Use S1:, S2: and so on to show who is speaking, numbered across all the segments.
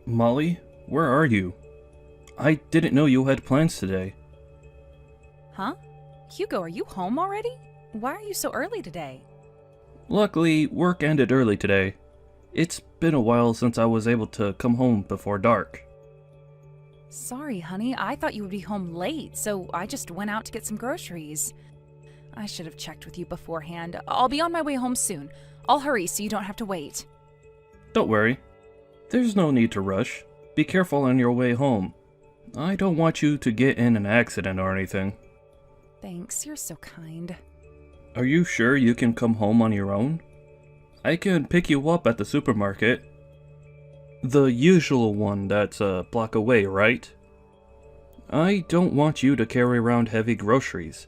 S1: Molly, where are you? I didn't know you had plans today.
S2: Huh? Hugo, are you home already? Why are you so early today?
S1: Luckily, work ended early today. It's been a while since I was able to come home before dark.
S2: Sorry, honey. I thought you would be home late, so I just went out to get some groceries. I should have checked with you beforehand. I'll be on my way home soon. I'll hurry so you don't have to wait.
S1: Don't worry. There's no need to rush. Be careful on your way home. I don't want you to get in an accident or anything.
S2: Thanks, you're so kind.
S1: Are you sure you can come home on your own? I can pick you up at the supermarket. The usual one that's a block away, right? I don't want you to carry around heavy groceries.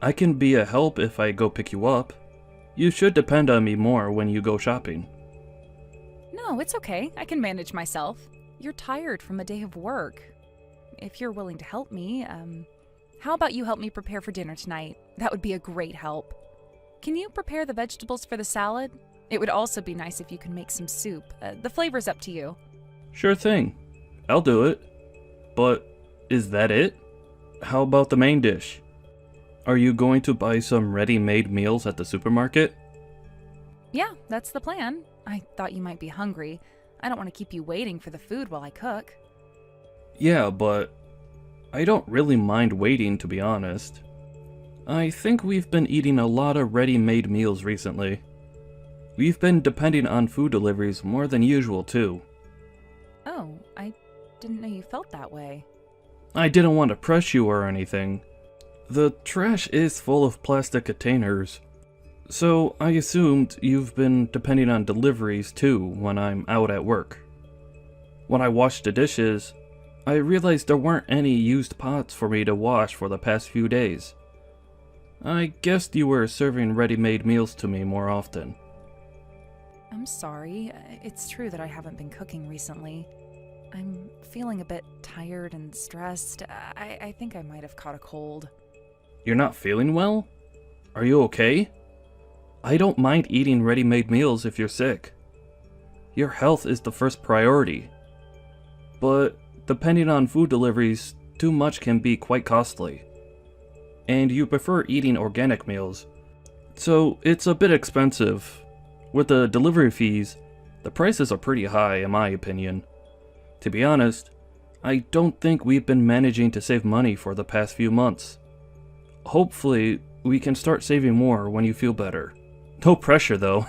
S1: I can be a help if I go pick you up. You should depend on me more when you go shopping.
S2: No, it's okay. I can manage myself. You're tired from a day of work. If you're willing to help me, how about you help me prepare for dinner tonight? That would be a great help. Can you prepare the vegetables for the salad? It would also be nice if you could make some soup. The flavor's up to you.
S1: Sure thing. I'll do it. But is that it? How about the main dish? Are you going to buy some ready-made meals at the supermarket?
S2: Yeah, that's the plan. I thought you might be hungry. I don't want to keep you waiting for the food while I cook.
S1: Yeah, but I don't really mind waiting, to be honest. I think we've been eating a lot of ready-made meals recently. We've been depending on food deliveries more than usual, too.
S2: Oh, I didn't know you felt that way.
S1: I didn't want to press you or anything. The trash is full of plastic containers, so I assumed you've been depending on deliveries too when I'm out at work. When I washed the dishes, I realized there weren't any used pots for me to wash for the past few days. I guessed you were serving ready-made meals to me more often.
S2: I'm sorry. It's true that I haven't been cooking recently. I'm feeling a bit tired and stressed. I think I might have caught a cold.
S1: You're not feeling well? Are you okay? I don't mind eating ready-made meals if you're sick. Your health is the first priority. But depending on food deliveries, too much can be quite costly. And you prefer eating organic meals, so it's a bit expensive. With the delivery fees, the prices are pretty high in my opinion. To be honest, I don't think we've been managing to save money for the past few months. Hopefully, we can start saving more when you feel better. No pressure though.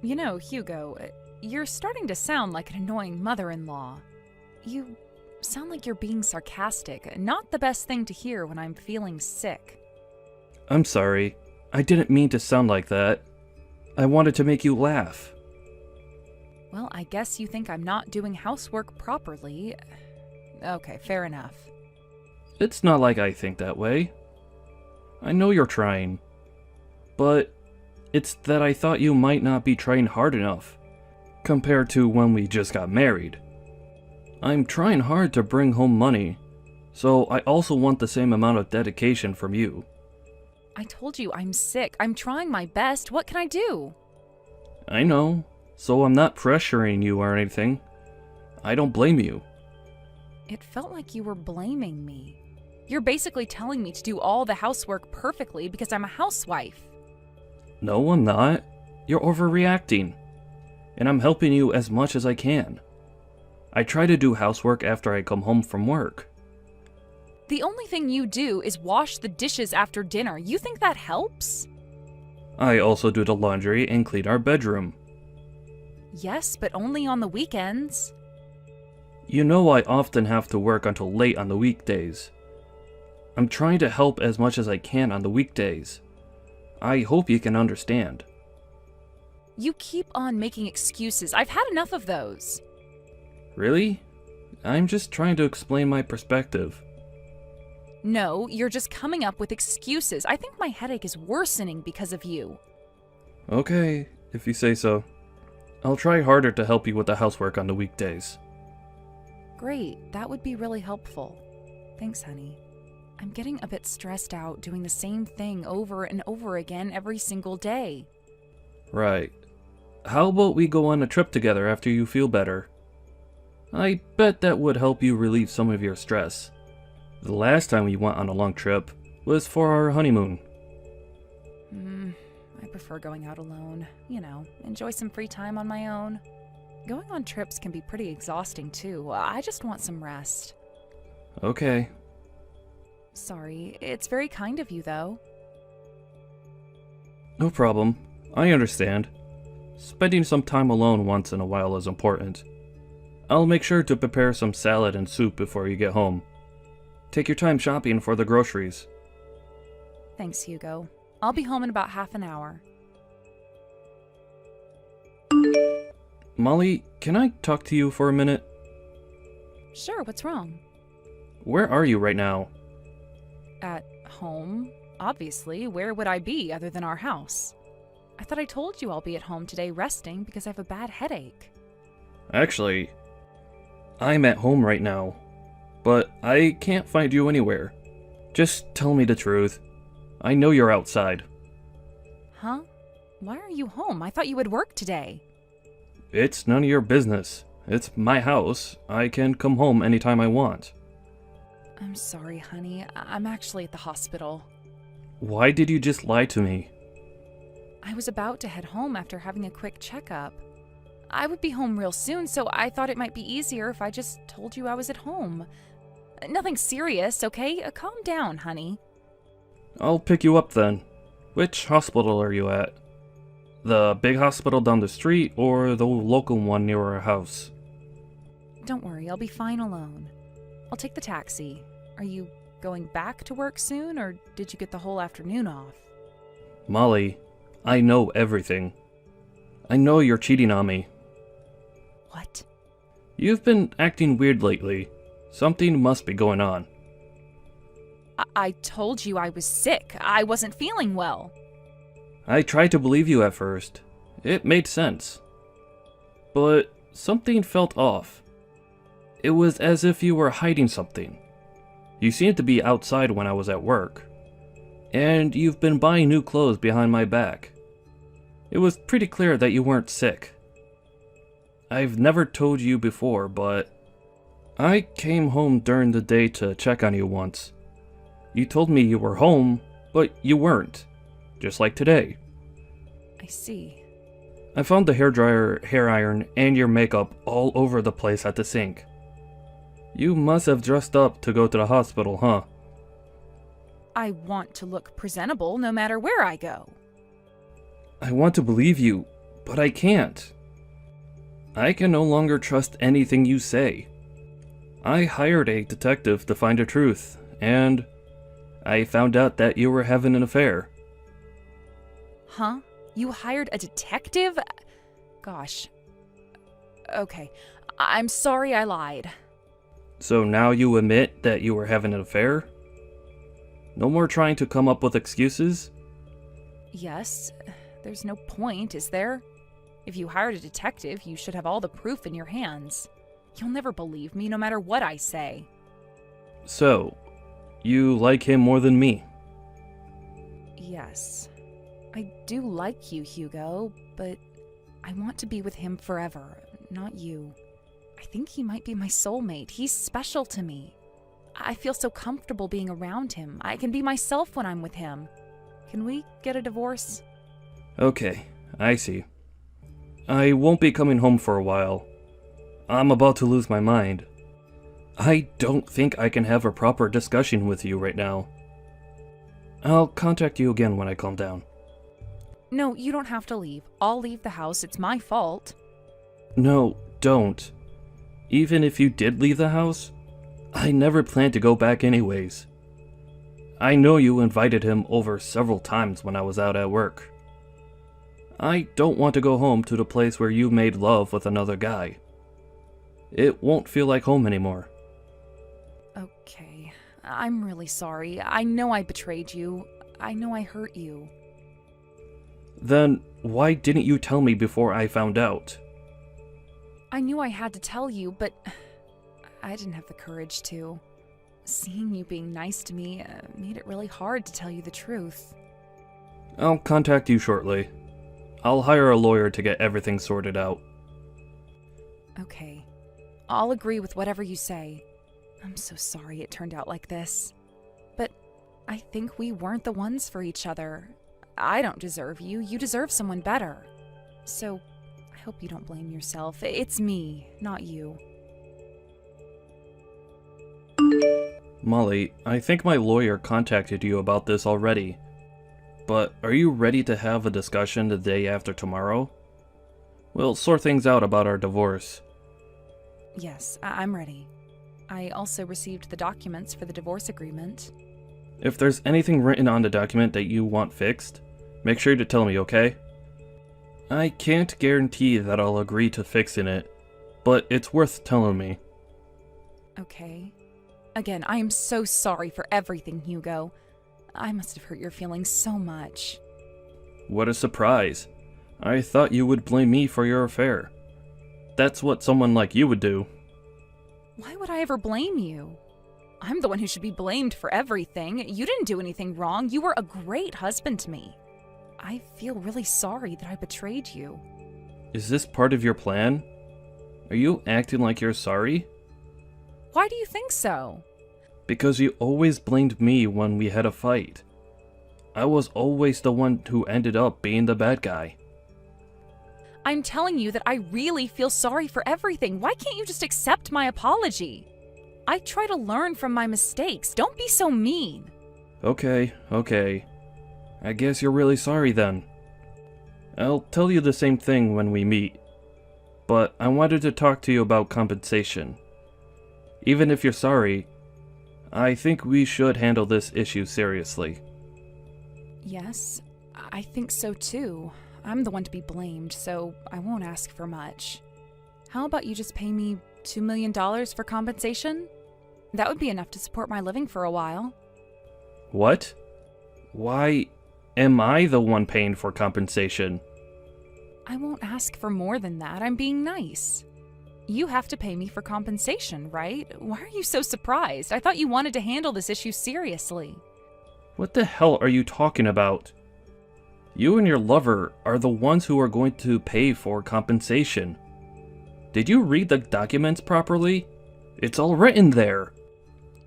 S2: You know, Hugo, you're starting to sound like an annoying mother-in-law. You sound like you're being sarcastic. Not the best thing to hear when I'm feeling sick.
S1: I'm sorry. I didn't mean to sound like that. I wanted to make you laugh.
S2: Well, I guess you think I'm not doing housework properly. Okay, fair enough.
S1: It's not like I think that way. I know you're trying. But it's that I thought you might not be trying hard enough, compared to when we just got married. I'm trying hard to bring home money, so I also want the same amount of dedication from you.
S2: I told you I'm sick. I'm trying my best. What can I do?
S1: I know, so I'm not pressuring you or anything. I don't blame you.
S2: It felt like you were blaming me. You're basically telling me to do all the housework perfectly because I'm a housewife.
S1: No, I'm not. You're overreacting. And I'm helping you as much as I can. I try to do housework after I come home from work.
S2: The only thing you do is wash the dishes after dinner. You think that helps?
S1: I also do the laundry and clean our bedroom.
S2: Yes, but only on the weekends.
S1: You know I often have to work until late on the weekdays. I'm trying to help as much as I can on the weekdays. I hope you can understand.
S2: You keep on making excuses. I've had enough of those.
S1: Really? I'm just trying to explain my perspective.
S2: No, you're just coming up with excuses. I think my headache is worsening because of you.
S1: Okay, if you say so. I'll try harder to help you with the housework on the weekdays.
S2: Great, that would be really helpful. Thanks, honey. I'm getting a bit stressed out doing the same thing over and over again every single day.
S1: Right. how about we go on a trip together after you feel better? I bet that would help you relieve some of your stress. The last time we went on a long trip was for our honeymoon.
S2: I prefer going out alone. You know, enjoy some free time on my own. Going on trips can be pretty exhausting too. I just want some rest.
S1: Okay.
S2: Sorry, it's very kind of you though.
S1: No problem. I understand. Spending some time alone once in a while is important. I'll make sure to prepare some salad and soup before you get home. Take your time shopping for the groceries.
S2: Thanks, Hugo. I'll be home in about half an hour.
S1: Molly, can I talk to you for a minute?
S2: Sure, what's wrong?
S1: Where are you right now?
S2: At home? Obviously, where would I be other than our house? I thought I told you I'll be at home today resting because I have a bad headache.
S1: Actually, I'm at home right now, but I can't find you anywhere. Just tell me the truth. I know you're outside.
S2: Huh? Why are you home? I thought you would work today.
S1: It's none of your business. It's my house. I can come home anytime I want.
S2: I'm sorry, honey. I'm actually at the hospital.
S1: Why did you just lie to me?
S2: I was about to head home after having a quick checkup. I would be home real soon, so I thought it might be easier if I just told you I was at home. Nothing serious, okay? Calm down, honey.
S1: I'll pick you up then. Which hospital are you at? The big hospital down the street or the local one near our house?
S2: Don't worry, I'll be fine alone. I'll take the taxi. Are you going back to work soon, or did you get the whole afternoon off?
S1: Molly, I know everything. I know you're cheating on me.
S2: What?
S1: You've been acting weird lately. Something must be going on.
S2: I told you I was sick. I wasn't feeling well.
S1: I tried to believe you at first. It made sense. But something felt off. It was as if you were hiding something. You seemed to be outside when I was at work. And you've been buying new clothes behind my back. It was pretty clear that you weren't sick. I've never told you before, but I came home during the day to check on you once. You told me you were home, but you weren't. Just like today.
S2: I see.
S1: I found the hairdryer, hair iron, and your makeup all over the place at the sink. You must have dressed up to go to the hospital, huh?
S2: I want to look presentable no matter where I go.
S1: I want to believe you, but I can't. I can no longer trust anything you say. I hired a detective to find the truth, and I found out that you were having an affair.
S2: Huh? You hired a detective? Gosh. Okay. I'm sorry I lied.
S1: So now you admit that you were having an affair? No more trying to come up with excuses?
S2: Yes. There's no point, is there? If you hired a detective, you should have all the proof in your hands. You'll never believe me, no matter what I say.
S1: So, you like him more than me?
S2: Yes. I do like you, Hugo, but I want to be with him forever, not you. I think he might be my soulmate. He's special to me. I feel so comfortable being around him. I can be myself when I'm with him. Can we get a divorce?
S1: Okay, I see. I won't be coming home for a while. I'm about to lose my mind. I don't think I can have a proper discussion with you right now. I'll contact you again when I calm down.
S2: No, you don't have to leave. I'll leave the house. It's my fault.
S1: No, don't. Even if you did leave the house, I never planned to go back anyways. I know you invited him over several times when I was out at work. I don't want to go home to the place where you made love with another guy. It won't feel like home anymore.
S2: Okay. I'm really sorry. I know I betrayed you. I know I hurt you.
S1: Then why didn't you tell me before I found out?
S2: I knew I had to tell you, but I didn't have the courage to. Seeing you being nice to me made it really hard to tell you the truth.
S1: I'll contact you shortly. I'll hire a lawyer to get everything sorted out.
S2: Okay. I'll agree with whatever you say. I'm so sorry it turned out like this. But I think we weren't the ones for each other. I don't deserve you. You deserve someone better. So I hope you don't blame yourself. It's me, not you.
S1: Molly, I think my lawyer contacted you about this already. But are you ready to have a discussion the day after tomorrow? We'll sort things out about our divorce.
S2: Yes, I'm ready. I also received the documents for the divorce agreement.
S1: If there's anything written on the document that you want fixed, make sure to tell me, okay? I can't guarantee that I'll agree to fixing it, but it's worth telling me.
S2: Okay. Again, I am so sorry for everything, Hugo. I must have hurt your feelings so much.
S1: What a surprise. I thought you would blame me for your affair. That's what someone like you would do.
S2: Why would I ever blame you? I'm the one who should be blamed for everything. You didn't do anything wrong. You were a great husband to me. I feel really sorry that I betrayed you.
S1: Is this part of your plan? Are you acting like you're sorry?
S2: Why do you think so?
S1: Because you always blamed me when we had a fight. I was always the one who ended up being the bad guy.
S2: I'm telling you that I really feel sorry for everything. Why can't you just accept my apology? I try to learn from my mistakes. Don't be so mean.
S1: Okay. I guess you're really sorry then. I'll tell you the same thing when we meet. But I wanted to talk to you about compensation. Even if you're sorry, I think we should handle this issue seriously.
S2: Yes, I think so too. I'm the one to be blamed, so I won't ask for much. How about you just pay me $2 million for compensation? That would be enough to support my living for a while.
S1: What? Why am I the one paying for compensation?
S2: I won't ask for more than that. I'm being nice. You have to pay me for compensation, right? Why are you so surprised? I thought you wanted to handle this issue seriously.
S1: What the hell are you talking about? You and your lover are the ones who are going to pay for compensation. Did you read the documents properly? It's all written there.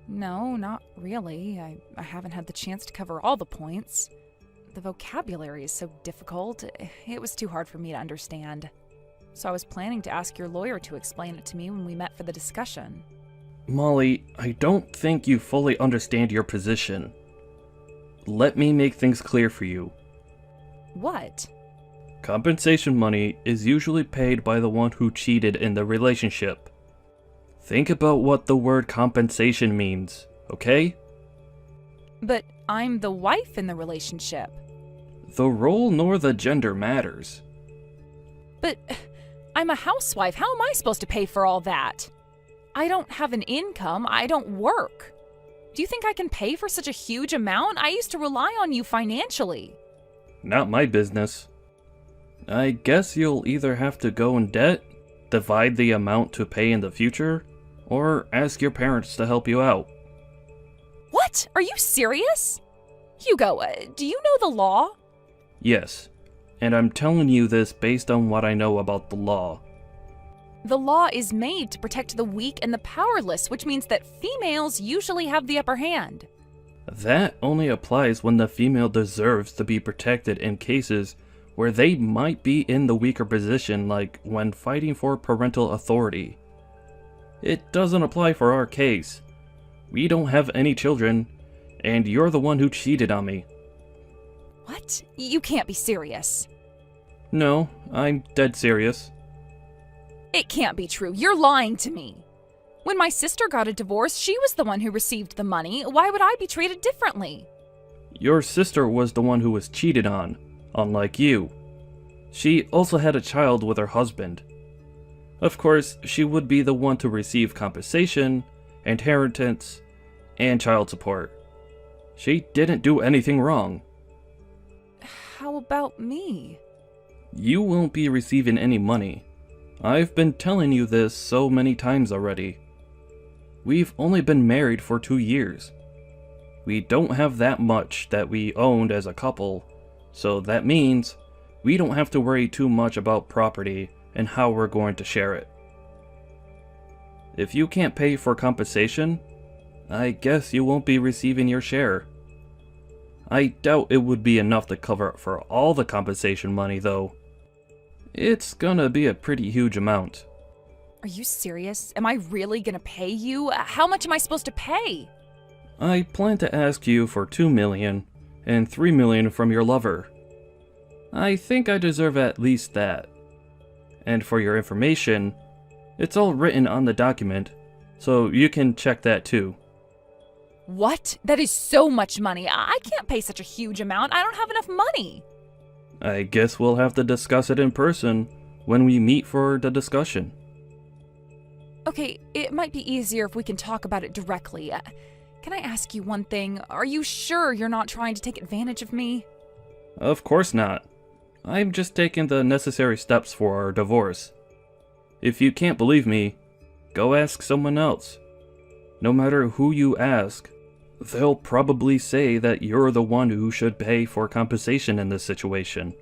S2: No, not really. I haven't had the chance to cover all the points. The vocabulary is so difficult. It was too hard for me to understand. So I was planning to ask your lawyer to explain it to me when we met for the discussion.
S1: Molly, I don't think you fully understand your position. Let me make things clear for you.
S2: What?
S1: Compensation money is usually paid by the one who cheated in the relationship. Think about what the word compensation means, okay?
S2: But I'm the wife in the relationship.
S1: The role nor the gender matters.
S2: But I'm a housewife. How am I supposed to pay for all that? I don't have an income. I don't work. Do you think I can pay for such a huge amount? I used to rely on you financially.
S1: Not my business. I guess you'll either have to go in debt, divide the amount to pay in the future, or ask your parents to help you out.
S2: What? Are you serious? Hugo, do you know the law?
S1: Yes, and I'm telling you this based on what I know about the law.
S2: The law is made to protect the weak and the powerless, which means that females usually have the upper hand.
S1: That only applies when the female deserves to be protected in cases where they might be in the weaker position, like when fighting for parental authority. It doesn't apply for our case. We don't have any children, and you're the one who cheated on me.
S2: What? You can't be serious.
S1: No, I'm dead serious.
S2: It can't be true. You're lying to me. When my sister got a divorce, she was the one who received the money. Why would I be treated differently?
S1: Your sister was the one who was cheated on, unlike you. She also had a child with her husband. Of course, she would be the one to receive compensation, inheritance, and child support. She didn't do anything wrong.
S2: How about me?
S1: You won't be receiving any money. I've been telling you this so many times already. We've only been married for 2 years. We don't have that much that we owned as a couple, so that means we don't have to worry too much about property and how we're going to share it. If you can't pay for compensation, I guess you won't be receiving your share. I doubt it would be enough to cover for all the compensation money, though. It's gonna be a pretty huge amount.
S2: Are you serious? Am I really gonna pay you? How much am I supposed to pay?
S1: I plan to ask you for $2 million and $3 million from your lover. I think I deserve at least that. And for your information, it's all written on the document, so you can check that too.
S2: What? That is so much money. I can't pay such a huge amount. I don't have enough money.
S1: I guess we'll have to discuss it in person when we meet for the discussion.
S2: Okay, it might be easier if we can talk about it directly. Can I ask you one thing? Are you sure you're not trying to take advantage of me?
S1: Of course not. I'm just taking the necessary steps for our divorce. If you can't believe me, go ask someone else. No matter who you ask, they'll probably say that you're the one who should pay for compensation in this situation.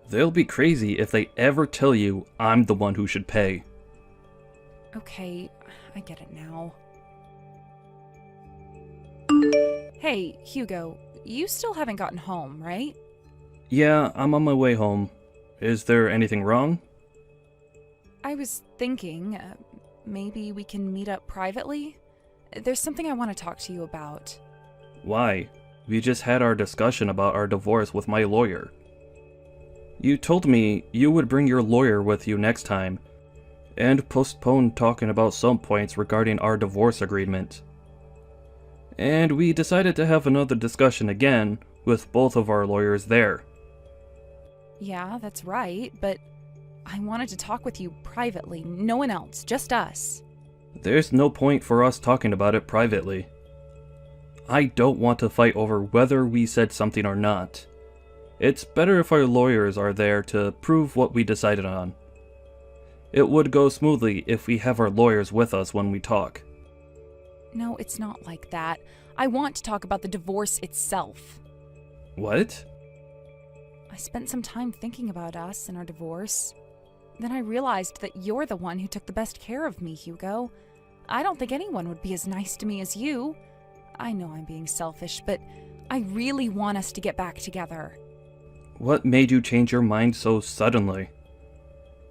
S1: They'll be crazy if they ever tell you I'm the one who should pay.
S2: Okay, I get it now. Hey, Hugo, you still haven't gotten home, right?
S1: Yeah, I'm on my way home. Is there anything wrong?
S2: I was thinking, maybe we can meet up privately? There's something I want to talk to you about.
S1: Why? We just had our discussion about our divorce with my lawyer. You told me you would bring your lawyer with you next time, and postpone talking about some points regarding our divorce agreement. And we decided to have another discussion again with both of our lawyers there.
S2: Yeah, that's right, but I wanted to talk with you privately. No one else, just us.
S1: There's no point for us talking about it privately. I don't want to fight over whether we said something or not. It's better if our lawyers are there to prove what we decided on. It would go smoothly if we have our lawyers with us when we talk.
S2: No, it's not like that. I want to talk about the divorce itself.
S1: What?
S2: I spent some time thinking about us and our divorce. Then I realized that you're the one who took the best care of me, Hugo. I don't think anyone would be as nice to me as you. I know I'm being selfish, but I really want us to get back together.
S1: What made you change your mind so suddenly?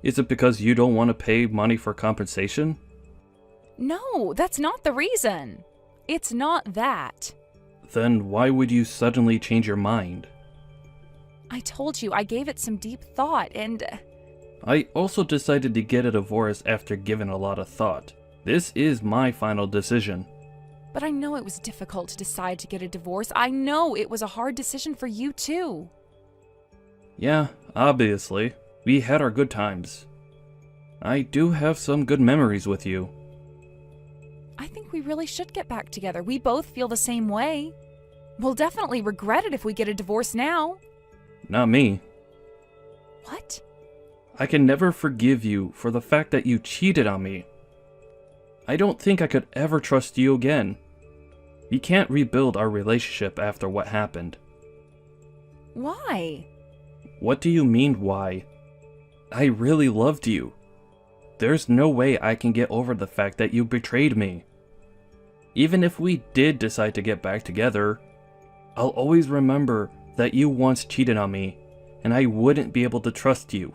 S1: Is it because you don't want to pay money for compensation?
S2: No, that's not the reason. It's not that.
S1: Then why would you suddenly change your mind?
S2: I told you I gave it some deep thought, and
S1: I also decided to get a divorce after giving a lot of thought. This is my final decision.
S2: But I know it was difficult to decide to get a divorce. I know it was a hard decision for you too.
S1: Yeah, obviously. We had our good times. I do have some good memories with you.
S2: I think we really should get back together. We both feel the same way. We'll definitely regret it if we get a divorce now.
S1: Not me.
S2: What?
S1: I can never forgive you for the fact that you cheated on me. I don't think I could ever trust you again. We can't rebuild our relationship after what happened.
S2: Why?
S1: What do you mean, why? I really loved you. There's no way I can get over the fact that you betrayed me. Even if we did decide to get back together, I'll always remember that you once cheated on me, and I wouldn't be able to trust you.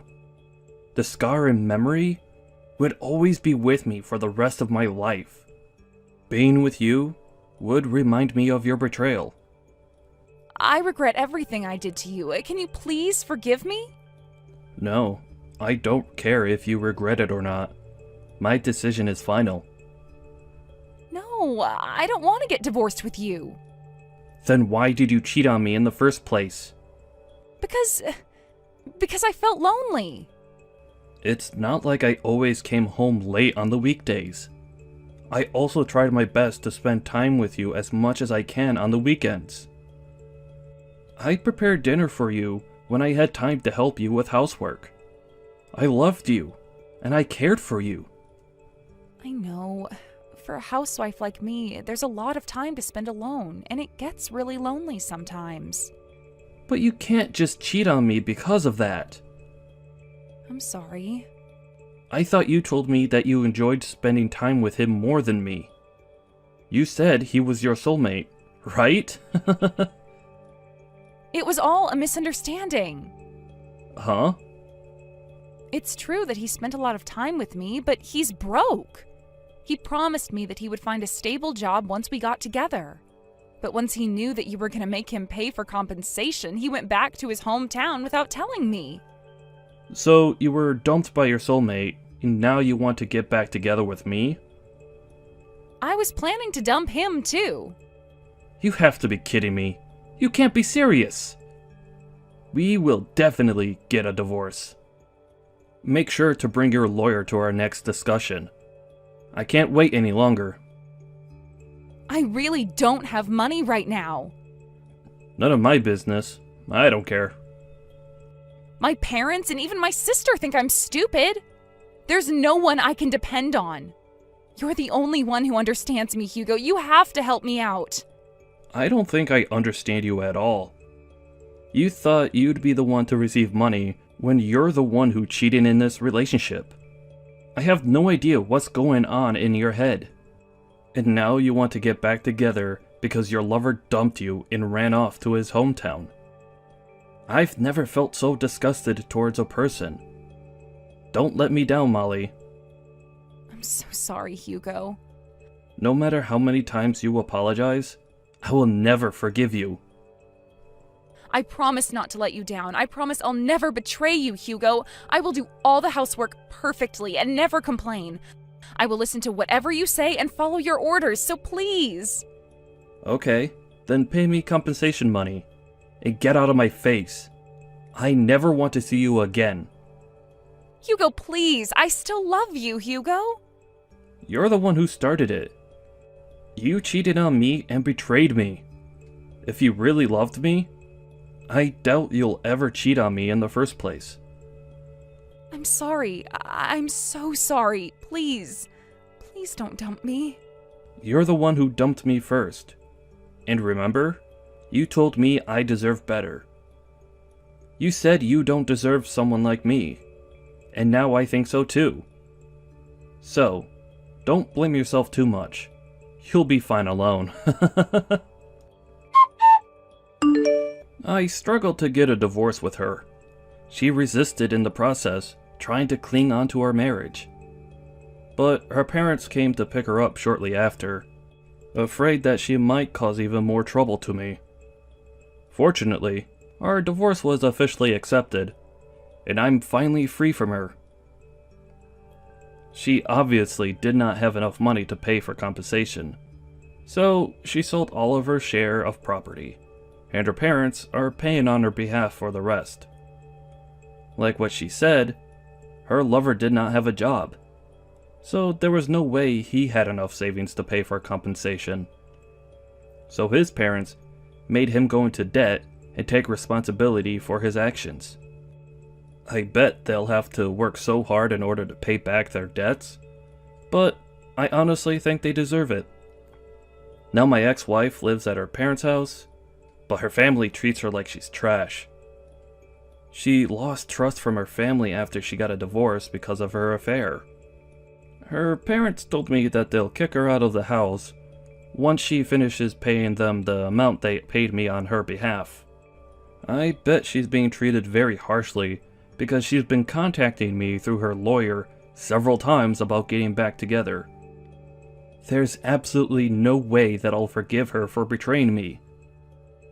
S1: The scar in memory would always be with me for the rest of my life. Being with you would remind me of your betrayal.
S2: I regret everything I did to you. Can you please forgive me?
S1: No, I don't care if you regret it or not. My decision is final.
S2: No, I don't want to get divorced with you.
S1: Then why did you cheat on me in the first place?
S2: Because I felt lonely.
S1: It's not like I always came home late on the weekdays. I also tried my best to spend time with you as much as I can on the weekends. I prepared dinner for you when I had time to help you with housework. I loved you, and I cared for you.
S2: I know. For a housewife like me, there's a lot of time to spend alone, and it gets really lonely sometimes.
S1: But you can't just cheat on me because of that.
S2: I'm sorry.
S1: I thought you told me that you enjoyed spending time with him more than me. You said he was your soulmate, right?
S2: It was all a misunderstanding.
S1: Huh?
S2: It's true that he spent a lot of time with me, but he's broke. He promised me that he would find a stable job once we got together. But once he knew that you were going to make him pay for compensation, he went back to his hometown without telling me.
S1: So you were dumped by your soulmate, and now you want to get back together with me?
S2: I was planning to dump him too.
S1: You have to be kidding me. You can't be serious. We will definitely get a divorce. Make sure to bring your lawyer to our next discussion. I can't wait any longer.
S2: I really don't have money right now.
S1: None of my business. I don't care.
S2: My parents and even my sister think I'm stupid. There's no one I can depend on. You're the only one who understands me, Hugo. You have to help me out.
S1: I don't think I understand you at all. You thought you'd be the one to receive money when you're the one who cheated in this relationship. I have no idea what's going on in your head. And now you want to get back together because your lover dumped you and ran off to his hometown. I've never felt so disgusted towards a person. Don't let me down, Molly.
S2: I'm so sorry, Hugo.
S1: No matter how many times you apologize, I will never forgive you.
S2: I promise not to let you down. I promise I'll never betray you, Hugo. I will do all the housework perfectly and never complain. I will listen to whatever you say and follow your orders, so please.
S1: Okay, then pay me compensation money. And get out of my face. I never want to see you again.
S2: Hugo, please. I still love you, Hugo.
S1: You're the one who started it. You cheated on me and betrayed me. If you really loved me, I doubt you'll ever cheat on me in the first place.
S2: I'm sorry. I'm so sorry. Please. Please don't dump me.
S1: You're the one who dumped me first. And remember, you told me I deserve better. You said you don't deserve someone like me. And now I think so too. So, don't blame yourself too much. You'll be fine alone. I struggled to get a divorce with her. She resisted in the process, trying to cling on to our marriage. But her parents came to pick her up shortly after, afraid that she might cause even more trouble to me. Fortunately, our divorce was officially accepted, and I'm finally free from her. She obviously did not have enough money to pay for compensation, so she sold all of her share of property, and her parents are paying on her behalf for the rest. Like what she said, her lover did not have a job, so there was no way he had enough savings to pay for compensation. So his parents made him go into debt and take responsibility for his actions. I bet they'll have to work so hard in order to pay back their debts, but I honestly think they deserve it. Now my ex-wife lives at her parents' house, but her family treats her like she's trash. She lost trust from her family after she got a divorce because of her affair. Her parents told me that they'll kick her out of the house once she finishes paying them the amount they paid me on her behalf. I bet she's being treated very harshly because she's been contacting me through her lawyer several times about getting back together. There's absolutely no way that I'll forgive her for betraying me.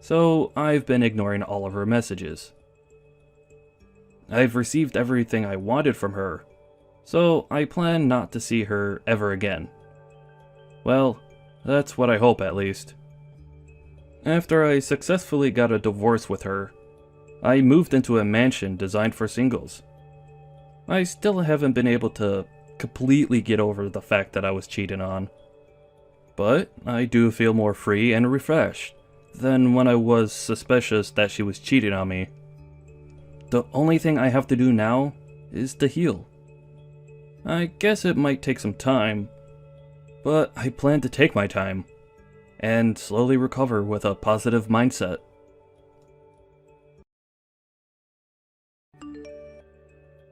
S1: So I've been ignoring all of her messages. I've received everything I wanted from her, so I plan not to see her ever again. Well, that's what I hope at least. After I successfully got a divorce with her, I moved into a mansion designed for singles. I still haven't been able to completely get over the fact that I was cheated on, but I do feel more free and refreshed than when I was suspicious that she was cheating on me. The only thing I have to do now is to heal. I guess it might take some time, but I plan to take my time and slowly recover with a positive mindset.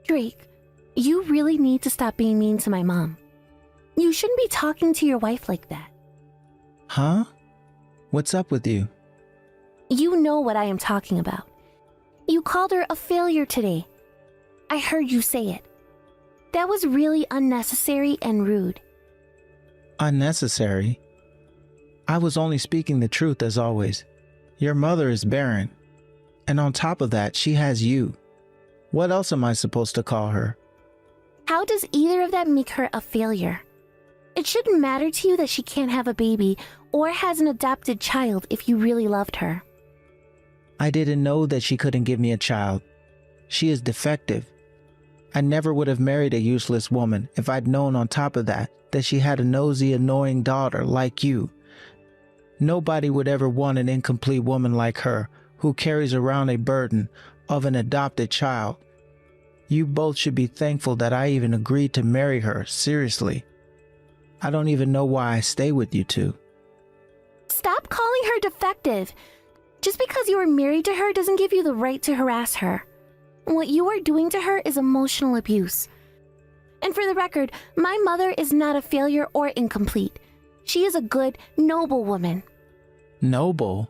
S3: Drake, you really need to stop being mean to my mom. You shouldn't be talking to your wife like that.
S4: Huh? What's up with you?
S3: You know what I am talking about. You called her a failure today. I heard you say it. That was really unnecessary and rude.
S4: Unnecessary? I was only speaking the truth as always. Your mother is barren. And on top of that, she has you. What else am I supposed to call her?
S3: How does either of that make her a failure? It shouldn't matter to you that she can't have a baby or has an adopted child if you really loved her.
S4: I didn't know that she couldn't give me a child. She is defective. I never would have married a useless woman if I'd known on top of that she had a nosy, annoying daughter like you. Nobody would ever want an incomplete woman like her who carries around a burden of an adopted child. You both should be thankful that I even agreed to marry her, seriously. I don't even know why I stay with you two.
S3: Stop calling her defective. Just because you are married to her doesn't give you the right to harass her. What you are doing to her is emotional abuse. And for the record, my mother is not a failure or incomplete. She is a good, noble woman.
S4: Noble?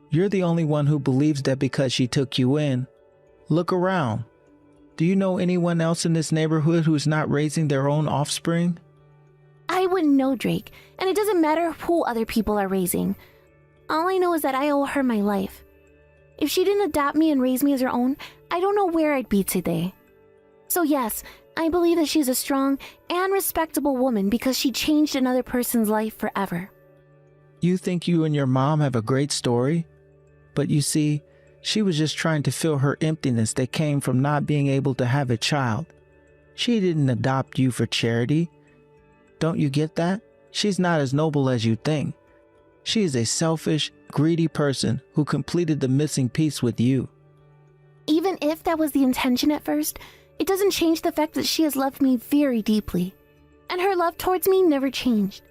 S4: You're the only one who believes that because she took you in. Look around. Do you know anyone else in this neighborhood who's not raising their own offspring?
S3: I wouldn't know, Drake, and it doesn't matter who other people are raising. All I know is that I owe her my life. If she didn't adopt me and raise me as her own, I don't know where I'd be today. So yes, I believe that she's a strong and respectable woman because she changed another person's life forever.
S4: You think you and your mom have a great story? But you see, she was just trying to fill her emptiness that came from not being able to have a child. She didn't adopt you for charity. Don't you get that? She's not as noble as you think. She is a selfish, greedy person who completed the missing piece with you.
S3: Even if that was the intention at first, it doesn't change the fact that she has loved me very deeply, and her love towards me never changed.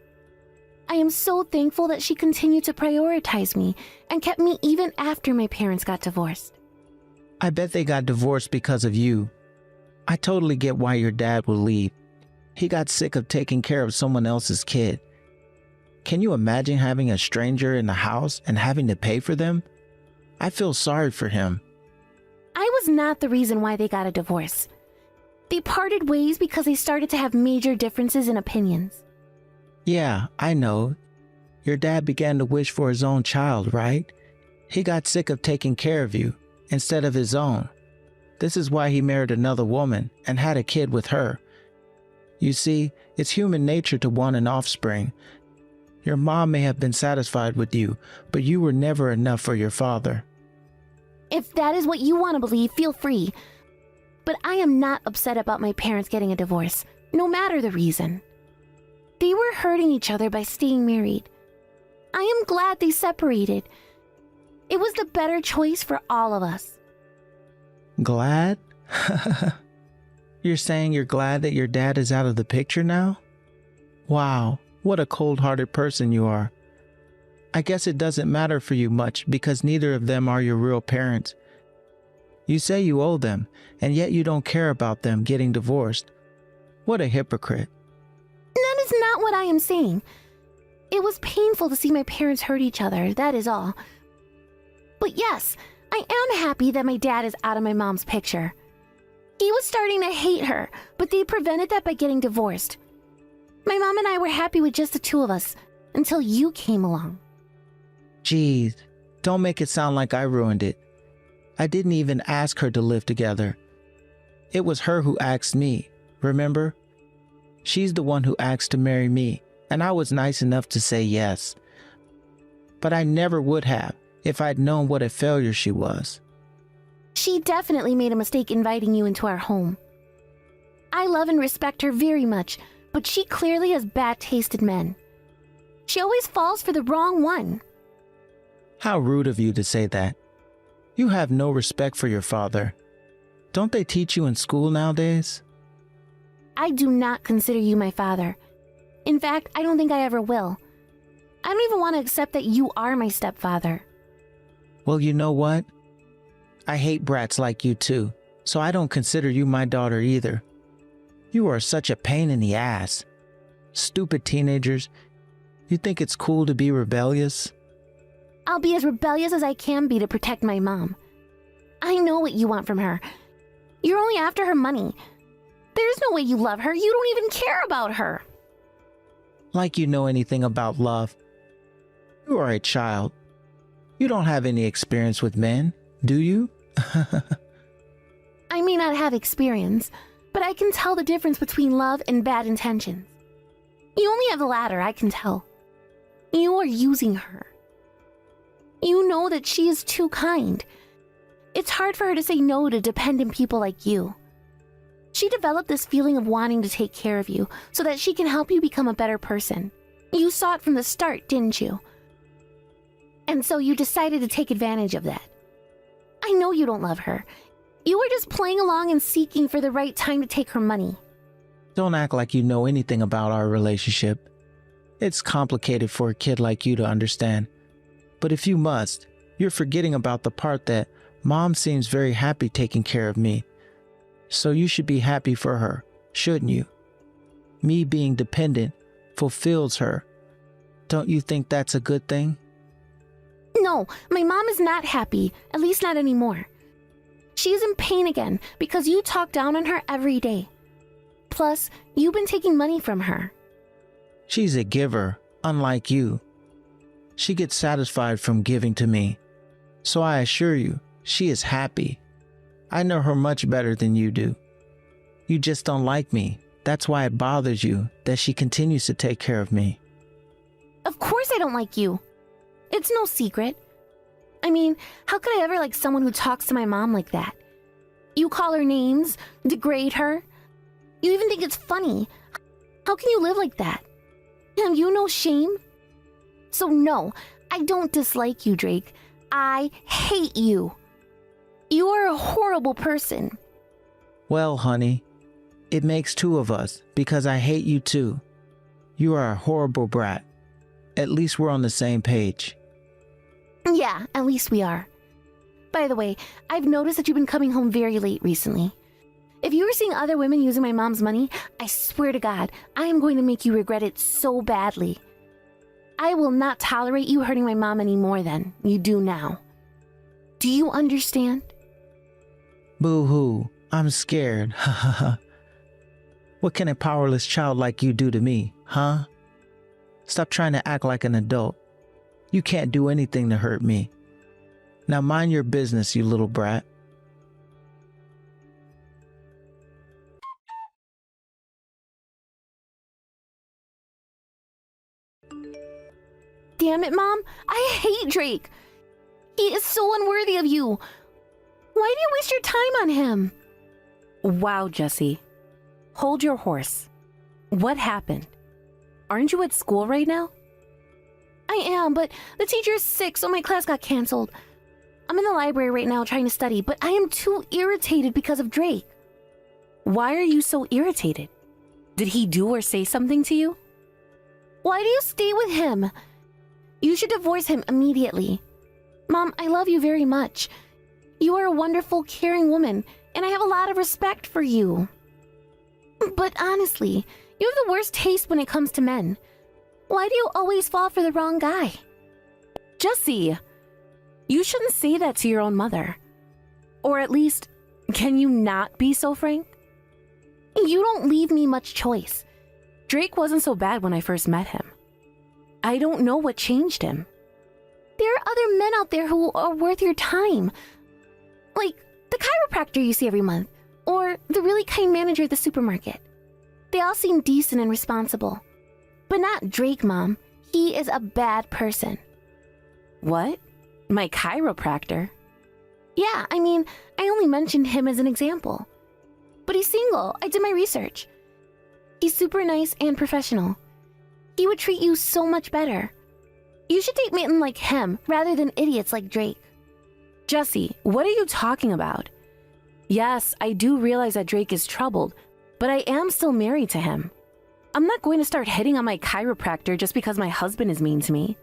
S3: I am so thankful that she continued to prioritize me and kept me even after my parents got divorced.
S4: I bet they got divorced because of you. I totally get why your dad will leave. He got sick of taking care of someone else's kid. Can you imagine having a stranger in the house and having to pay for them? I feel sorry for him.
S3: I was not the reason why they got a divorce. They parted ways because they started to have major differences in opinions.
S4: Yeah, I know. Your dad began to wish for his own child, right? He got sick of taking care of you instead of his own. This is why he married another woman and had a kid with her. You see, it's human nature to want an offspring. Your mom may have been satisfied with you, but you were never enough for your father.
S3: If that is what you want to believe, feel free. But I am not upset about my parents getting a divorce, no matter the reason. They were hurting each other by staying married. I am glad they separated. It was the better choice for all of us.
S4: Glad? You're saying you're glad that your dad is out of the picture now? Wow, what a cold-hearted person you are. I guess it doesn't matter for you much because neither of them are your real parents. You say you owe them, and yet you don't care about them getting divorced. What a hypocrite.
S3: That is not what I am saying. It was painful to see my parents hurt each other, that is all. But yes, I am happy that my dad is out of my mom's picture. He was starting to hate her, but they prevented that by getting divorced. My mom and I were happy with just the two of us, until you came along.
S4: Jeez, don't make it sound like I ruined it. I didn't even ask her to live together. It was her who asked me, remember? She's the one who asked to marry me, and I was nice enough to say yes. But I never would have if I'd known what a failure she was.
S3: She definitely made a mistake inviting you into our home. I love and respect her very much, but she clearly has bad taste in men. She always falls for the wrong one.
S4: How rude of you to say that. You have no respect for your father. Don't they teach you in school nowadays?
S3: I do not consider you my father. In fact, I don't think I ever will. I don't even want to accept that you are my stepfather.
S4: Well, you know what? I hate brats like you too, So I don't consider you my daughter either. You are such a pain in the ass. Stupid teenagers. You think it's cool to be rebellious?
S3: I'll be as rebellious as I can be to protect my mom. I know what you want from her. You're only after her money. There's no way you love her. You don't even care about her.
S4: Like you know anything about love. You are a child. You don't have any experience with men, do you?
S3: I may not have experience, but I can tell the difference between love and bad intentions. You only have the latter, I can tell. You are using her. You know that she is too kind. It's hard for her to say no to dependent people like you. She developed this feeling of wanting to take care of you so that she can help you become a better person. You saw it from the start, didn't you? And so you decided to take advantage of that. I know you don't love her. You were just playing along and seeking for the right time to take her money.
S4: Don't act like you know anything about our relationship. It's complicated for a kid like you to understand. But if you must, you're forgetting about the part that Mom seems very happy taking care of me. So you should be happy for her, shouldn't you? Me being dependent fulfills her. Don't you think that's a good thing?
S3: No, my mom is not happy, at least not anymore. She is in pain again because you talk down on her every day. Plus, you've been taking money from her.
S4: She's a giver, unlike you. She gets satisfied from giving to me. So I assure you, she is happy. I know her much better than you do. You just don't like me. That's why it bothers you that she continues to take care of me.
S3: Of course I don't like you. It's no secret. I mean, how could I ever like someone who talks to my mom like that? You call her names, degrade her. You even think it's funny. How can you live like that? Have you no shame? So no, I don't dislike you, Drake. I hate you. You are a horrible person.
S4: Well, honey, it makes two of us because I hate you too. You are a horrible brat. At least we're on the same page.
S3: Yeah, at least we are. By the way, I've noticed that you've been coming home very late recently. If you were seeing other women using my mom's money, I swear to God, I am going to make you regret it so badly. I will not tolerate you hurting my mom any more than you do now. Do you understand?
S4: Boo-hoo, I'm scared. Ha ha ha. What can a powerless child like you do to me, huh? Stop trying to act like an adult. You can't do anything to hurt me. Now mind your business, you little brat.
S3: Damn it, Mom. I hate Drake. He is so unworthy of you. Why do you waste your time on him?
S2: Wow, Jessie. Hold your horse. What happened? Aren't you at school right now?
S3: I am, but the teacher is sick, so my class got canceled. I'm in the library right now trying to study, but I am too irritated because of Drake.
S2: Why are you so irritated? Did he do or say something to you?
S3: Why do you stay with him? You should divorce him immediately. Mom, I love you very much. You are a wonderful, caring woman, and I have a lot of respect for you. But honestly, you have the worst taste when it comes to men. Why do you always fall for the wrong guy?
S2: Jessie, you shouldn't say that to your own mother. Or at least, can you not be so frank?
S3: You don't leave me much choice.
S2: Drake wasn't so bad when I first met him. I don't know what changed him.
S3: There are other men out there who are worth your time. Like the chiropractor you see every month, or the really kind manager at the supermarket. They all seem decent and responsible. But not Drake, Mom. He is a bad person.
S2: What? My chiropractor?
S3: Yeah, I mean, I only mentioned him as an example. But he's single. I did my research. He's super nice and professional. He would treat you so much better. You should date men like him rather than idiots like Drake.
S2: Jessie, what are you talking about? Yes, I do realize that Drake is troubled, but I am still married to him. I'm not going to start hitting on my chiropractor just because my husband is mean to me.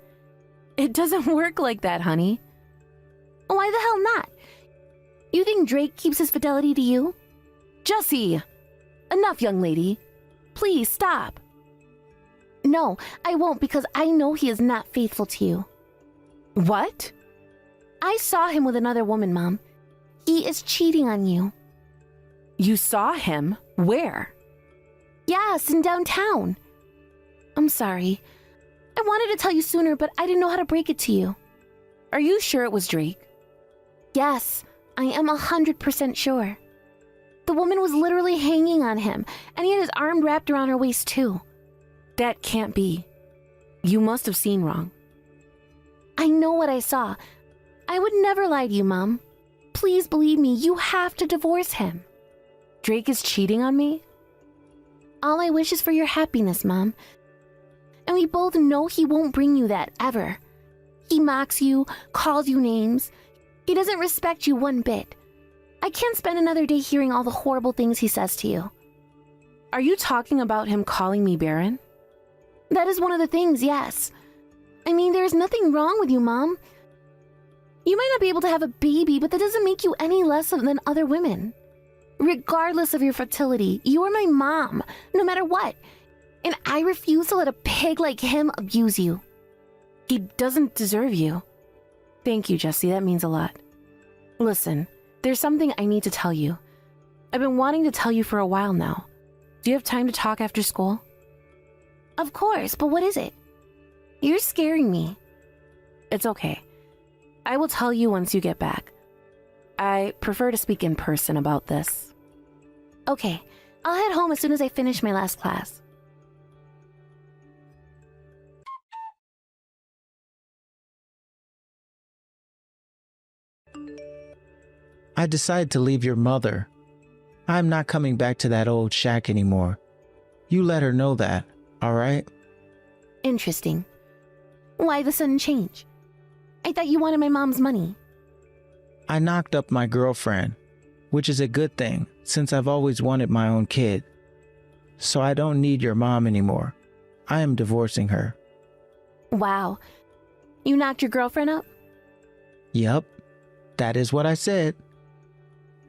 S2: It doesn't work like that, honey.
S3: Why the hell not? You think Drake keeps his fidelity to you? Jessie! Enough, young lady. Please stop. No, I won't because I know he is not faithful to you. What? I saw him with another woman, Mom. He is cheating on you. You saw him? Where? Yes, in downtown. I'm sorry. I wanted to tell you sooner, but I didn't know how to break it to you. Are you sure it was Drake? Yes, I am 100% sure. The woman was literally hanging on him, and he had his arm wrapped around her waist too. That can't be. You must have seen wrong. I know what I saw. I would never lie to you, Mom. Please believe me, you have to divorce him. Drake is cheating on me? All I wish is for your happiness, Mom. And we both know he won't bring you that, ever. He mocks you, calls you names. He doesn't respect you one bit. I can't spend another day hearing all the horrible things he says to you. Are you talking about him calling me barren? That is one of the things, yes. I mean, there is nothing wrong with you, Mom. You might not be able to have a baby, but that doesn't make you any less than other women. Regardless of your fertility, you are my mom, no matter what. And I refuse to let a pig like him abuse you. He doesn't deserve you. Thank you, Jessie. That means a lot. Listen, there's something I need to tell you. I've been wanting to tell you for a while now. Do you have time to talk after school? Of course, but what is it? You're scaring me. It's okay. I will tell you once you get back. I prefer to speak in person about this. Okay, I'll head home as soon as I finish my last class.
S4: I decided to leave your mother. I'm not coming back to that old shack anymore. You let her know that, all right?
S3: Interesting. Why the sudden change? I thought you wanted my mom's money.
S4: I knocked up my girlfriend, which is a good thing since I've always wanted my own kid. So I don't need your mom anymore. I am divorcing her.
S3: Wow. You knocked your girlfriend up?
S4: Yep, that is what I said.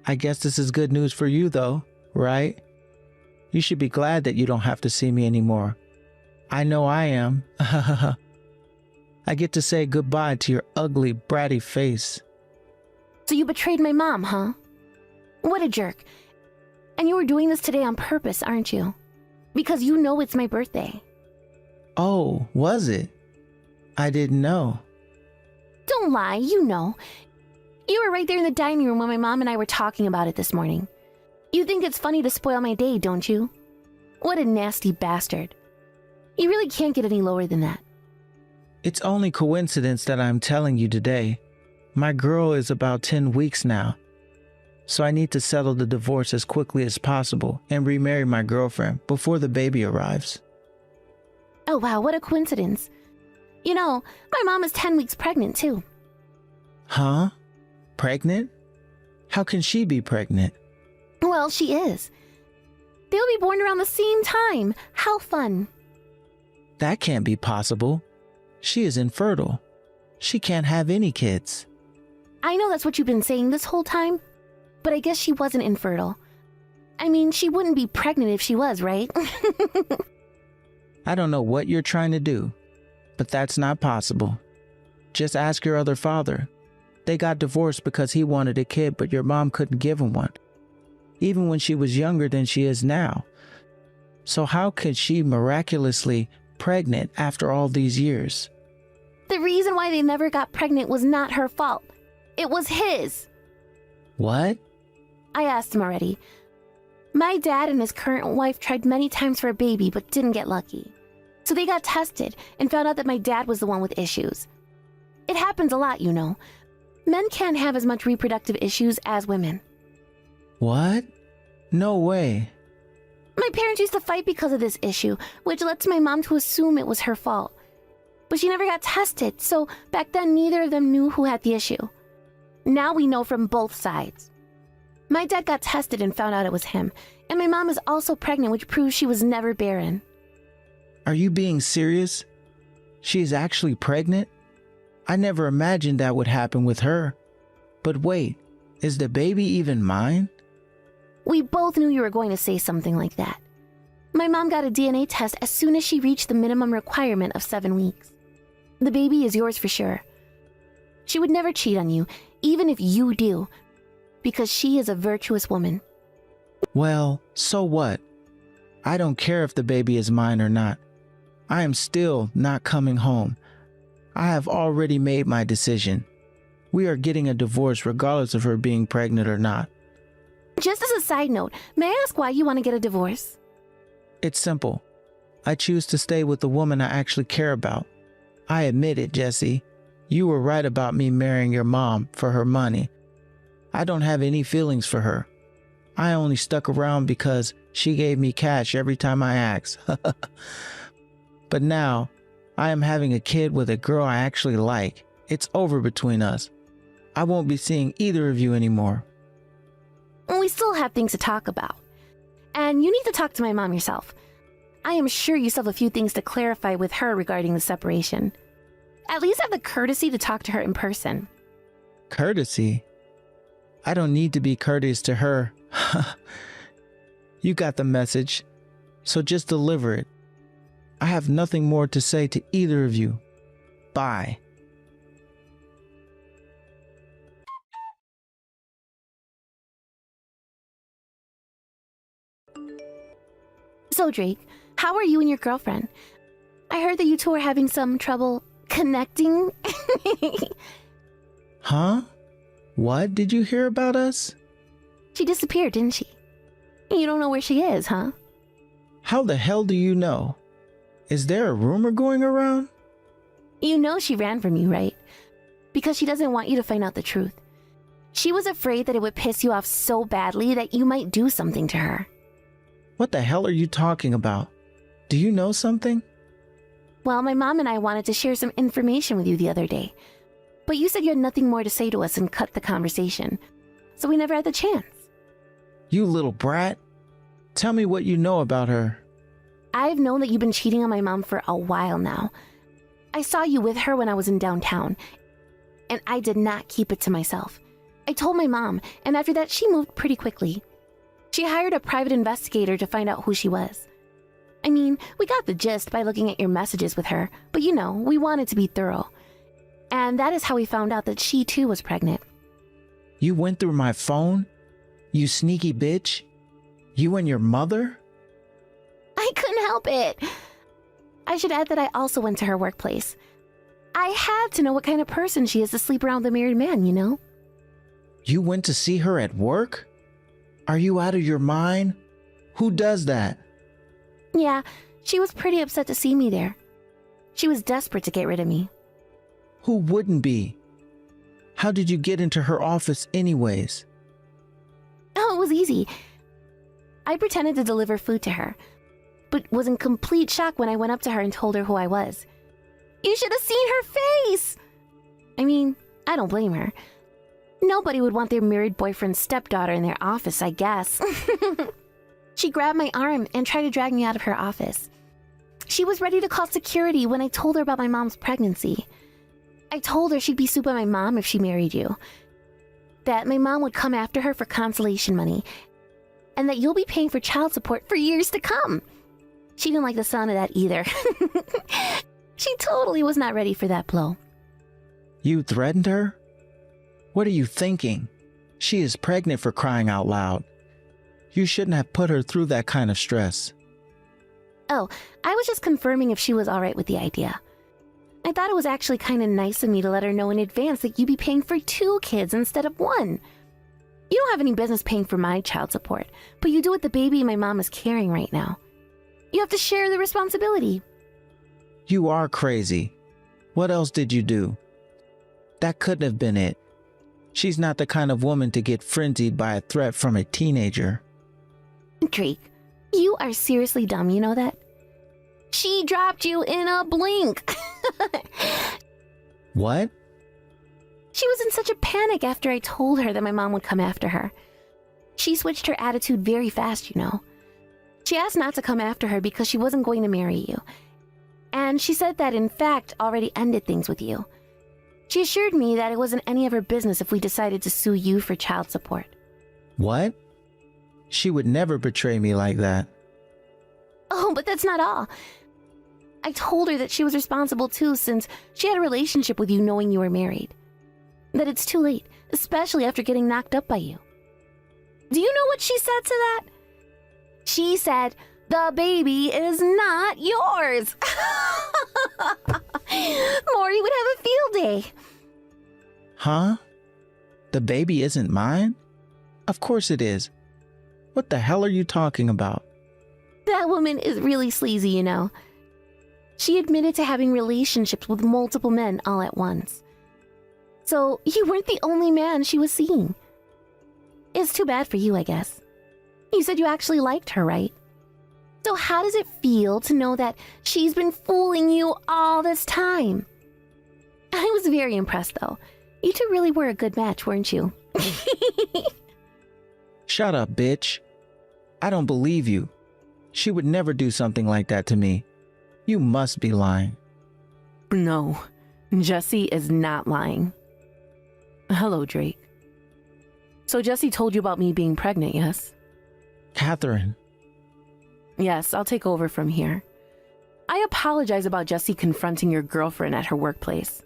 S4: I guess this is good news for you though, right? You should be glad that you don't have to see me anymore. I know I am. I get to say goodbye to your ugly, bratty face.
S3: So you betrayed my mom, huh? What a jerk. And you were doing this today on purpose, aren't you? Because you know it's my birthday.
S4: Oh, was it? I didn't know.
S3: Don't lie, you know. You were right there in the dining room when my mom and I were talking about it this morning. You think it's funny to spoil my day, don't you? What a nasty bastard. You really can't get any lower than that.
S4: It's only coincidence that I'm telling you today. My girl is about 10 weeks now. So I need to settle the divorce as quickly as possible and remarry my girlfriend before the baby arrives.
S3: Oh wow, what a coincidence. You know, my mom is 10 weeks pregnant too.
S4: Huh? Pregnant? How can she be pregnant?
S3: Well, she is. They'll be born around the same time. How fun.
S4: That can't be possible. She is infertile. She can't have any kids.
S3: I know that's what you've been saying this whole time, but I guess she wasn't infertile. I mean, she wouldn't be pregnant if she was, right?
S4: I don't know what you're trying to do, but that's not possible. Just ask your other father. They got divorced because he wanted a kid, but your mom couldn't give him one, even when she was younger than she is now. So how could she miraculously pregnant after all these years?
S3: The reason why they never got pregnant was not her fault. It was his.
S4: What?
S3: I asked him already. My dad and his current wife tried many times for a baby, but didn't get lucky. So they got tested and found out that my dad was the one with issues. It happens a lot, you know. Men can't have as much reproductive issues as women.
S4: What? No way.
S3: My parents used to fight because of this issue, which led to my mom to assume it was her fault. But she never got tested, so back then neither of them knew who had the issue. Now we know from both sides. My dad got tested and found out it was him, and my mom is also pregnant, which proves she was never barren.
S4: Are you being serious? She is actually pregnant? I never imagined that would happen with her. But wait, Is the baby even mine?
S3: We both knew you were going to say something like that. My mom got a DNA test as soon as she reached the minimum requirement of 7 weeks. The baby is yours for sure. She would never cheat on you, even if you do, because she is a virtuous woman.
S4: Well, so what? I don't care if the baby is mine or not. I am still not coming home. I have already made my decision. We are getting a divorce regardless of her being pregnant or not.
S3: Just as a side note, may I ask why you want to get a divorce?
S4: It's simple. I choose to stay with the woman I actually care about. I admit it, Jesse. You were right about me marrying your mom for her money. I don't have any feelings for her. I only stuck around because she gave me cash every time I asked. But now, I am having a kid with a girl I actually like. It's over between us. I won't be seeing either of you anymore.
S3: We still have things to talk about. And you need to talk to my mom yourself. I am sure you still have a few things to clarify with her regarding the separation. At least have the courtesy to talk to her in person.
S4: Courtesy? I don't need to be courteous to her. You got the message, so just deliver it. I have nothing more to say to either of you. Bye.
S3: So, Drake, how are you and your girlfriend? I heard that you two are having some trouble connecting.
S4: Huh? What did you hear about us?
S3: She disappeared, didn't she? You don't know where she is, huh?
S4: How the hell do you know? Is there a rumor going around?
S3: You know she ran from you, right? Because she doesn't want you to find out the truth. She was afraid that it would piss you off so badly that you might do something to her.
S4: What the hell are you talking about? Do you know something?
S3: Well, my mom and I wanted to share some information with you the other day. But you said you had nothing more to say to us and cut the conversation. So we never had the chance.
S4: You little brat. Tell me what you know about her.
S3: I've known that you've been cheating on my mom for a while now. I saw you with her when I was in downtown, and I did not keep it to myself. I told my mom, and after that she moved pretty quickly. She hired a private investigator to find out who she was. I mean, we got the gist by looking at your messages with her, but you know, we wanted to be thorough. And that is how we found out that she too was pregnant.
S4: You went through my phone? You sneaky bitch? You and your mother?
S3: I couldn't help it. I should add that I also went to her workplace. I had to know what kind of person she is to sleep around with a married man, you know?
S4: You went to see her at work? Are you out of your mind? Who does that?
S3: Yeah, she was pretty upset to see me there. She was desperate to get rid of me.
S4: Who wouldn't be? How did you get into her office anyways?
S3: Oh, it was easy. I pretended to deliver food to her, but was in complete shock when I went up to her and told her who I was. You should have seen her face! I mean, I don't blame her. Nobody would want their married boyfriend's stepdaughter in their office, I guess. She grabbed my arm and tried to drag me out of her office. She was ready to call security when I told her about my mom's pregnancy. I told her she'd be sued by my mom if she married you. That my mom would come after her for consolation money. And that you'll be paying for child support for years to come. She didn't like the sound of that either. She totally was not ready for that blow.
S4: You threatened her? What are you thinking? She is pregnant, for crying out loud. You shouldn't have put her through that kind of stress.
S3: Oh, I was just confirming if she was alright with the idea. I thought it was actually kind of nice of me to let her know in advance that you'd be paying for 2 kids instead of 1. You don't have any business paying for my child support, but you do with the baby my mom is carrying right now. You have to share the responsibility.
S4: You are crazy. What else did you do? That couldn't have been it. She's not the kind of woman to get frenzied by a threat from a teenager.
S3: Drake, you are seriously dumb, you know that? She dropped you in a blink.
S4: What?
S3: She was in such a panic after I told her that my mom would come after her. She switched her attitude very fast, you know. She asked not to come after her because she wasn't going to marry you. And she said that, in fact, already ended things with you. She assured me that it wasn't any of her business if we decided to sue you for child support.
S4: What? She would never betray me like that.
S3: Oh, but that's not all. I told her that she was responsible too, since she had a relationship with you knowing you were married. That it's too late, especially after getting knocked up by you. Do you know what she said to that? She said, "The baby is not yours." Maury would have a field day.
S4: Huh? The baby isn't mine? Of course it is. What the hell are you talking about?
S3: That woman is really sleazy, you know. She admitted to having relationships with multiple men all at once. So you weren't the only man she was seeing. It's too bad for you, I guess. You said you actually liked her, right? So how does it feel to know that she's been fooling you all this time? I was very impressed, though. You two really were a good match, weren't you?
S4: Shut up, bitch. I don't believe you. She would never do something like that to me. You must be lying.
S3: No, Jesse is not lying. Hello, Drake. So Jesse told you about me being pregnant, yes?
S4: Catherine.
S3: Yes, I'll take over from here. I apologize about Jesse confronting your girlfriend at her workplace.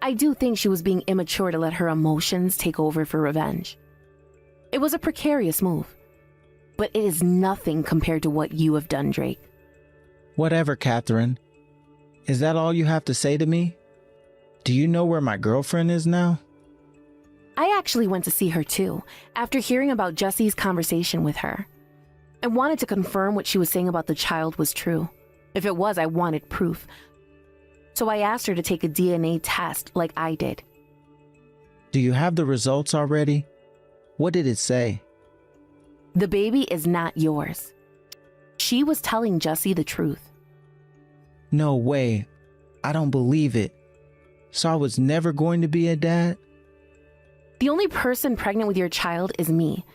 S3: I do think she was being immature to let her emotions take over for revenge. It was a precarious move, but it is nothing compared to what you have done, Drake.
S4: Whatever, Catherine. Is that all you have to say to me? Do you know where my girlfriend is now?
S3: I actually went to see her too, after hearing about Jesse's conversation with her. I wanted to confirm what she was saying about the child was true. If it was, I wanted proof. So I asked her to take a DNA test like I did.
S4: Do you have the results already? What did it say?
S3: The baby is not yours. She was telling Jesse the truth.
S4: No way. I don't believe it. So I was never going to be a dad?
S3: The only person pregnant with your child is me.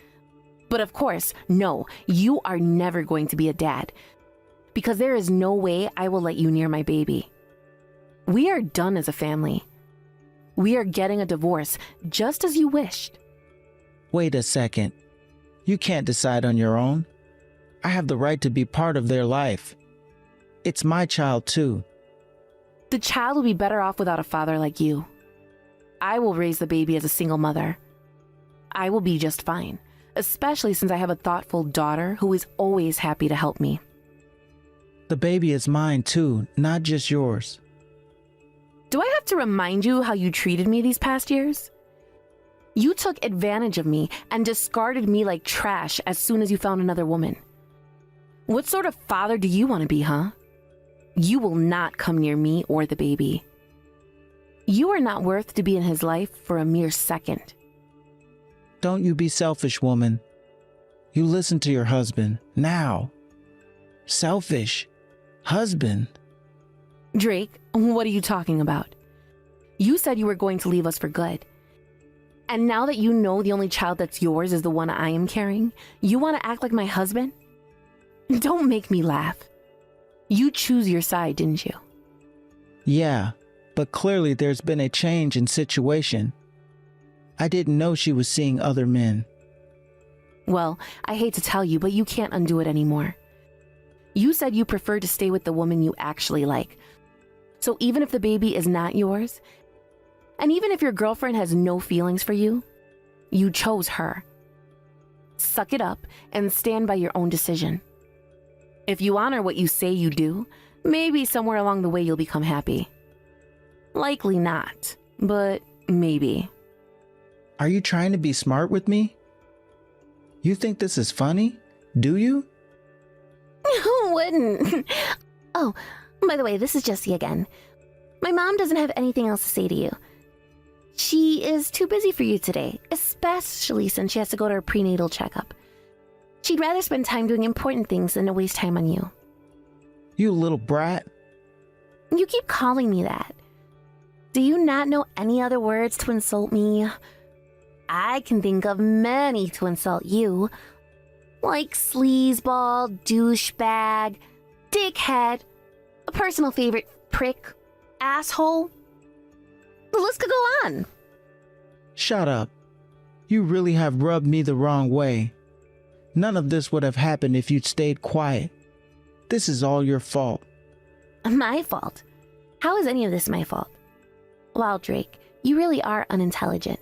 S3: But of course, no, you are never going to be a dad. Because there is no way I will let you near my baby. We are done as a family. We are getting a divorce, just as you wished.
S4: Wait a second. You can't decide on your own. I have the right to be part of their life. It's my child too.
S3: The child will be better off without a father like you. I will raise the baby as a single mother. I will be just fine, especially since I have a thoughtful daughter who is always happy to help me.
S4: The baby is mine too, not just yours.
S3: Do I have to remind you how you treated me these past years? You took advantage of me and discarded me like trash as soon as you found another woman. What sort of father do you want to be, huh? You will not come near me or the baby. You are not worth to be in his life for a mere second.
S4: Don't you be selfish, woman. You listen to your husband, now. Selfish. Husband.
S3: Drake, what are you talking about? You said you were going to leave us for good. And now that you know the only child that's yours is the one I am carrying, you want to act like my husband? Don't make me laugh. You choose your side, didn't you?
S4: Yeah, but clearly there's been a change in situation. I didn't know she was seeing other men.
S3: Well, I hate to tell you, but you can't undo it anymore. You said you prefer to stay with the woman you actually like. So even if the baby is not yours, and even if your girlfriend has no feelings for you, you chose her. Suck it up and stand by your own decision. If you honor what you say you do, maybe somewhere along the way you'll become happy. Likely not, but maybe.
S4: Are you trying to be smart with me? You think this is funny? Do you?
S3: Who wouldn't? Oh, by the way, this is Jessie again. My mom doesn't have anything else to say to you. She is too busy for you today, especially since she has to go to her prenatal checkup. She'd rather spend time doing important things than to waste time on you.
S4: You little brat.
S3: You keep calling me that. Do you not know any other words to insult me? I can think of many to insult you. Like sleazeball, douchebag, dickhead, a personal favorite, prick, asshole. The list could go on.
S4: Shut up. You really have rubbed me the wrong way. None of this would have happened if you'd stayed quiet. This is all your fault.
S3: My fault? How is any of this my fault? Wow, Drake, you really are unintelligent.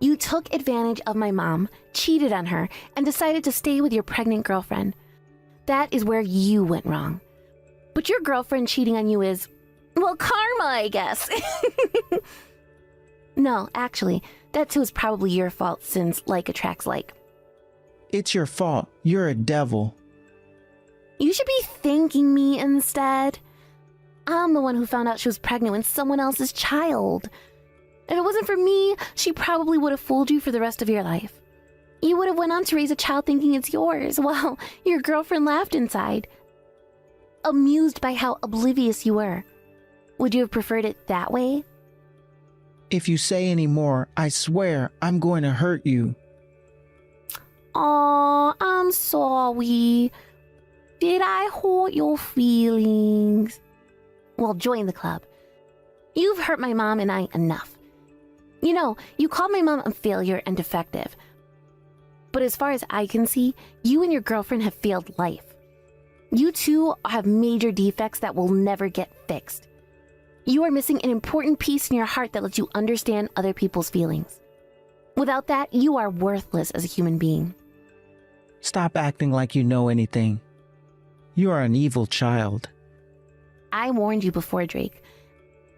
S3: You took advantage of my mom, cheated on her, and decided to stay with your pregnant girlfriend. That is where you went wrong. But your girlfriend cheating on you is, well, karma, I guess. No, actually, that too is probably your fault since like attracts like.
S4: It's your fault. You're a devil.
S3: You should be thanking me instead. I'm the one who found out she was pregnant with someone else's child. If it wasn't for me, she probably would have fooled you for the rest of your life. You would have went on to raise a child thinking it's yours, while your girlfriend laughed inside, amused by how oblivious you were. Would you have preferred it that way?
S4: If you say any more, I swear I'm going to hurt you.
S3: Aw, I'm sorry. Did I hurt your feelings? Well, join the club. You've hurt my mom and I enough. You know, you called my mom a failure and defective. But as far as I can see, you and your girlfriend have failed life. You two have major defects that will never get fixed. You are missing an important piece in your heart that lets you understand other people's feelings. Without that, you are worthless as a human being.
S4: Stop acting like you know anything. You are an evil child.
S3: I warned you before, Drake.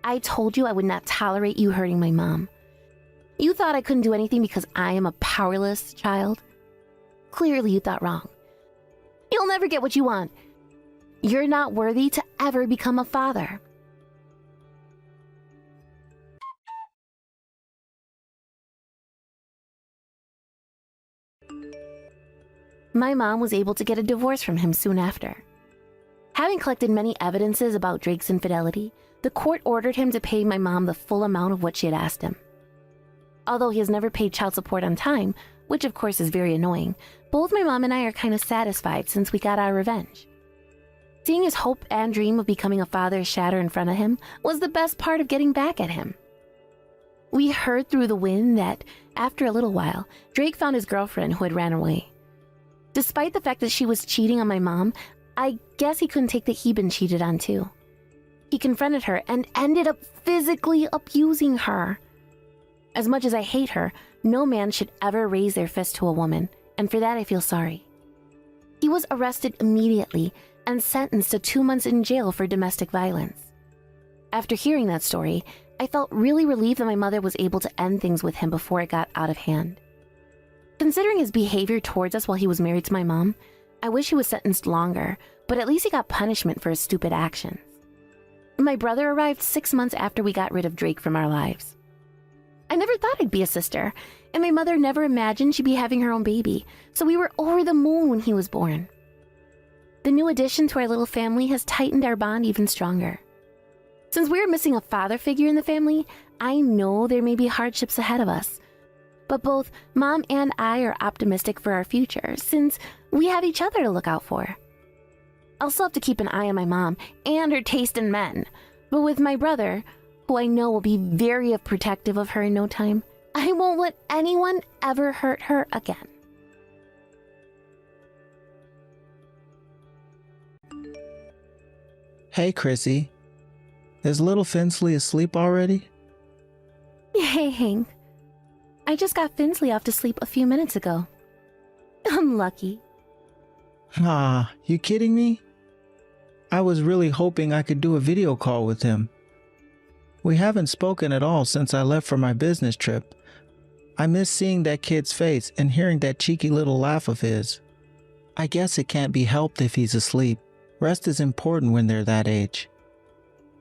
S3: I told you I would not tolerate you hurting my mom. You thought I couldn't do anything because I am a powerless child? Clearly you thought wrong. You'll never get what you want. You're not worthy to ever become a father. My mom was able to get a divorce from him soon after. Having collected many evidences about Drake's infidelity, the court ordered him to pay my mom the full amount of what she had asked him. Although he has never paid child support on time, which of course is very annoying, both my mom and I are kind of satisfied since we got our revenge. Seeing his hope and dream of becoming a father shatter in front of him was the best part of getting back at him. We heard through the wind that, after a little while, Drake found his girlfriend who had ran away. Despite the fact that she was cheating on my mom, I guess he couldn't take that he'd been cheated on too. He confronted her and ended up physically abusing her. As much as I hate her, no man should ever raise their fist to a woman, and for that I feel sorry. He was arrested immediately and sentenced to 2 months in jail for domestic violence. After hearing that story, I felt really relieved that my mother was able to end things with him before it got out of hand. Considering his behavior towards us while he was married to my mom, I wish he was sentenced longer, but at least he got punishment for his stupid actions. My brother arrived 6 months after we got rid of Drake from our lives. I never thought I'd be a sister, and my mother never imagined she'd be having her own baby, so we were over the moon when he was born. The new addition to our little family has tightened our bond even stronger. Since we're missing a father figure in the family, I know there may be hardships ahead of us. But both Mom and I are optimistic for our future, since we have each other to look out for. I'll still have to keep an eye on my mom and her taste in men, but with my brother, who I know will be very protective of her in no time, I won't let anyone ever hurt her again.
S4: Hey, Chrissy. Is little Finsley asleep already?
S3: Hey, Hank. I just got Finsley off to sleep a few minutes ago. I'm lucky.
S4: Ah, you kidding me? I was really hoping I could do a video call with him. We haven't spoken at all since I left for my business trip. I miss seeing that kid's face and hearing that cheeky little laugh of his. I guess it can't be helped if he's asleep. Rest is important when they're that age.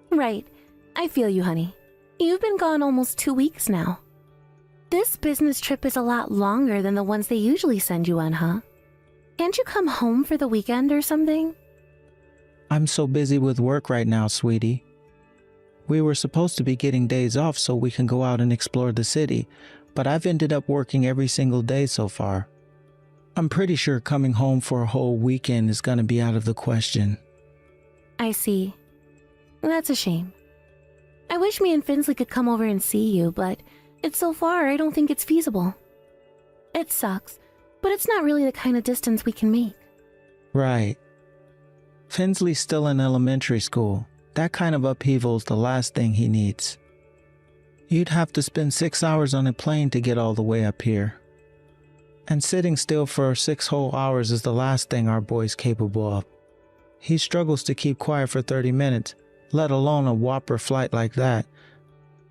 S3: Right. I feel you, honey. You've been gone almost 2 weeks now. This business trip is a lot longer than the ones they usually send you on, huh? Can't you come home for the weekend or something?
S4: I'm so busy with work right now, sweetie. We were supposed to be getting days off so we can go out and explore the city, but I've ended up working every single day so far. I'm pretty sure coming home for a whole weekend is going to be out of the question.
S3: I see. That's a shame. I wish me and Finsley could come over and see you, but it's so far I don't think it's feasible. It sucks, but it's not really the kind of distance we can make.
S4: Right. Finsley's still in elementary school. That kind of upheaval is the last thing he needs. You'd have to spend 6 hours on a plane to get all the way up here. And sitting still for 6 whole hours is the last thing our boy's capable of. He struggles to keep quiet for 30 minutes, let alone a whopper flight like that.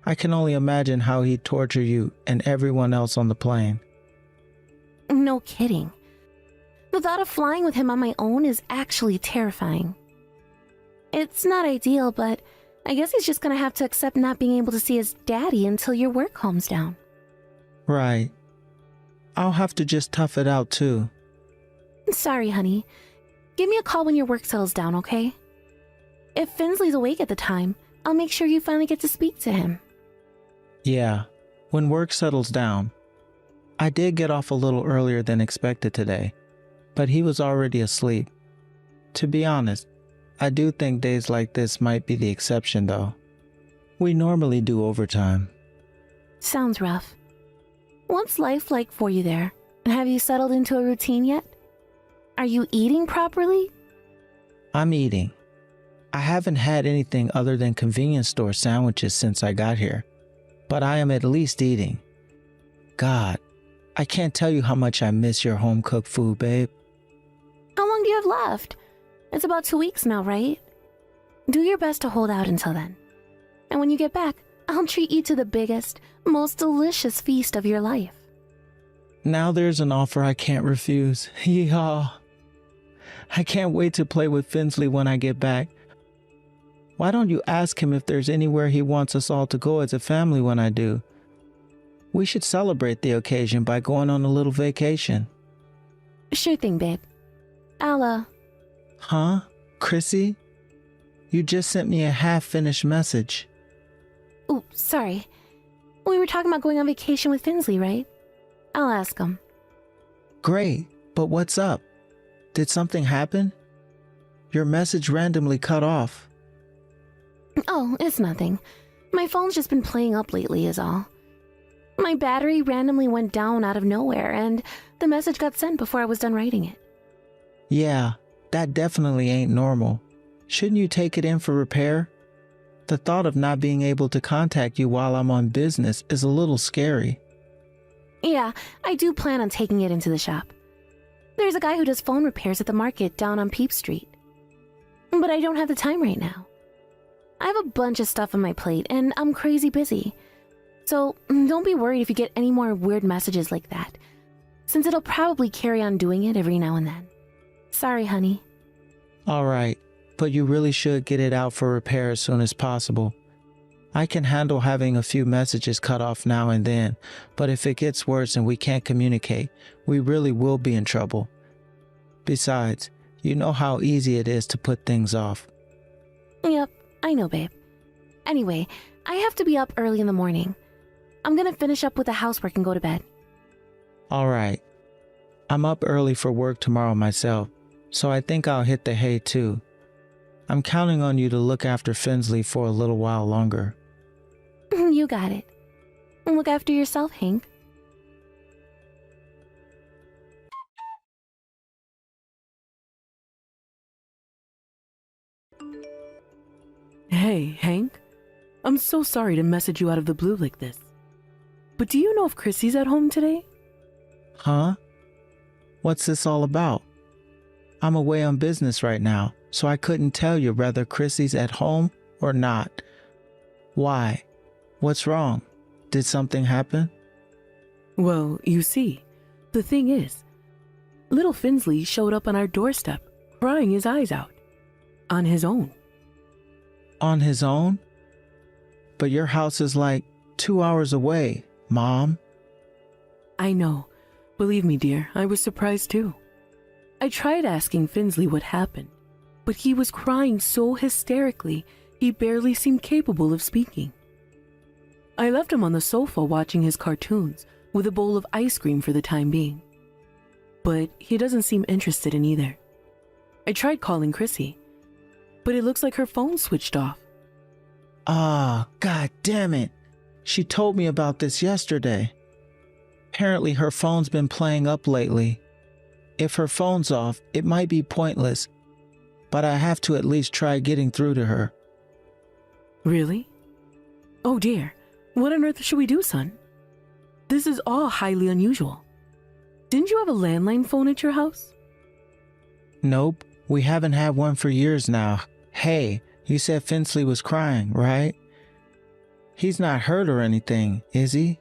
S4: I can only imagine how he'd torture you and everyone else on the plane.
S3: No kidding. The thought of flying with him on my own is actually terrifying. It's not ideal, but I guess he's just gonna have to accept not being able to see his daddy until your work calms down.
S4: Right. I'll have to just tough it out too.
S3: Sorry, honey. Give me a call when your work settles down, okay? If Finsley's awake at the time, I'll make sure you finally get to speak to him.
S4: Yeah, when work settles down. I did get off a little earlier than expected today, but he was already asleep. To be honest, I do think days like this might be the exception though. We normally do overtime.
S3: Sounds rough. What's life like for you there? Have you settled into a routine yet? Are you eating properly?
S4: I'm eating. I haven't had anything other than convenience store sandwiches since I got here, but I am at least eating. God, I can't tell you how much I miss your home-cooked food, babe.
S3: How long do you have left? It's about 2 weeks now, right? Do your best to hold out until then. And when you get back, I'll treat you to the biggest, most delicious feast of your life.
S4: Now there's an offer I can't refuse. Yeehaw. I can't wait to play with Finsley when I get back. Why don't you ask him if there's anywhere he wants us all to go as a family when I do? We should celebrate the occasion by going on a little vacation.
S3: Sure thing, babe.
S4: Huh? Chrissy? You just sent me a half-finished message.
S3: Oh, sorry. We were talking about going on vacation with Finsley, right? I'll ask him.
S4: Great, but what's up? Did something happen? Your message randomly cut off.
S3: Oh, it's nothing. My phone's just been playing up lately is all. My battery randomly went down out of nowhere, and the message got sent before I was done writing it.
S4: Yeah, that definitely ain't normal. Shouldn't you take it in for repair? The thought of not being able to contact you while I'm on business is a little scary.
S3: Yeah, I do plan on taking it into the shop. There's a guy who does phone repairs at the market down on Peep Street. But I don't have the time right now. I have a bunch of stuff on my plate, and I'm crazy busy. So don't be worried if you get any more weird messages like that, since it'll probably carry on doing it every now and then. Sorry, honey.
S4: All right, but you really should get it out for repair as soon as possible. I can handle having a few messages cut off now and then, but if it gets worse and we can't communicate, we really will be in trouble. Besides, you know how easy it is to put things off.
S3: Yep, I know, babe. Anyway, I have to be up early in the morning. I'm gonna finish up with the housework and go to bed.
S4: All right. I'm up early for work tomorrow myself, so I think I'll hit the hay too. I'm counting on you to look after Finsley for a little while longer.
S3: You got it. Look after yourself, Hank.
S5: Hey, Hank. I'm so sorry to message you out of the blue like this. But do you know if Chrissy's at home today?
S4: Huh? What's this all about? I'm away on business right now, so I couldn't tell you whether Chrissy's at home or not. Why? What's wrong? Did something happen?
S5: Well, you see, the thing is, little Finsley showed up on our doorstep, crying his eyes out. On his own.
S4: On his own? But your house is like 2 hours away, Mom.
S5: I know. Believe me, dear, I was surprised too. I tried asking Finsley what happened, but he was crying so hysterically he barely seemed capable of speaking. I left him on the sofa watching his cartoons with a bowl of ice cream for the time being. But he doesn't seem interested in either. I tried calling Chrissy, but it looks like her phone switched off.
S4: Ah, god damn it. She told me about this yesterday. Apparently her phone's been playing up lately. If her phone's off, it might be pointless, but I have to at least try getting through to her.
S5: Really? Oh dear, what on earth should we do, son? This is all highly unusual. Didn't you have a landline phone at your house?
S4: Nope, we haven't had one for years now. Hey, you said Finsley was crying, right? He's not hurt or anything, is he?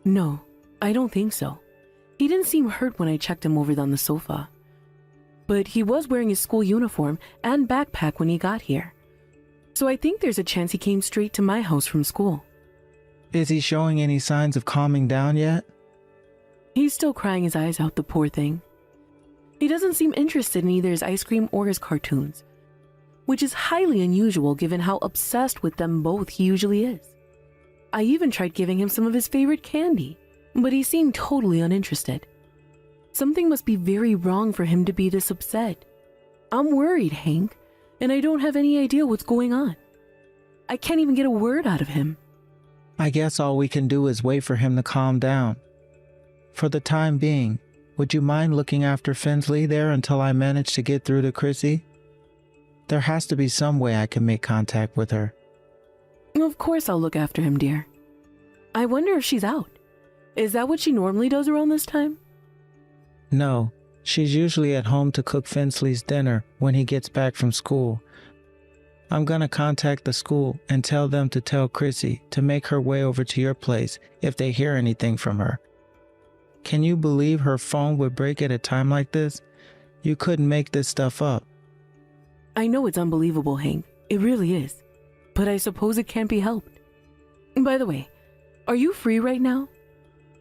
S5: No, I don't think so. He didn't seem hurt when I checked him over on the sofa. But he was wearing his school uniform and backpack when he got here. So I think there's a chance he came straight to my house from school.
S4: Is he showing any signs of calming down yet?
S5: He's still crying his eyes out, the poor thing. He doesn't seem interested in either his ice cream or his cartoons, which is highly unusual given how obsessed with them both he usually is. I even tried giving him some of his favorite candy, but he seemed totally uninterested. Something must be very wrong for him to be this upset. I'm worried, Hank, and I don't have any idea what's going on. I can't even get a word out of him.
S4: I guess all we can do is wait for him to calm down. For the time being, would you mind looking after Finsley there until I manage to get through to Chrissy? There has to be some way I can make contact with her.
S5: Of course I'll look after him, dear. I wonder if she's out. Is that what she normally does around this time?
S4: No, she's usually at home to cook Finsley's dinner when he gets back from school. I'm gonna contact the school and tell them to tell Chrissy to make her way over to your place if they hear anything from her. Can you believe her phone would break at a time like this? You couldn't make this stuff up.
S5: I know it's unbelievable, Hank. It really is. But I suppose it can't be helped. By the way, are you free right now?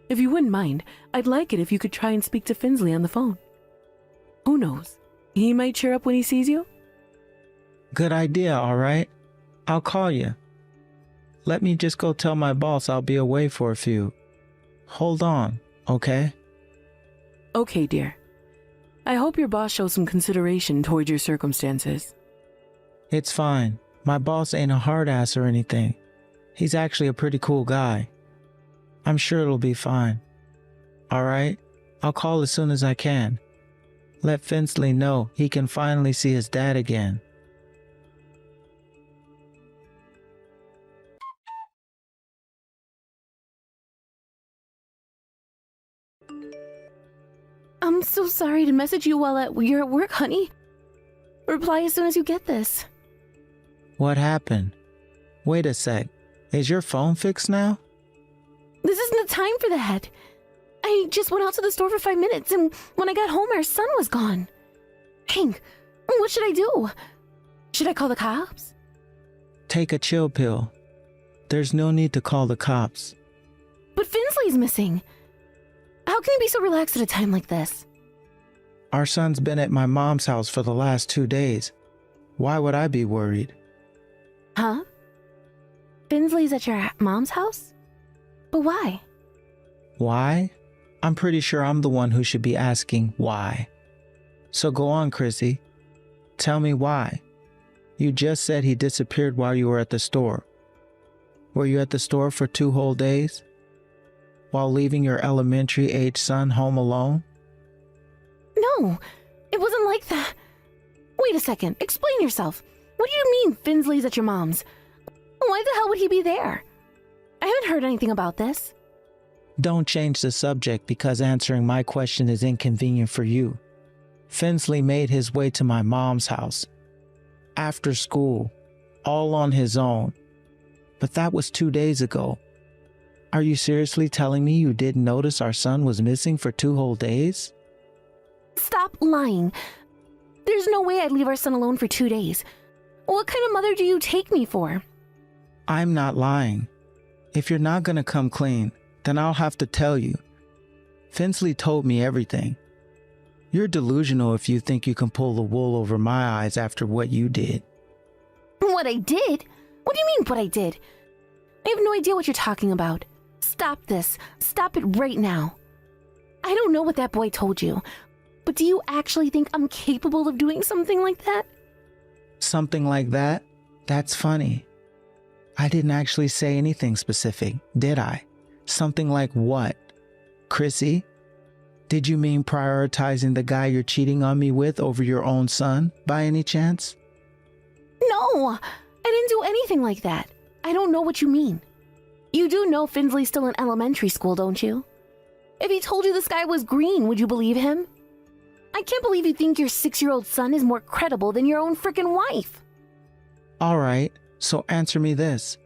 S5: If you wouldn't mind, I'd like it if you could try and speak to Finsley on the phone. Who knows? He might cheer up when he sees you?
S4: Good idea, all right? I'll call you. Let me just go tell my boss I'll be away for a few. Hold on, okay?
S5: Okay, dear. I hope your boss shows some consideration towards your circumstances.
S4: It's fine. My boss ain't a hard ass or anything. He's actually a pretty cool guy. I'm sure it'll be fine. All right? I'll call as soon as I can. Let Finsley know he can finally see his dad again.
S3: I'm so sorry to message you while you're at work, honey. Reply as soon as you get this.
S4: What happened? Wait a sec. Is your phone fixed now?
S3: This isn't the time for that. I just went out to the store for 5 minutes, and when I got home, our son was gone. Hank, what should I do? Should I call the cops?
S4: Take a chill pill. There's no need to call the cops.
S3: But Finsley's missing. How can you be so relaxed at a time like this?
S4: Our son's been at my mom's house for the last 2 days. Why would I be worried?
S3: Huh? Finsley's at your mom's house? But why?
S4: Why? I'm pretty sure I'm the one who should be asking why. So go on, Chrissy. Tell me why. You just said he disappeared while you were at the store. Were you at the store for 2 whole days? While leaving your elementary-age son home alone?
S3: No, it wasn't like that. Wait a second, explain yourself. What do you mean Finsley's at your mom's? Why the hell would he be there? I haven't heard anything about this.
S4: Don't change the subject because answering my question is inconvenient for you. Finsley made his way to my mom's house. After school. All on his own. But that was 2 days ago. Are you seriously telling me you didn't notice our son was missing for 2 whole days?
S3: Stop lying. There's no way I'd leave our son alone for 2 days. What kind of mother do you take me for?
S4: I'm not lying. If you're not gonna come clean, then I'll have to tell you. Finsley told me everything. You're delusional if you think you can pull the wool over my eyes after what you did.
S3: What I did? What do you mean what I did? I have no idea what you're talking about. Stop this. Stop it right now. I don't know what that boy told you, but do you actually think I'm capable of doing something like that?
S4: Something like that? That's funny. I didn't actually say anything specific, did I? Something like what? Chrissy? Did you mean prioritizing the guy you're cheating on me with over your own son, by any chance?
S3: No, I didn't do anything like that. I don't know what you mean. You do know Finsley's still in elementary school, don't you? If he told you the sky was green, would you believe him? I can't believe you think your 6-year-old son is more credible than your own frickin' wife.
S4: All right, so answer me this.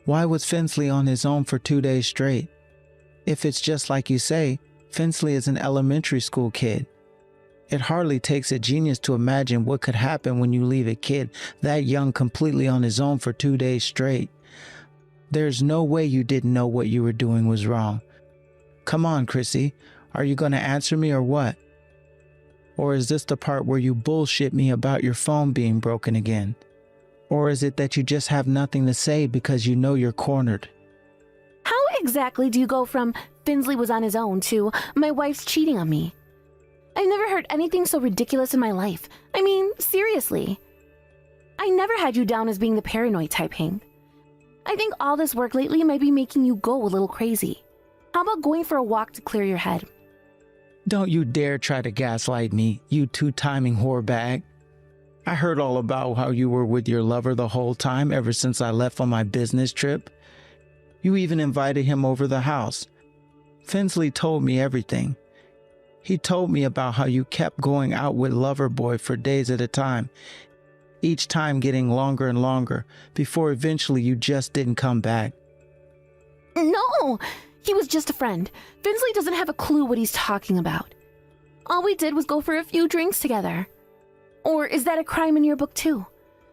S4: Why was Finsley on his own for 2 days straight? If it's just like you say, Finsley is an elementary school kid. It hardly takes a genius to imagine what could happen when you leave a kid that young completely on his own for 2 days straight. There's no way you didn't know what you were doing was wrong. Come on, Chrissy, are you going to answer me or what? Or is this the part where you bullshit me about your phone being broken again? Or is it that you just have nothing to say because you know you're cornered?
S3: How exactly do you go from Finsley was on his own to my wife's cheating on me? I've never heard anything so ridiculous in my life. I mean, seriously. I never had you down as being the paranoid type, Hank. I think all this work lately might be making you go a little crazy. How about going for a walk to clear your head?
S4: Don't you dare try to gaslight me, you two-timing whore bag. I heard all about how you were with your lover the whole time ever since I left on my business trip. You even invited him over the house. Finsley told me everything. He told me about how you kept going out with Loverboy for days at a time, each time getting longer and longer, before eventually you just didn't come back.
S3: No, he was just a friend. Finsley doesn't have a clue what he's talking about. All we did was go for a few drinks together. Or is that a crime in your book too?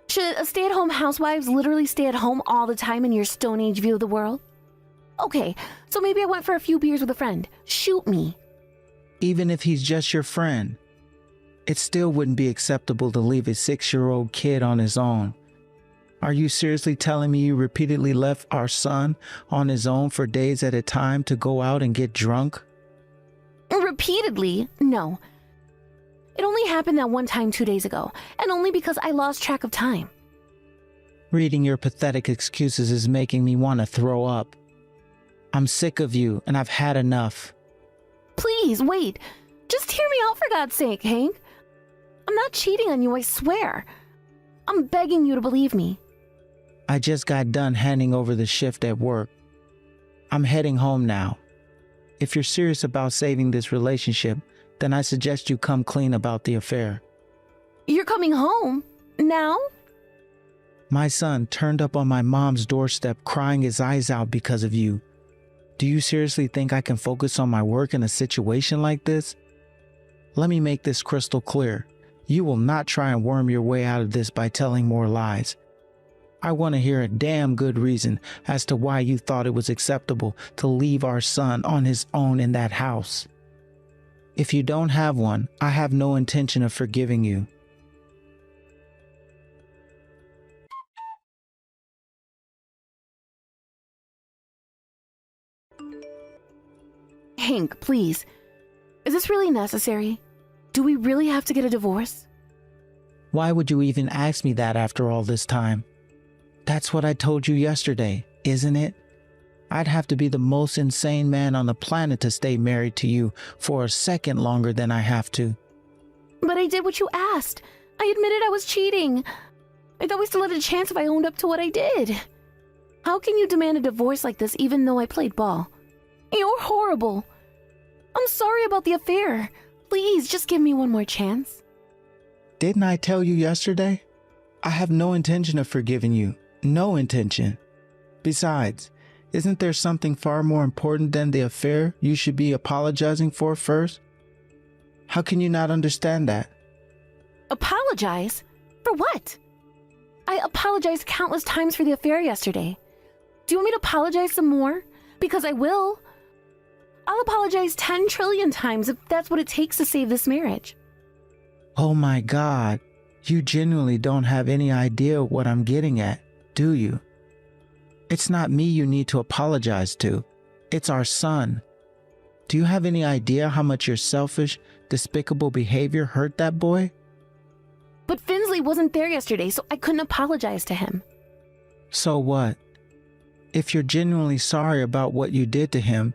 S3: Should a stay-at-home housewives literally stay at home all the time in your Stone Age view of the world? Okay, so maybe I went for a few beers with a friend. Shoot me.
S4: Even if he's just your friend, it still wouldn't be acceptable to leave a 6-year-old kid on his own. Are you seriously telling me you repeatedly left our son on his own for days at a time to go out and get drunk?
S3: Repeatedly? No. It only happened that one time 2 days ago, and only because I lost track of time.
S4: Reading your pathetic excuses is making me want to throw up. I'm sick of you, and I've had enough.
S3: Please, wait. Just hear me out for God's sake, Hank. I'm not cheating on you, I swear. I'm begging you to believe me.
S4: I just got done handing over the shift at work. I'm heading home now. If you're serious about saving this relationship, then I suggest you come clean about the affair.
S3: You're coming home? Now?
S4: My son turned up on my mom's doorstep crying his eyes out because of you. Do you seriously think I can focus on my work in a situation like this? Let me make this crystal clear. You will not try and worm your way out of this by telling more lies. I want to hear a damn good reason as to why you thought it was acceptable to leave our son on his own in that house. If you don't have one, I have no intention of forgiving you.
S3: Hank, please. Is this really necessary? Do we really have to get a divorce?
S4: Why would you even ask me that after all this time? That's what I told you yesterday, isn't it? I'd have to be the most insane man on the planet to stay married to you for a second longer than I have to.
S3: But I did what you asked. I admitted I was cheating. I thought we still had a chance if I owned up to what I did. How can you demand a divorce like this even though I played ball? You're horrible. I'm sorry about the affair. Please, just give me one more chance.
S4: Didn't I tell you yesterday? I have no intention of forgiving you. No intention. Besides, isn't there something far more important than the affair you should be apologizing for first? How can you not understand that?
S3: Apologize? For what? I apologized countless times for the affair yesterday. Do you want me to apologize some more? Because I will. I'll apologize 10 trillion times if that's what it takes to save this marriage.
S4: Oh my God, you genuinely don't have any idea what I'm getting at, do you? It's not me you need to apologize to. It's our son. Do you have any idea how much your selfish, despicable behavior hurt that boy?
S3: But Finsley wasn't there yesterday, so I couldn't apologize to him.
S4: So what? If you're genuinely sorry about what you did to him,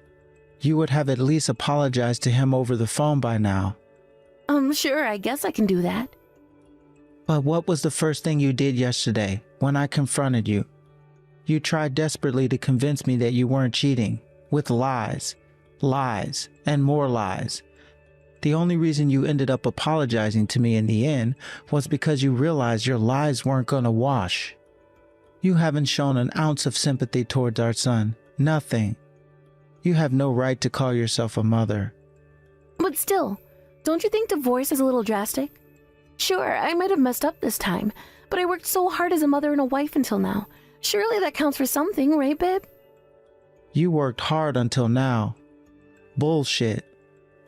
S4: you would have at least apologized to him over the phone by now.
S3: Sure, I guess I can do that.
S4: But what was the first thing you did yesterday when I confronted you? You tried desperately to convince me that you weren't cheating, with lies, lies, and more lies. The only reason you ended up apologizing to me in the end was because you realized your lies weren't going to wash. You haven't shown an ounce of sympathy towards our son. Nothing. You have no right to call yourself a mother.
S3: But still, don't you think divorce is a little drastic? Sure, I might have messed up this time, but I worked so hard as a mother and a wife until now. Surely that counts for something, right, babe?
S4: You worked hard until now. Bullshit.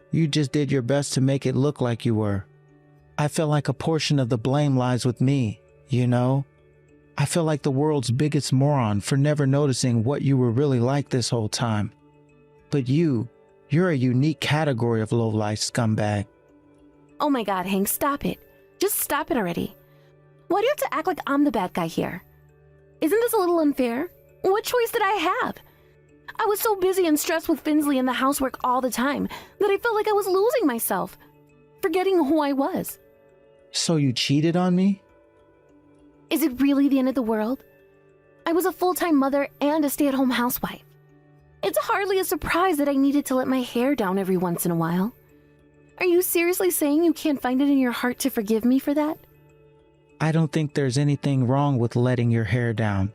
S4: You just did your best to make it look like you were. I feel like a portion of the blame lies with me, you know? I feel like the world's biggest moron for never noticing what you were really like this whole time. But you're a unique category of low-life scumbag.
S3: Oh my god, Hank, stop it. Just stop it already. Why do you have to act like I'm the bad guy here? Isn't this a little unfair? What choice did I have? I was so busy and stressed with Finsley and the housework all the time that I felt like I was losing myself, forgetting who I was.
S4: So you cheated on me?
S3: Is it really the end of the world? I was a full-time mother and a stay-at-home housewife. It's hardly a surprise that I needed to let my hair down every once in a while. Are you seriously saying you can't find it in your heart to forgive me for that?
S4: I don't think there's anything wrong with letting your hair down.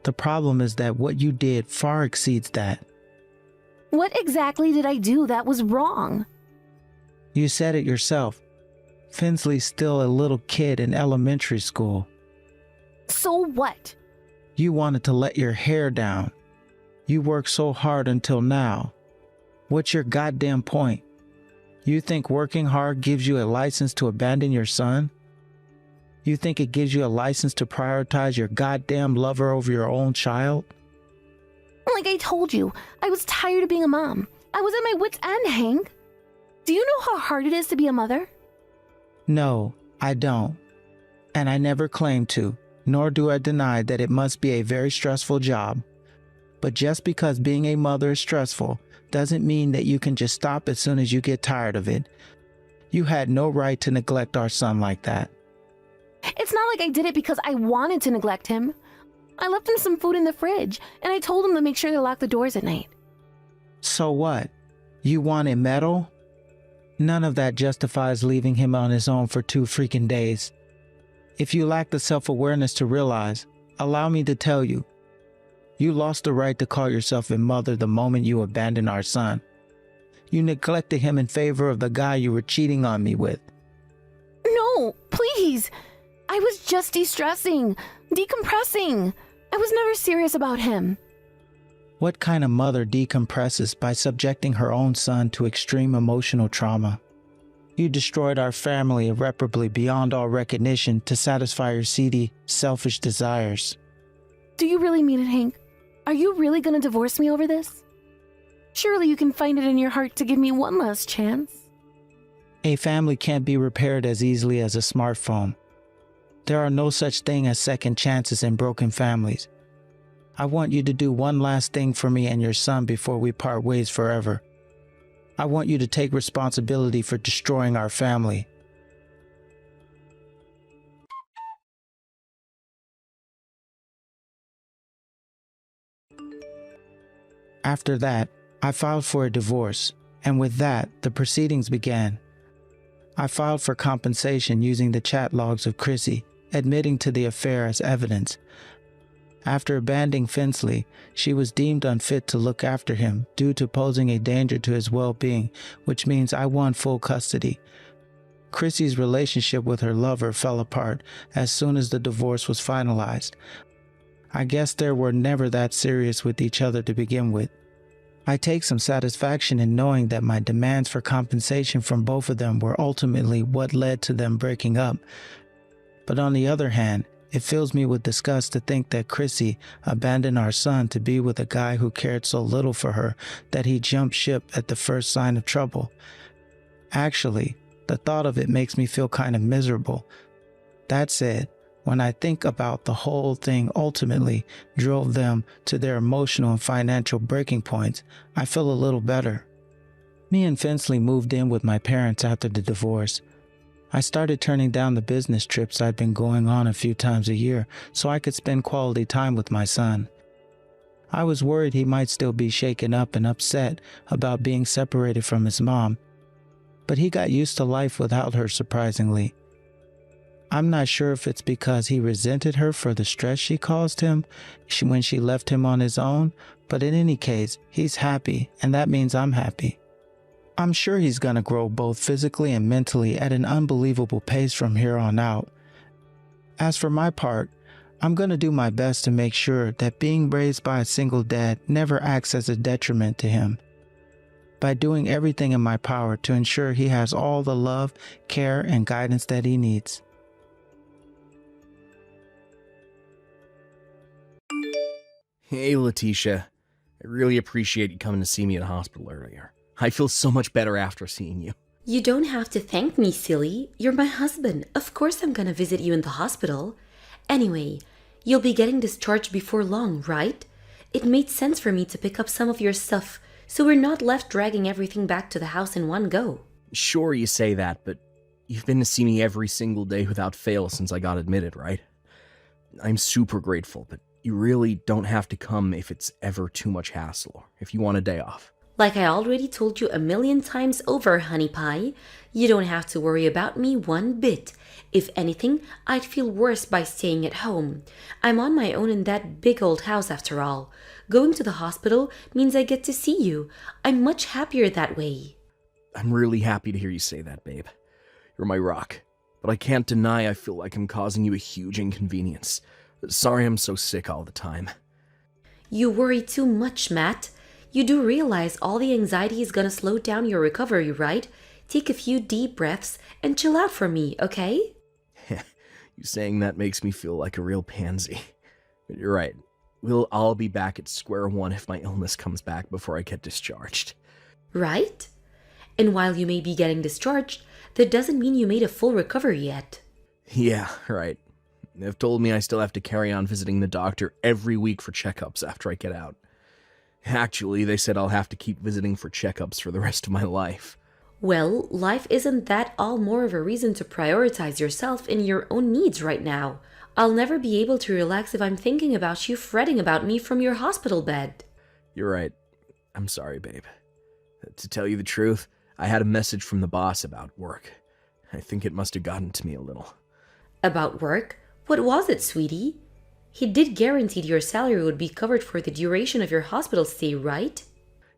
S4: The problem is that what you did far exceeds that.
S3: What exactly did I do that was wrong?
S4: You said it yourself. Finsley's still a little kid in elementary school.
S3: So what?
S4: You wanted to let your hair down. You worked so hard until now. What's your goddamn point? You think working hard gives you a license to abandon your son? You think it gives you a license to prioritize your goddamn lover over your own child?
S3: Like I told you, I was tired of being a mom. I was at my wit's end, Hank. Do you know how hard it is to be a mother?
S4: No, I don't. And I never claimed to, nor do I deny that it must be a very stressful job. But just because being a mother is stressful doesn't mean that you can just stop as soon as you get tired of it. You had no right to neglect our son like that.
S3: It's not like I did it because I wanted to neglect him. I left him some food in the fridge, and I told him to make sure to lock the doors at night.
S4: So what? You want a medal? None of that justifies leaving him on his own for 2 freaking days. If you lack the self-awareness to realize, allow me to tell you, you lost the right to call yourself a mother the moment you abandoned our son. You neglected him in favor of the guy you were cheating on me with.
S3: No, please. I was just de-stressing, decompressing. I was never serious about him.
S4: What kind of mother decompresses by subjecting her own son to extreme emotional trauma? You destroyed our family irreparably beyond all recognition to satisfy your seedy, selfish desires.
S3: Do you really mean it, Hank? Are you really gonna divorce me over this? Surely you can find it in your heart to give me one last chance.
S4: A family can't be repaired as easily as a smartphone. There are no such thing as second chances in broken families. I want you to do one last thing for me and your son before we part ways forever. I want you to take responsibility for destroying our family. After that, I filed for a divorce, and with that, the proceedings began. I filed for compensation using the chat logs of Chrissy, admitting to the affair as evidence. After abandoning Finsley, she was deemed unfit to look after him due to posing a danger to his well-being, which means I won full custody. Chrissy's relationship with her lover fell apart as soon as the divorce was finalized. I guess they were never that serious with each other to begin with. I take some satisfaction in knowing that my demands for compensation from both of them were ultimately what led to them breaking up. But on the other hand, it fills me with disgust to think that Chrissy abandoned our son to be with a guy who cared so little for her that he jumped ship at the first sign of trouble. Actually, the thought of it makes me feel kind of miserable. That said, When I think about the whole thing ultimately drove them to their emotional and financial breaking points, I feel a little better. Me and Finsley moved in with my parents after the divorce. I started turning down the business trips I'd been going on a few times a year so I could spend quality time with my son. I was worried he might still be shaken up and upset about being separated from his mom, but he got used to life without her, surprisingly. I'm not sure if it's because he resented her for the stress she caused him when she left him on his own, but in any case, he's happy, and that means I'm happy. I'm sure he's going to grow both physically and mentally at an unbelievable pace from here on out. As for my part, I'm going to do my best to make sure that being raised by a single dad never acts as a detriment to him, by doing everything in my power to ensure he has all the love, care, and guidance that he needs.
S6: Hey, Letitia. I really appreciate you coming to see me at the hospital earlier. I feel so much better after seeing you.
S7: You don't have to thank me, silly. You're my husband. Of course I'm gonna visit you in the hospital. Anyway, you'll be getting discharged before long, right? It made sense for me to pick up some of your stuff, so we're not left dragging everything back to the house in one go.
S6: Sure, you say that, but you've been to see me every single day without fail since I got admitted, right? I'm super grateful, but you really don't have to come if it's ever too much hassle or if you want a day off.
S7: Like I already told you 1,000,000 times over, honey pie, you don't have to worry about me one bit. If anything, I'd feel worse by staying at home. I'm on my own in that big old house after all. Going to the hospital means I get to see you. I'm much happier that way.
S6: I'm really happy to hear you say that, babe. You're my rock. But I can't deny I feel like I'm causing you a huge inconvenience. Sorry I'm so sick all the time.
S7: You worry too much, Matt. You do realize all the anxiety is gonna slow down your recovery, right? Take a few deep breaths and chill out for me, okay?
S6: You saying that makes me feel like a real pansy. But you're right. We'll all be back at square one if my illness comes back before I get discharged.
S7: Right? And while you may be getting discharged, that doesn't mean you made a full recovery yet.
S6: Yeah, right. They've told me I still have to carry on visiting the doctor every week for checkups after I get out. Actually, they said I'll have to keep visiting for checkups for the rest of my life.
S7: Well, life isn't that all more of a reason to prioritize yourself and your own needs right now. I'll never be able to relax if I'm thinking about you fretting about me from your hospital bed.
S6: You're right. I'm sorry, babe. To tell you the truth, I had a message from the boss about work. I think it must have gotten to me a little.
S7: About work? What was it, sweetie? He did guarantee your salary would be covered for the duration of your hospital stay, right?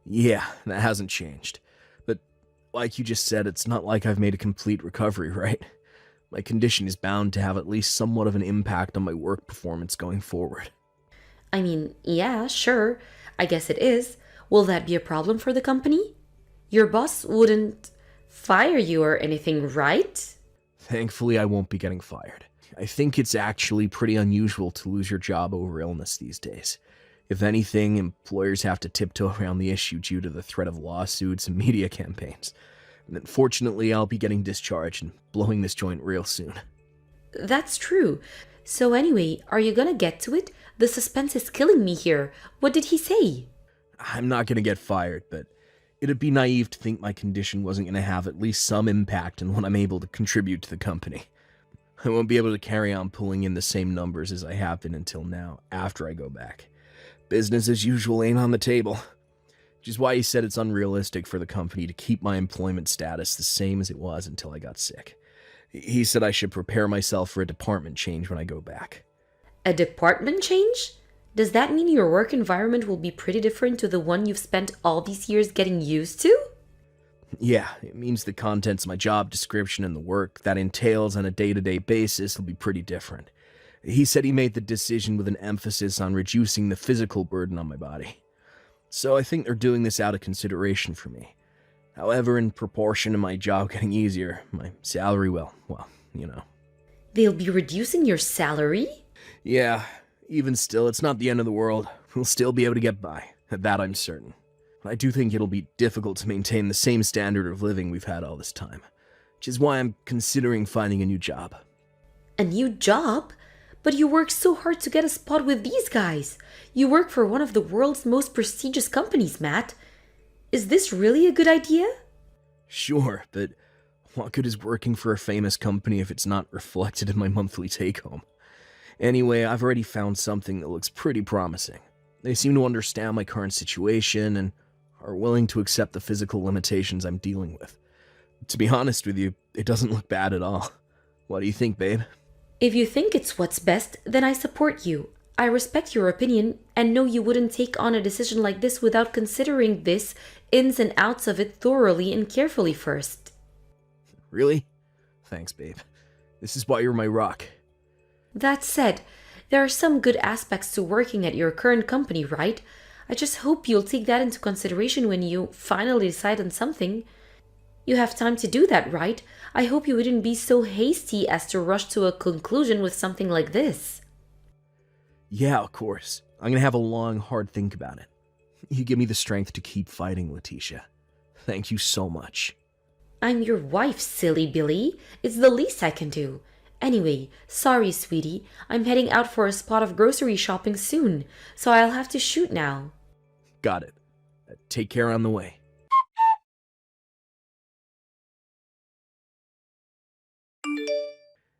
S6: Yeah, that hasn't changed. But like you just said, it's not like I've made a complete recovery, right? My condition is bound to have at least somewhat of an impact on my work performance going forward.
S7: I mean, yeah, sure. I guess it is. Will that be a problem for the company? Your boss wouldn't fire you or anything, right?
S6: Thankfully, I won't be getting fired. I think it's actually pretty unusual to lose your job over illness these days. If anything, employers have to tiptoe around the issue due to the threat of lawsuits and media campaigns. And unfortunately, I'll be getting discharged and blowing this joint real soon.
S7: That's true. So anyway, are you gonna get to it? The suspense is killing me here. What did he say?
S6: I'm not gonna get fired, but it'd be naive to think my condition wasn't gonna have at least some impact on what I'm able to contribute to the company. I won't be able to carry on pulling in the same numbers as I have been until now, after I go back. Business as usual ain't on the table. Which is why he said it's unrealistic for the company to keep my employment status the same as it was until I got sick. He said I should prepare myself for a department change when I go back.
S7: A department change? Does that mean your work environment will be pretty different to the one you've spent all these years getting used to?
S6: Yeah, it means the contents of my job description and the work that entails on a day-to-day basis will be pretty different. He said he made the decision with an emphasis on reducing the physical burden on my body. So I think they're doing this out of consideration for me. However, in proportion to my job getting easier, my salary will, well, you know.
S7: They'll be reducing your salary?
S6: Yeah, even still, it's not the end of the world. We'll still be able to get by. That I'm certain. I do think it'll be difficult to maintain the same standard of living we've had all this time, which is why I'm considering finding a new job.
S7: A new job? But you work so hard to get a spot with these guys. You work for one of the world's most prestigious companies, Matt. Is this really a good idea?
S6: Sure, but what good is working for a famous company if it's not reflected in my monthly take-home? Anyway, I've already found something that looks pretty promising. They seem to understand my current situation and are willing to accept the physical limitations I'm dealing with. To be honest with you, it doesn't look bad at all. What do you think, babe?
S7: If you think it's what's best, then I support you. I respect your opinion and know you wouldn't take on a decision like this without considering this ins and outs of it thoroughly and carefully first.
S6: Really? Thanks, babe. This is why you're my rock.
S7: That said, there are some good aspects to working at your current company, right? I just hope you'll take that into consideration when you finally decide on something. You have time to do that, right? I hope you wouldn't be so hasty as to rush to a conclusion with something like this.
S6: Yeah, of course. I'm gonna have a long, hard think about it. You give me the strength to keep fighting, Letitia. Thank you so much.
S7: I'm your wife, silly Billy. It's the least I can do. Anyway, sorry, sweetie. I'm heading out for a spot of grocery shopping soon, so I'll have to shoot now.
S6: Got it. Take care on the way.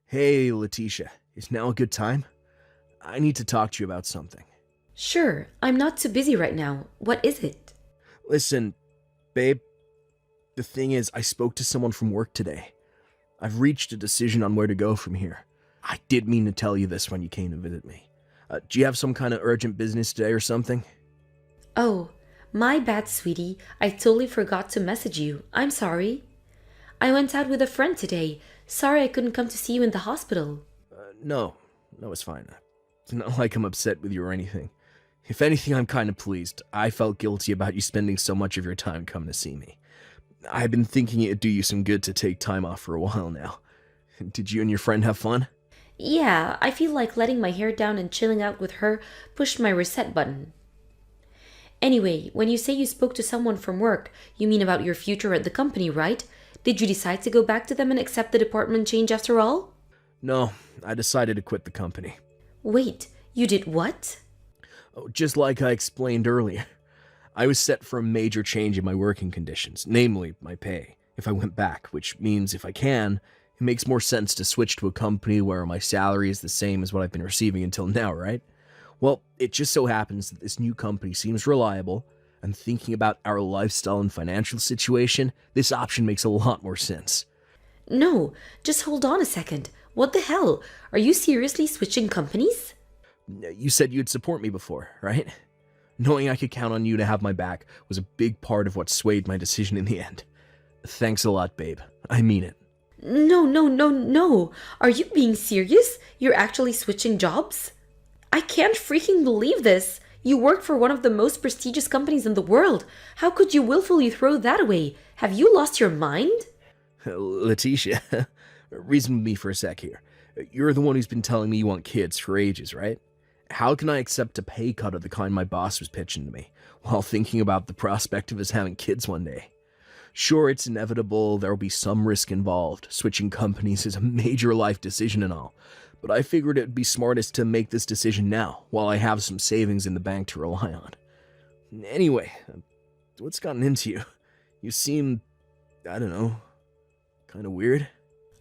S6: Hey, Letitia. Is now a good time? I need to talk to you about something.
S7: Sure, I'm not too busy right now. What is it?
S6: Listen, babe. The thing is, I spoke to someone from work today. I've reached a decision on where to go from here. I did mean to tell you this when you came to visit me. Do you have some kind of urgent business today or something?
S7: Oh, my bad, sweetie. I totally forgot to message you. I'm sorry. I went out with a friend today. Sorry I couldn't come to see you in the hospital.
S6: No, it's fine. It's not like I'm upset with you or anything. If anything, I'm kind of pleased. I felt guilty about you spending so much of your time coming to see me. I've been thinking it'd do you some good to take time off for a while now. Did you and your friend have fun?
S7: Yeah, I feel like letting my hair down and chilling out with her pushed my reset button. Anyway, when you say you spoke to someone from work, you mean about your future at the company, right? Did you decide to go back to them and accept the department change after all?
S6: No, I decided to quit the company.
S7: Wait, you did what?
S6: Oh, just like I explained earlier. I was set for a major change in my working conditions, namely my pay, if I went back, which means if I can, it makes more sense to switch to a company where my salary is the same as what I've been receiving until now, right? Well, it just so happens that this new company seems reliable, and thinking about our lifestyle and financial situation, this option makes a lot more sense.
S7: No, just hold on a second. What the hell? Are you seriously switching companies?
S6: You said you'd support me before, right? Knowing I could count on you to have my back was a big part of what swayed my decision in the end. Thanks a lot, babe. I mean it.
S7: No. Are you being serious? You're actually switching jobs? I can't freaking believe this. You work for one of the most prestigious companies in the world. How could you willfully throw that away? Have you lost your mind?
S6: Letitia, reason with me for a sec here. You're the one who's been telling me you want kids for ages, right? How can I accept a pay cut of the kind my boss was pitching to me, while thinking about the prospect of us having kids one day? Sure, it's inevitable, there'll be some risk involved. Switching companies is a major life decision and all. But I figured it'd be smartest to make this decision now, while I have some savings in the bank to rely on. Anyway, what's gotten into you? You seem, I don't know, kind of weird?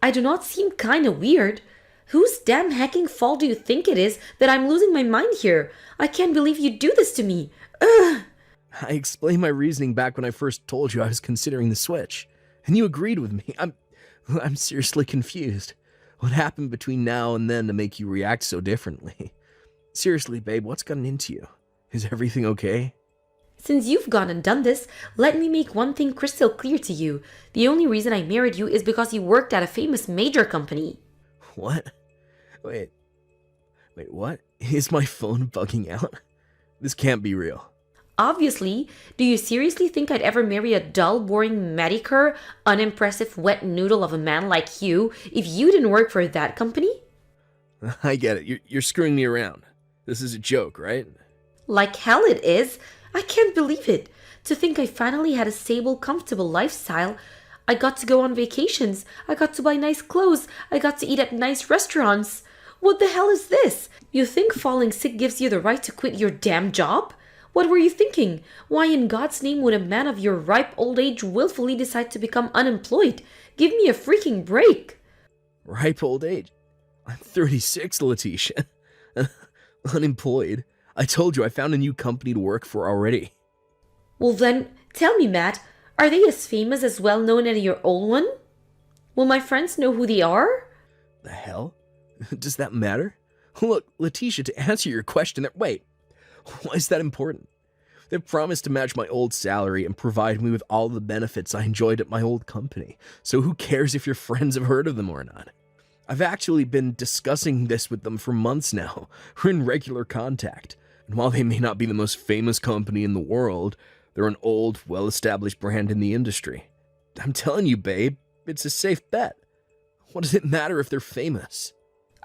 S7: I do not seem kinda weird. Whose damn hacking fault do you think it is that I'm losing my mind here? I can't believe you'd do this to me. Ugh!
S6: I explained my reasoning back when I first told you I was considering the switch, and you agreed with me. I'm seriously confused. What happened between now and then to make you react so differently? Seriously, babe, what's gotten into you? Is everything okay?
S7: Since you've gone and done this, let me make one thing crystal clear to you. The only reason I married you is because you worked at a famous major company.
S6: What? Wait, what? Is my phone bugging out? This can't be real.
S7: Obviously. Do you seriously think I'd ever marry a dull, boring, mediocre, unimpressive wet noodle of a man like you if you didn't work for that company?
S6: I get it. You're screwing me around. This is a joke, right?
S7: Like hell it is. I can't believe it. To think I finally had a stable, comfortable lifestyle. I got to go on vacations. I got to buy nice clothes. I got to eat at nice restaurants. What the hell is this? You think falling sick gives you the right to quit your damn job? What were you thinking? Why in God's name would a man of your ripe old age willfully decide to become unemployed? Give me a freaking break.
S6: Ripe old age? I'm 36, Letitia. Unemployed. I told you I found a new company to work for already.
S7: Well then, tell me, Matt, are they as famous as well known as your old one? Will my friends know who they are?
S6: The hell? Does that matter? Look, Letitia, to answer your question, wait, why is that important? They've promised to match my old salary and provide me with all the benefits I enjoyed at my old company, so who cares if your friends have heard of them or not? I've actually been discussing this with them for months now. We're in regular contact, and while they may not be the most famous company in the world, they're an old, well-established brand in the industry. I'm telling you, babe, it's a safe bet. What does it matter if they're famous?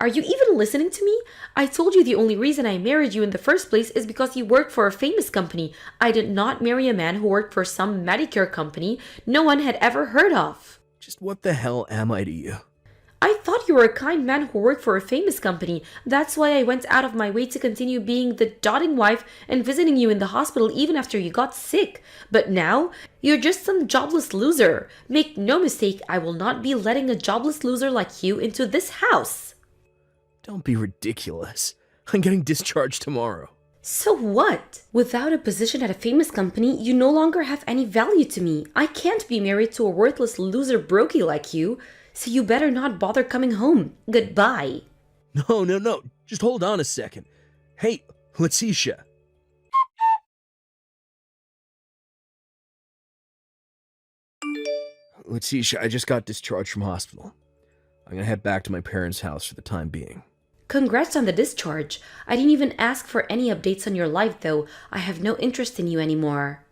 S7: Are you even listening to me? I told you the only reason I married you in the first place is because you worked for a famous company. I did not marry a man who worked for some manicure company no one had ever heard of.
S6: Just what the hell am I to you?
S7: I thought you were a kind man who worked for a famous company. That's why I went out of my way to continue being the doting wife and visiting you in the hospital even after you got sick. But now, you're just some jobless loser. Make no mistake, I will not be letting a jobless loser like you into this house.
S6: Don't be ridiculous. I'm getting discharged tomorrow.
S7: So what? Without a position at a famous company, you no longer have any value to me. I can't be married to a worthless loser brokey like you. So you better not bother coming home. Goodbye.
S6: No. Just hold on a second. Hey, Letitia. Letitia, I just got discharged from hospital. I'm gonna head back to my parents' house for the time being.
S7: Congrats on the discharge. I didn't even ask for any updates on your life, though. I have no interest in you anymore.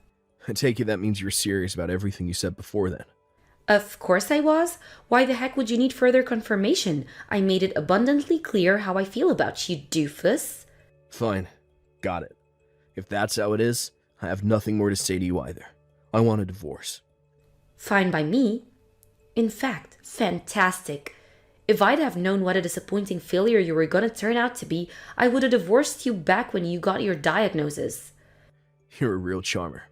S6: I take it that means you're serious about everything you said before then.
S7: Of course I was. Why the heck would you need further confirmation? I made it abundantly clear how I feel about you, doofus.
S6: Fine. Got it. If that's how it is, I have nothing more to say to you either. I want a divorce.
S7: Fine by me. In fact, fantastic. If I'd have known what a disappointing failure you were gonna turn out to be, I would have divorced you back when you got your diagnosis.
S6: You're a real charmer.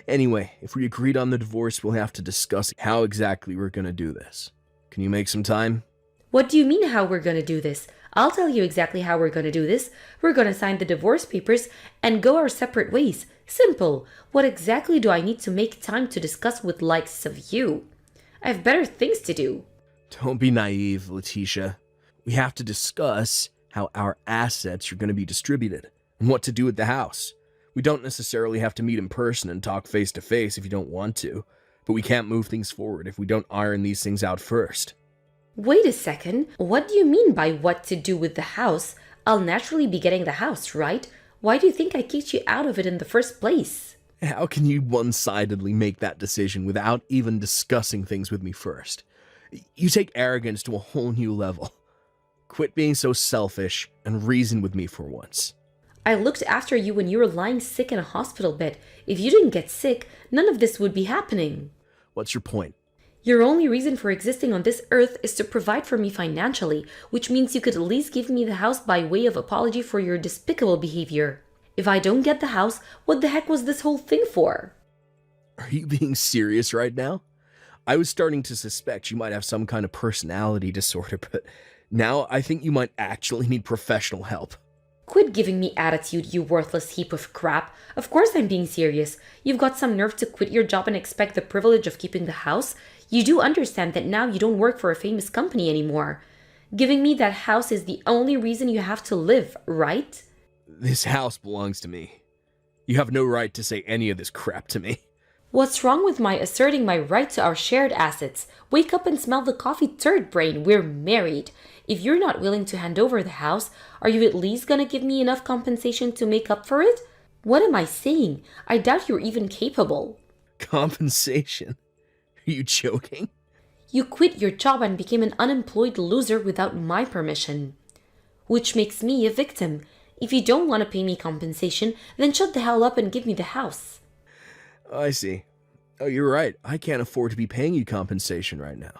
S6: Anyway, if we agreed on the divorce, we'll have to discuss how exactly we're gonna do this. Can you make some time?
S7: What do you mean how we're gonna do this? I'll tell you exactly how we're gonna do this. We're gonna sign the divorce papers and go our separate ways. Simple. What exactly do I need to make time to discuss with likes of you? I have better things to do.
S6: Don't be naive, Letitia. We have to discuss how our assets are gonna be distributed and what to do with the house. We don't necessarily have to meet in person and talk face to face if you don't want to, but we can't move things forward if we don't iron these things out first.
S7: Wait a second. What do you mean by what to do with the house? I'll naturally be getting the house, right? Why do you think I kicked you out of it in the first place?
S6: How can you one-sidedly make that decision without even discussing things with me first? You take arrogance to a whole new level. Quit being so selfish and reason with me for once.
S7: I looked after you when you were lying sick in a hospital bed. If you didn't get sick, none of this would be happening.
S6: What's your point?
S7: Your only reason for existing on this earth is to provide for me financially, which means you could at least give me the house by way of apology for your despicable behavior. If I don't get the house, what the heck was this whole thing for?
S6: Are you being serious right now? I was starting to suspect you might have some kind of personality disorder, but now I think you might actually need professional help.
S7: Quit giving me attitude, you worthless heap of crap. Of course I'm being serious. You've got some nerve to quit your job and expect the privilege of keeping the house? You do understand that now you don't work for a famous company anymore. Giving me that house is the only reason you have to live, right?
S6: This house belongs to me. You have no right to say any of this crap to me.
S7: What's wrong with my asserting my right to our shared assets? Wake up and smell the coffee, turd brain. We're married. If you're not willing to hand over the house, are you at least gonna give me enough compensation to make up for it? What am I saying? I doubt you're even capable.
S6: Compensation? Are you joking?
S7: You quit your job and became an unemployed loser without my permission. Which makes me a victim. If you don't want to pay me compensation, then shut the hell up and give me the house.
S6: I see. Oh, you're right. I can't afford to be paying you compensation right now.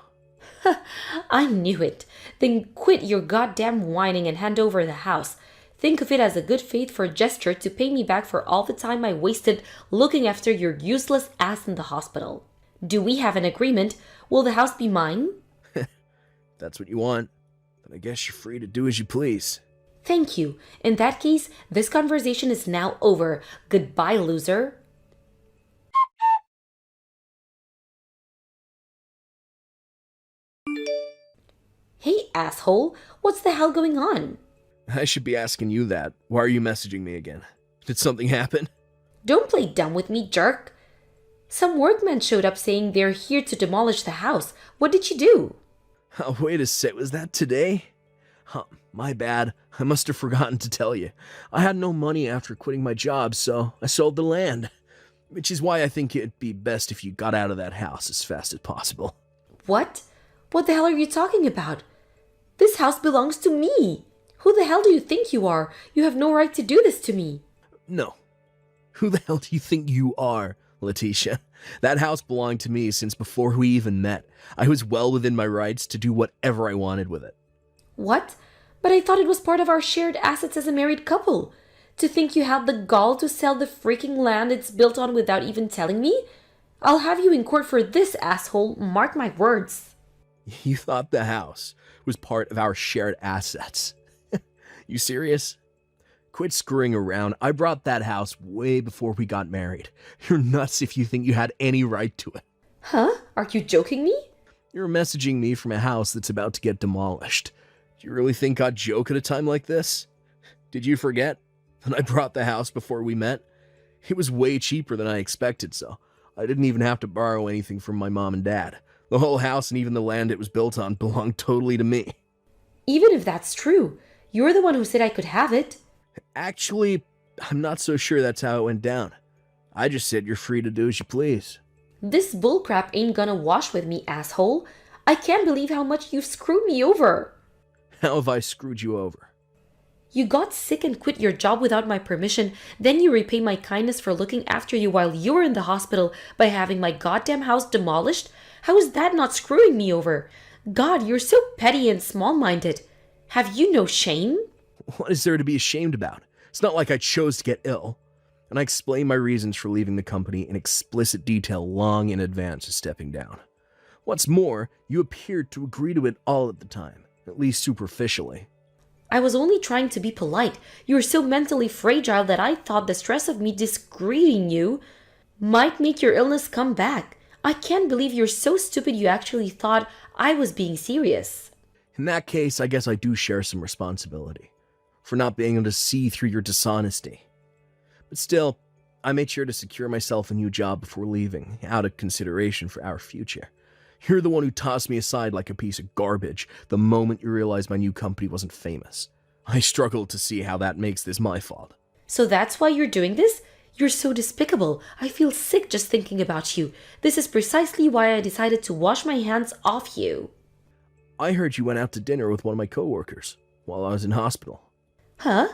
S7: I knew it. Then quit your goddamn whining and hand over the house. Think of it as a good faith gesture to pay me back for all the time I wasted looking after your useless ass in the hospital. Do we have an agreement? Will the house be mine?
S6: That's what you want. Then I guess you're free to do as you please.
S7: Thank you. In that case, this conversation is now over. Goodbye, loser. Hey, asshole. What's the hell going on?
S6: I should be asking you that. Why are you messaging me again? Did something happen?
S7: Don't play dumb with me, jerk. Some workmen showed up saying they're here to demolish the house. What did you do?
S6: Oh, wait a sec. Was that today? My bad. I must have forgotten to tell you. I had no money after quitting my job, so I sold the land. Which is why I think it'd be best if you got out of that house as fast as possible.
S7: What? What the hell are you talking about? This house belongs to me. Who the hell do you think you are? You have no right to do this to me.
S6: No. Who the hell do you think you are, Letitia? That house belonged to me since before we even met. I was well within my rights to do whatever I wanted with it.
S7: What? But I thought it was part of our shared assets as a married couple. To think you had the gall to sell the freaking land it's built on without even telling me? I'll have you in court for this, asshole. Mark my words.
S6: You thought the house was part of our shared assets. You serious? Quit screwing around. I brought that house way before we got married. You're nuts if you think you had any right to it.
S7: Huh? Are you joking me?
S6: You're messaging me from a house that's about to get demolished. Do you really think I'd joke at a time like this? Did you forget that I brought the house before we met? It was way cheaper than I expected, so I didn't even have to borrow anything from my mom and dad. The whole house and even the land it was built on belonged totally to me.
S7: Even if that's true, you're the one who said I could have it.
S6: Actually, I'm not so sure that's how it went down. I just said you're free to do as you please.
S7: This bullcrap ain't gonna wash with me, asshole. I can't believe how much you've screwed me over.
S6: How have I screwed you over?
S7: You got sick and quit your job without my permission, then you repay my kindness for looking after you while you were in the hospital by having my goddamn house demolished? How is that not screwing me over? God, you're so petty and small-minded. Have you no shame?
S6: What is there to be ashamed about? It's not like I chose to get ill. And I explained my reasons for leaving the company in explicit detail long in advance of stepping down. What's more, you appeared to agree to it all at the time, at least superficially.
S7: I was only trying to be polite. You were so mentally fragile that I thought the stress of me discreeting you might make your illness come back. I can't believe you're so stupid you actually thought I was being serious.
S6: In that case, I guess I do share some responsibility for not being able to see through your dishonesty. But still, I made sure to secure myself a new job before leaving, out of consideration for our future. You're the one who tossed me aside like a piece of garbage the moment you realized my new company wasn't famous. I struggle to see how that makes this my fault.
S7: So that's why you're doing this? You're so despicable. I feel sick just thinking about you. This is precisely why I decided to wash my hands off you.
S6: I heard you went out to dinner with one of my coworkers while I was in hospital.
S7: Huh?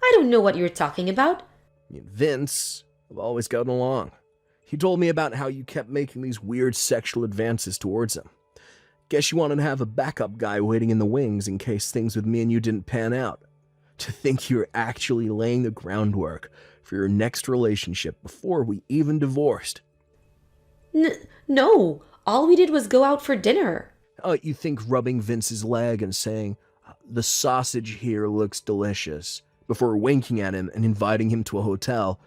S7: I don't know what you're talking about.
S6: Me and Vince have always gotten along. He told me about how you kept making these weird sexual advances towards him. Guess you wanted to have a backup guy waiting in the wings in case things with me and you didn't pan out. To think you were actually laying the groundwork for your next relationship before we even divorced.
S7: No. All we did was go out for dinner.
S6: You think rubbing Vince's leg and saying, "The sausage here looks delicious," before winking at him and inviting him to a hotel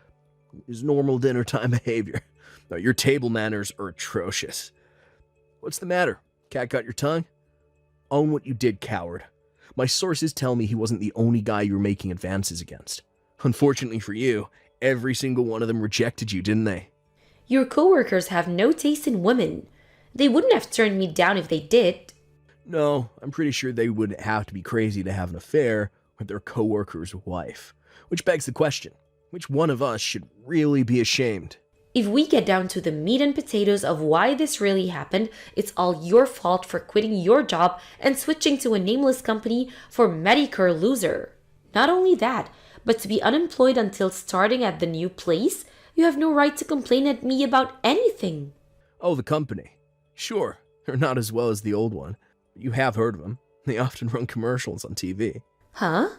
S6: is normal dinner time behavior. No, your table manners are atrocious. What's the matter? Cat got your tongue? Own what you did, coward. My sources tell me he wasn't the only guy you were making advances against. Unfortunately for you, every single one of them rejected you, didn't they?
S7: Your coworkers have no taste in women. They wouldn't have turned me down if they did.
S6: No, I'm pretty sure they would have to be crazy to have an affair with their coworker's wife. Which begs the question, which one of us should really be ashamed?
S7: If we get down to the meat and potatoes of why this really happened, it's all your fault for quitting your job and switching to a nameless company for Medicare loser. Not only that, but to be unemployed until starting at the new place, you have no right to complain at me about anything.
S6: Oh, the company. Sure, they're not as well as the old one, You have heard of them. They often run commercials on TV.
S7: Huh?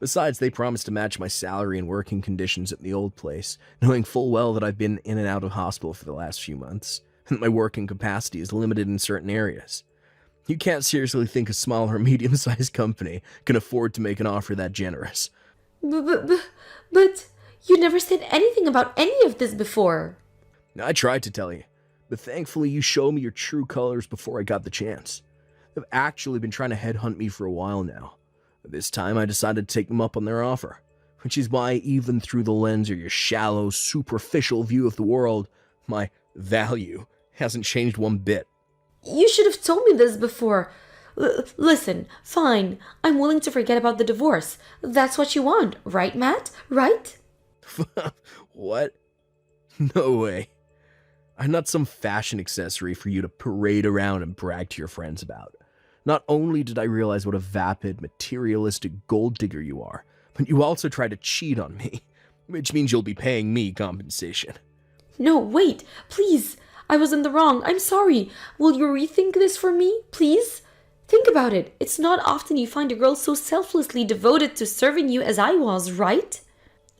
S6: Besides, they promised to match my salary and working conditions at the old place, knowing full well that I've been in and out of hospital for the last few months, and my working capacity is limited in certain areas. You can't seriously think a small or medium-sized company can afford to make an offer that generous.
S7: But you never said anything about any of this before.
S6: I tried to tell you, but thankfully you showed me your true colors before I got the chance. They've actually been trying to headhunt me for a while now. This time I decided to take them up on their offer, which is why even through the lens of your shallow, superficial view of the world, my value hasn't changed one bit.
S7: You should have told me this before. Listen, fine. I'm willing to forget about the divorce. That's what you want, right, Matt? Right?
S6: What? No way. I'm not some fashion accessory for you to parade around and brag to your friends about. Not only did I realize what a vapid, materialistic gold digger you are, but you also tried to cheat on me, which means you'll be paying me compensation.
S7: No, wait, please. I was in the wrong. I'm sorry. Will you rethink this for me, please? Think about it. It's not often you find a girl so selflessly devoted to serving you as I was, right?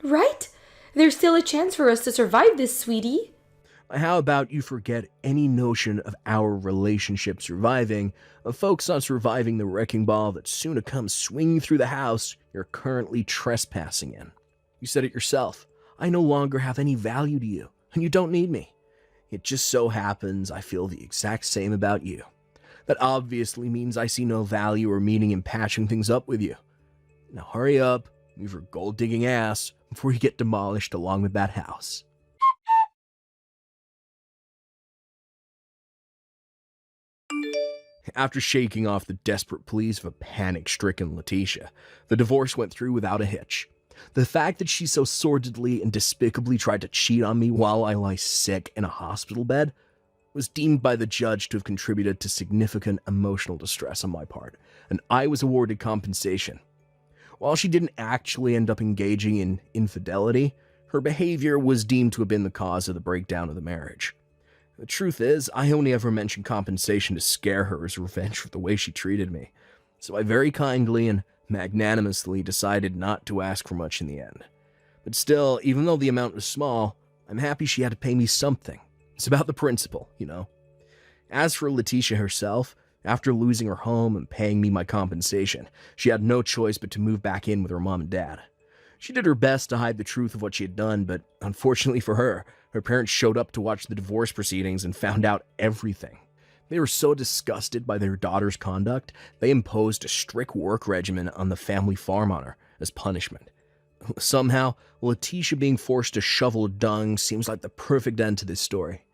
S7: Right? There's still a chance for us to survive this, sweetie.
S6: How about you forget any notion of our relationship surviving, and focus on surviving the wrecking ball that's soon to come swinging through the house you're currently trespassing in. You said it yourself. I no longer have any value to you, and you don't need me. It just so happens I feel the exact same about you. That obviously means I see no value or meaning in patching things up with you. Now hurry up, move your gold-digging ass before you get demolished along with that house. After shaking off the desperate pleas of a panic-stricken Letitia, the divorce went through without a hitch. The fact that she so sordidly and despicably tried to cheat on me while I lie sick in a hospital bed was deemed by the judge to have contributed to significant emotional distress on my part, and I was awarded compensation. While she didn't actually end up engaging in infidelity, her behavior was deemed to have been the cause of the breakdown of the marriage. The truth is, I only ever mentioned compensation to scare her as revenge for the way she treated me, so I very kindly and magnanimously decided not to ask for much in the end. But still, even though the amount was small, I'm happy she had to pay me something. It's about the principle, you know. As for Letitia herself, after losing her home and paying me my compensation, she had no choice but to move back in with her mom and dad. She did her best to hide the truth of what she had done, but unfortunately for her, her parents showed up to watch the divorce proceedings and found out everything. They were so disgusted by their daughter's conduct, they imposed a strict work regimen on the family farm on her as punishment. Somehow, Letitia being forced to shovel dung seems like the perfect end to this story.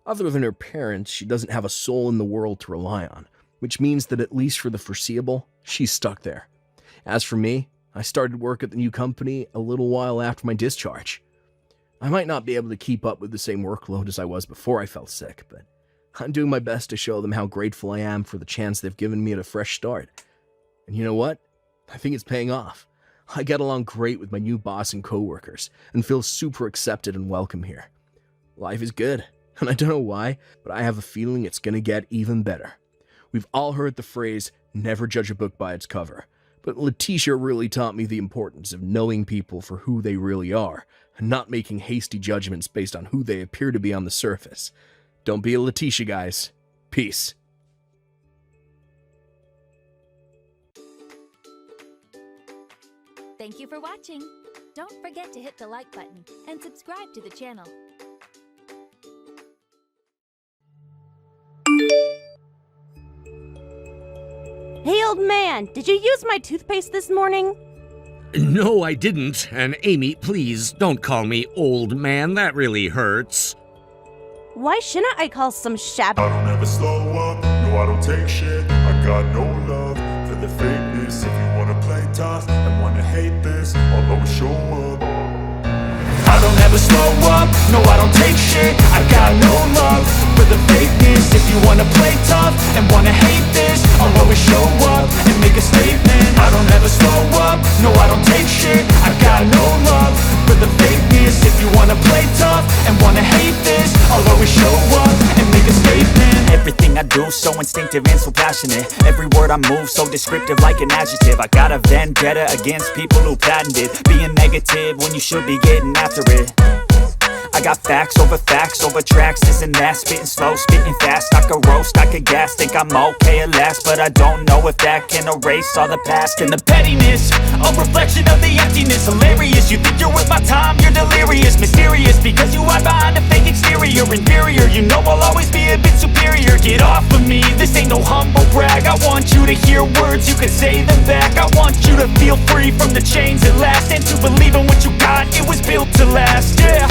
S6: Other than her parents, she doesn't have a soul in the world to rely on, which means that at least for the foreseeable, she's stuck there. As for me, I started work at the new company a little while after my discharge. I might not be able to keep up with the same workload as I was before I fell sick, but I'm doing my best to show them how grateful I am for the chance they've given me at a fresh start. And you know what? I think it's paying off. I get along great with my new boss and coworkers, and feel super accepted and welcome here. Life is good, and I don't know why, but I have a feeling it's gonna get even better. We've all heard the phrase, never judge a book by its cover, but Letitia really taught me the importance of knowing people for who they really are, and not making hasty judgments based on who they appear to be on the surface. Don't be a Letitia, guys. Peace.
S8: Thank you for watching. Don't forget to hit the like button and subscribe to the channel.
S9: Hey, old man, did you use my toothpaste this morning?
S10: No, I didn't. And Amy, please don't call me old man. That really hurts.
S9: Why shouldn't I call some shabby?
S11: I don't ever slow up, no I don't take shit. I got no love for the fakeness. If you wanna play tough and wanna hate this, I'll always show up. I don't ever slow up, no I don't take shit. I got no love for the fakeness. If you wanna play tough and wanna hate this, I'll always show up and make a statement. I don't ever slow up, no I don't take shit. I got no love for the fakeness. If you wanna play tough and wanna hate this, I'll always show up and make a statement. Everything I do
S12: move, so instinctive and so passionate. Every word I move, so descriptive like an adjective. I got a vendetta against people who patented being negative when you should be getting after it. I got facts over tracks, this and that. Spitting slow, spitting fast, I could roast, I could gas. Think I'm okay at last, but I don't know if that can erase all the past. And the pettiness, a reflection of the emptiness. Hilarious, you think you're worth my time, you're delirious. Mysterious, because you hide behind a fake exterior. Inferior, you know I'll always be a bit superior. Get off of me, this ain't no humble brag. I want you to hear words, you can say them back. I want you to feel free from the chains at last, and to believe in what you got, it was built to last, yeah.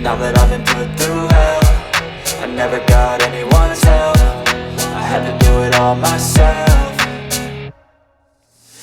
S13: Now that I've been put through hell, I never got anyone's help. I had to do it all myself.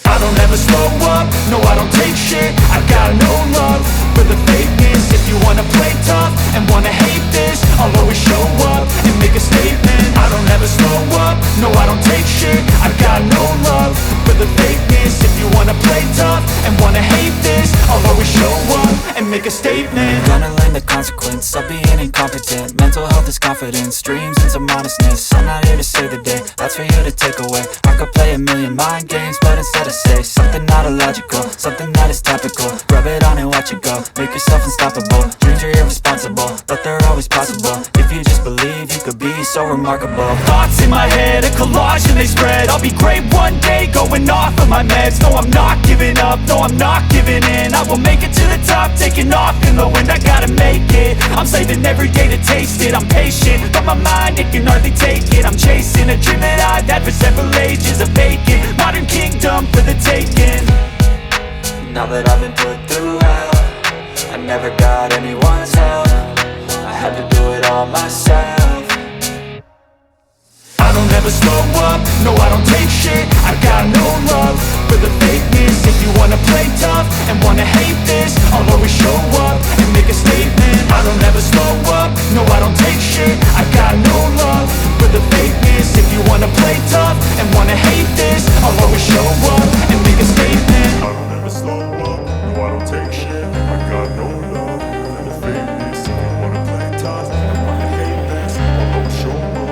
S12: I don't ever slow up, no I don't take shit. I got no love for the fakeness. If you wanna play tough and wanna hate this, I'll always show up and make a statement. I don't ever slow up, no I don't take shit. I got no love for the fakeness. If you wanna play tough and wanna hate this, I'll always show up and make a statement.
S13: Gonna learn the consequence of being incompetent. Mental health is confidence, dreams and some honestness. I'm not here to save the day, that's for you to take away. I could play a million mind games, but instead I say something not illogical, something that is topical. Rub it on and watch it go, make yourself unstoppable. Dreams are irresponsible, but they're always possible. If you just believe, you could be so remarkable.
S12: Thoughts in my head, a collage and they spread. I'll be great one day, going off of my meds. No, I'm not giving up, no, I'm not giving in. I will make it to the top, taking off in the wind. I gotta make it, I'm saving every day to taste it. I'm patient, but my mind, it can hardly take it. I'm chasing a dream that I've had for several ages. A vacant, modern kingdom for the taking.
S13: Now that I've been put through hell, I never got anyone's help. I had to do it all myself.
S12: I don't ever slow up, no I don't take shit. I got no love for the fakeness. If you wanna play tough and wanna hate this, I'll always show up and make a statement. I don't ever slow up, no I don't take shit. I got no love for the fakeness. If you wanna play tough and wanna hate this, I'll always show up and make a statement.
S11: I don't ever slow up, no I don't take shit. I got no love for the fakeness. If you wanna play tough and wanna hate this, I'll always show up.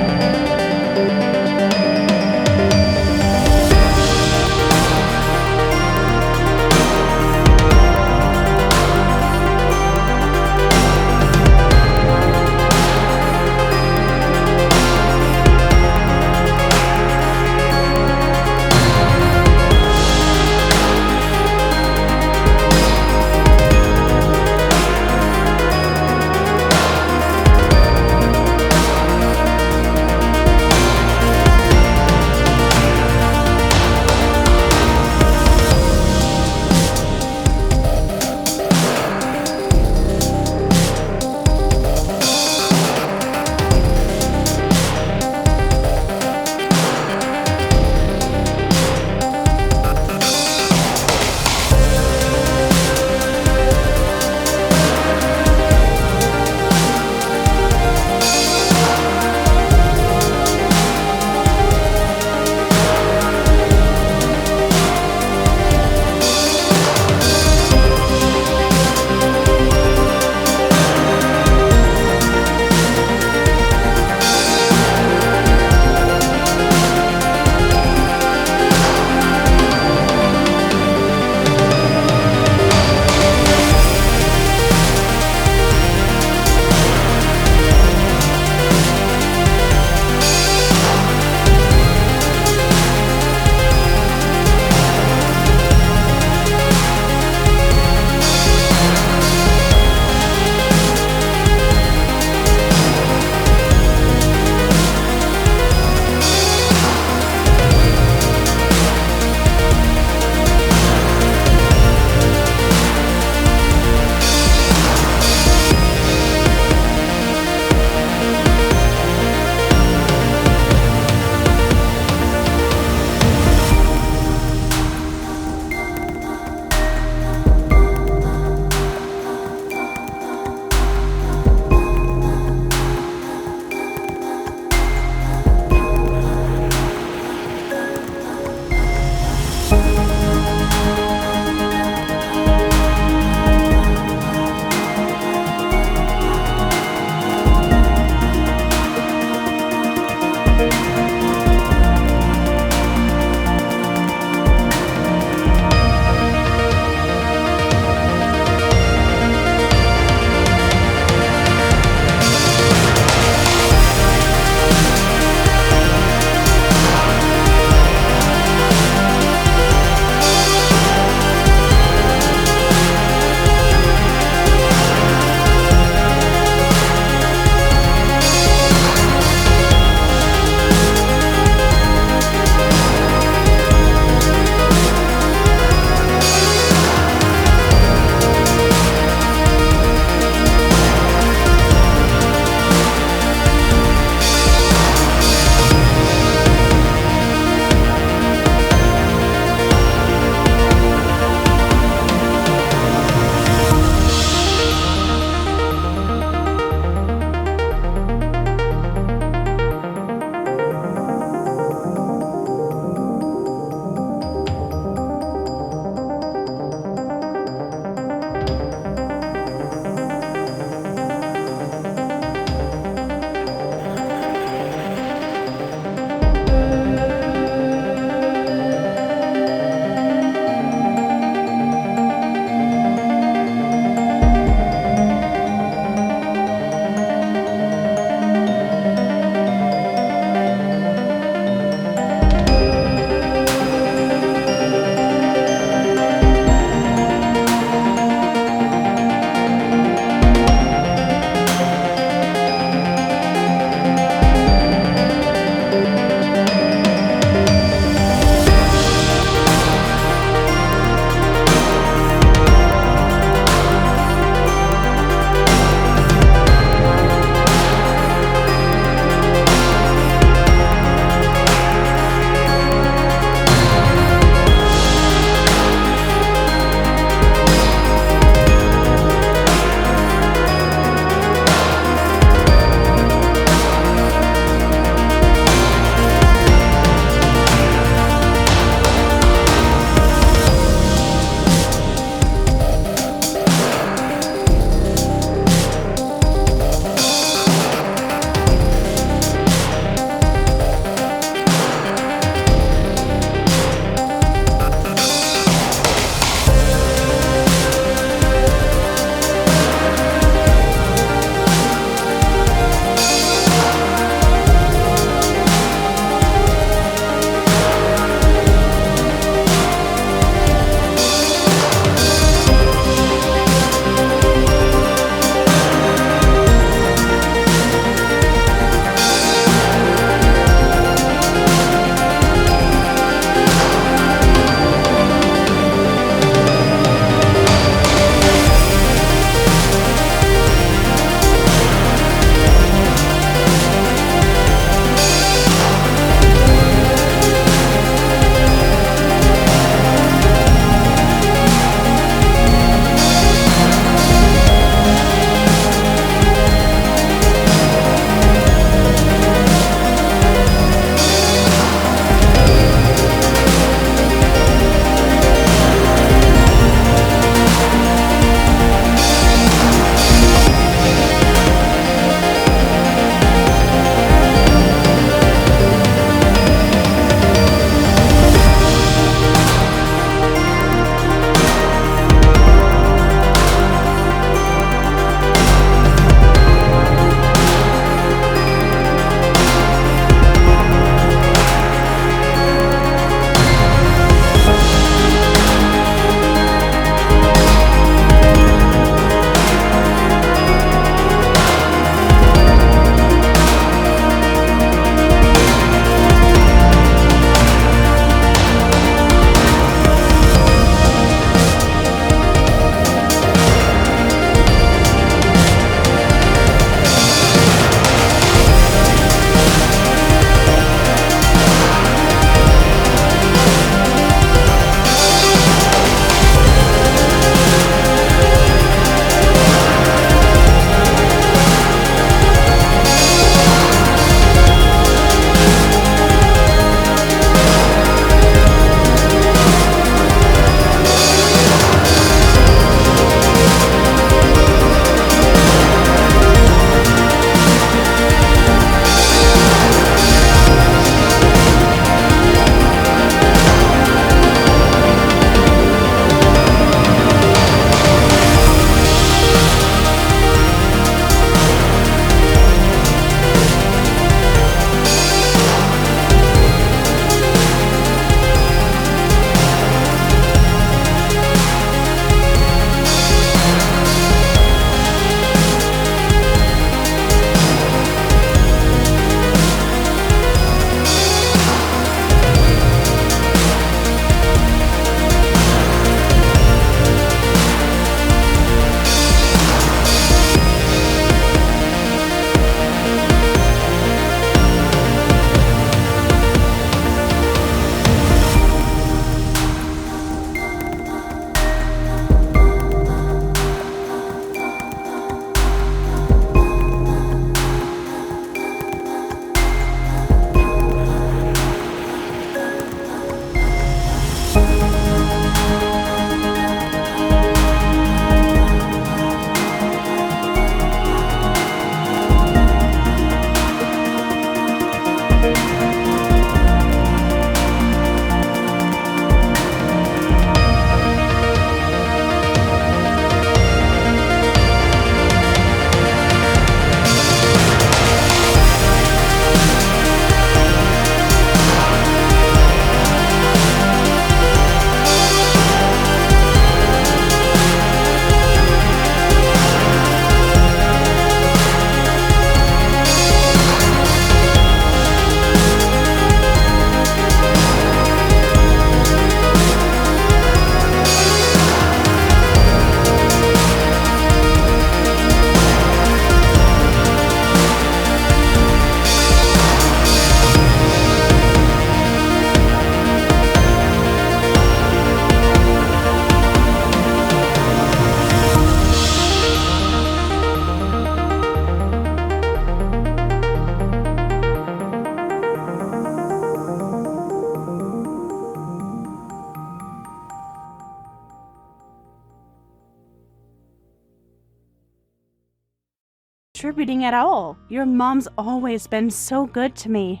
S9: contributing at all. Your mom's always been so good to me.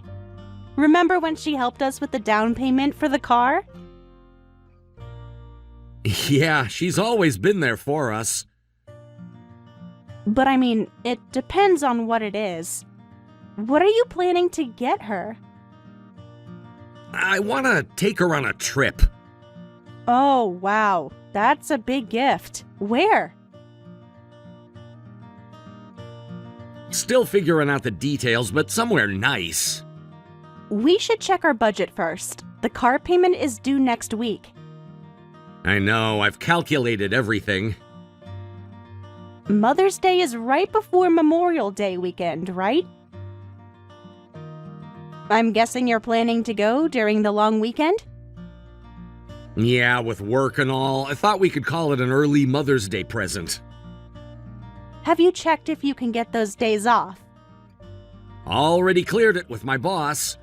S9: Remember when she helped us with the down payment for the car?
S10: Yeah, she's always been there for us.
S9: But I mean, it depends on what it is. What are you planning to get her?
S10: I want to take her on a trip.
S9: Oh, wow. That's a big gift. Where?
S10: Still figuring out the details, but somewhere nice.
S9: We should check our budget first. The car payment is due next week.
S10: I know, I've calculated everything.
S9: Mother's Day is right before Memorial Day weekend, right? I'm guessing you're planning to go during the long weekend?
S10: Yeah, with work and all, I thought we could call it an early Mother's Day present.
S9: Have you checked if you can get those days off?
S10: Already cleared it with my boss.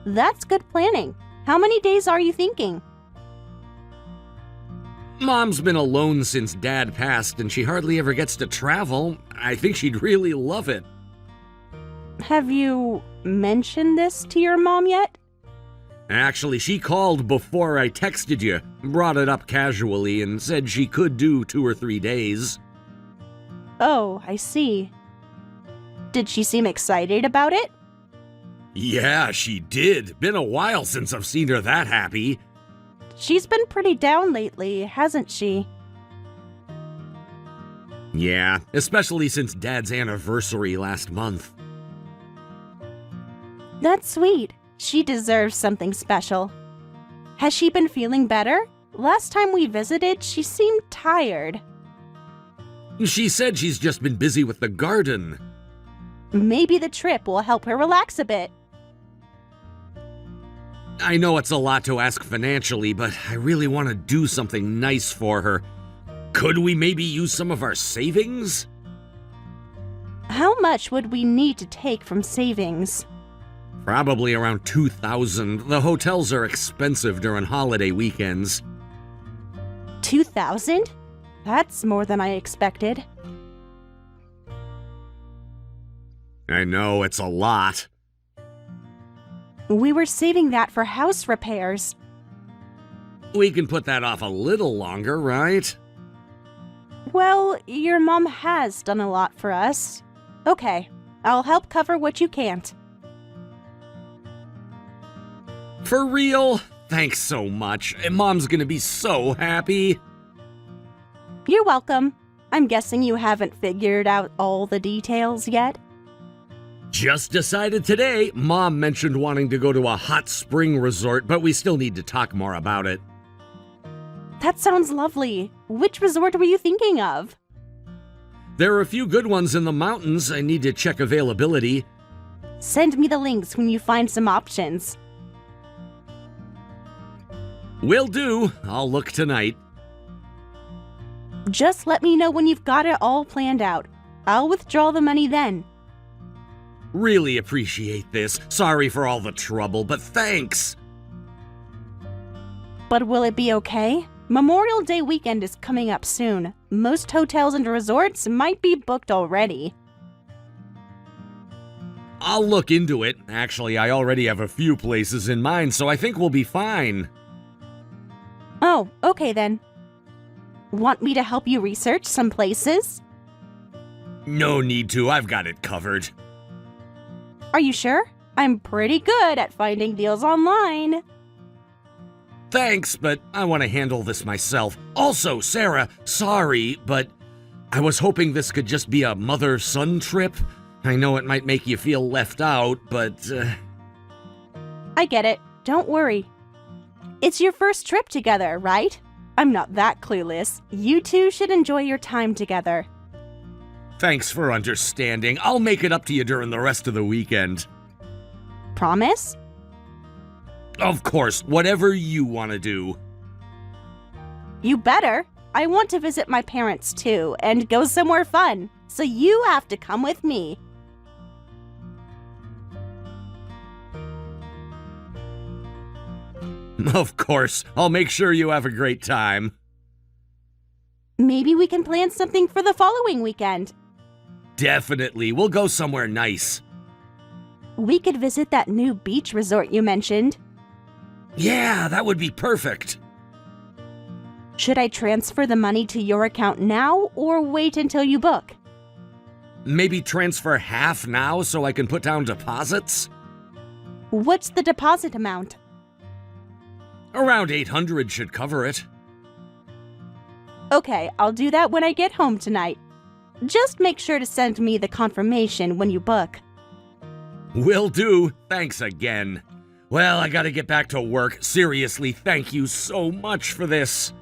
S9: That's good planning. How many days are you thinking?
S10: Mom's been alone since Dad passed, and she hardly ever gets to travel. I think she'd really love it.
S9: Have you mentioned this to your mom yet?
S10: Actually, she called before I texted you, brought it up casually, and said she could do 2 or 3 days.
S9: Oh, I see. Did she seem excited about it?
S10: Yeah, she did. Been a while since I've seen her that happy.
S9: She's been pretty down lately, hasn't she?
S10: Yeah, especially since Dad's anniversary last month.
S9: That's sweet. She deserves something special. Has she been feeling better? Last time we visited, she seemed tired.
S10: She said she's just been busy with the garden.
S9: Maybe the trip will help her relax a bit.
S10: I know it's a lot to ask financially, but I really want to do something nice for her. Could we maybe use some of our savings?
S9: How much would we need to take from savings?
S10: Probably around $2,000. The hotels are expensive during holiday weekends.
S9: 2,000? That's more than I expected.
S10: I know, it's a lot.
S9: We were saving that for house repairs.
S10: We can put that off a little longer, right?
S9: Well, your mom has done a lot for us. Okay, I'll help cover what you can't.
S10: For real? Thanks so much. Mom's gonna be so happy.
S9: You're welcome. I'm guessing you haven't figured out all the details yet?
S10: Just decided today. Mom mentioned wanting to go to a hot spring resort, but we still need to talk more about it.
S9: That sounds lovely. Which resort were you thinking of?
S10: There are a few good ones in the mountains. I need to check availability.
S9: Send me the links when you find some options.
S10: Will do. I'll look tonight.
S9: Just let me know when you've got it all planned out. I'll withdraw the money then.
S10: Really appreciate this. Sorry for all the trouble, but thanks.
S9: But will it be okay? Memorial Day weekend is coming up soon. Most hotels and resorts might be booked already.
S10: I'll look into it. Actually, I already have a few places in mind, so I think we'll be fine.
S9: Oh, okay then. Want me to help you research some places?
S10: No need to. I've got it covered.
S9: Are you sure? I'm pretty good at finding deals online.
S10: Thanks, but I want to handle this myself. Also, Sarah, sorry, but I was hoping this could just be a mother-son trip. I know it might make you feel left out, but...
S9: I get it. Don't worry. It's your first trip together, right? I'm not that clueless. You two should enjoy your time together.
S10: Thanks for understanding. I'll make it up to you during the rest of the weekend.
S9: Promise?
S10: Of course, whatever you want to do.
S9: You better. I want to visit my parents too and go somewhere fun, so you have to come with me.
S10: Of course, I'll make sure you have a great time.
S9: Maybe we can plan something for the following weekend.
S10: definitely. We'll go somewhere nice.
S9: We could visit that new beach resort you mentioned.
S10: Yeah, that would be perfect.
S9: Should I transfer the money to your account now or wait until you book?
S10: Maybe transfer half now so I can put down deposits?
S9: What's the deposit amount?
S10: Around 800 should cover it.
S9: Okay, I'll do that when I get home tonight. Just make sure to send me the confirmation when you book.
S10: Will do. Thanks again. Well, I gotta get back to work. Seriously, thank you so much for this.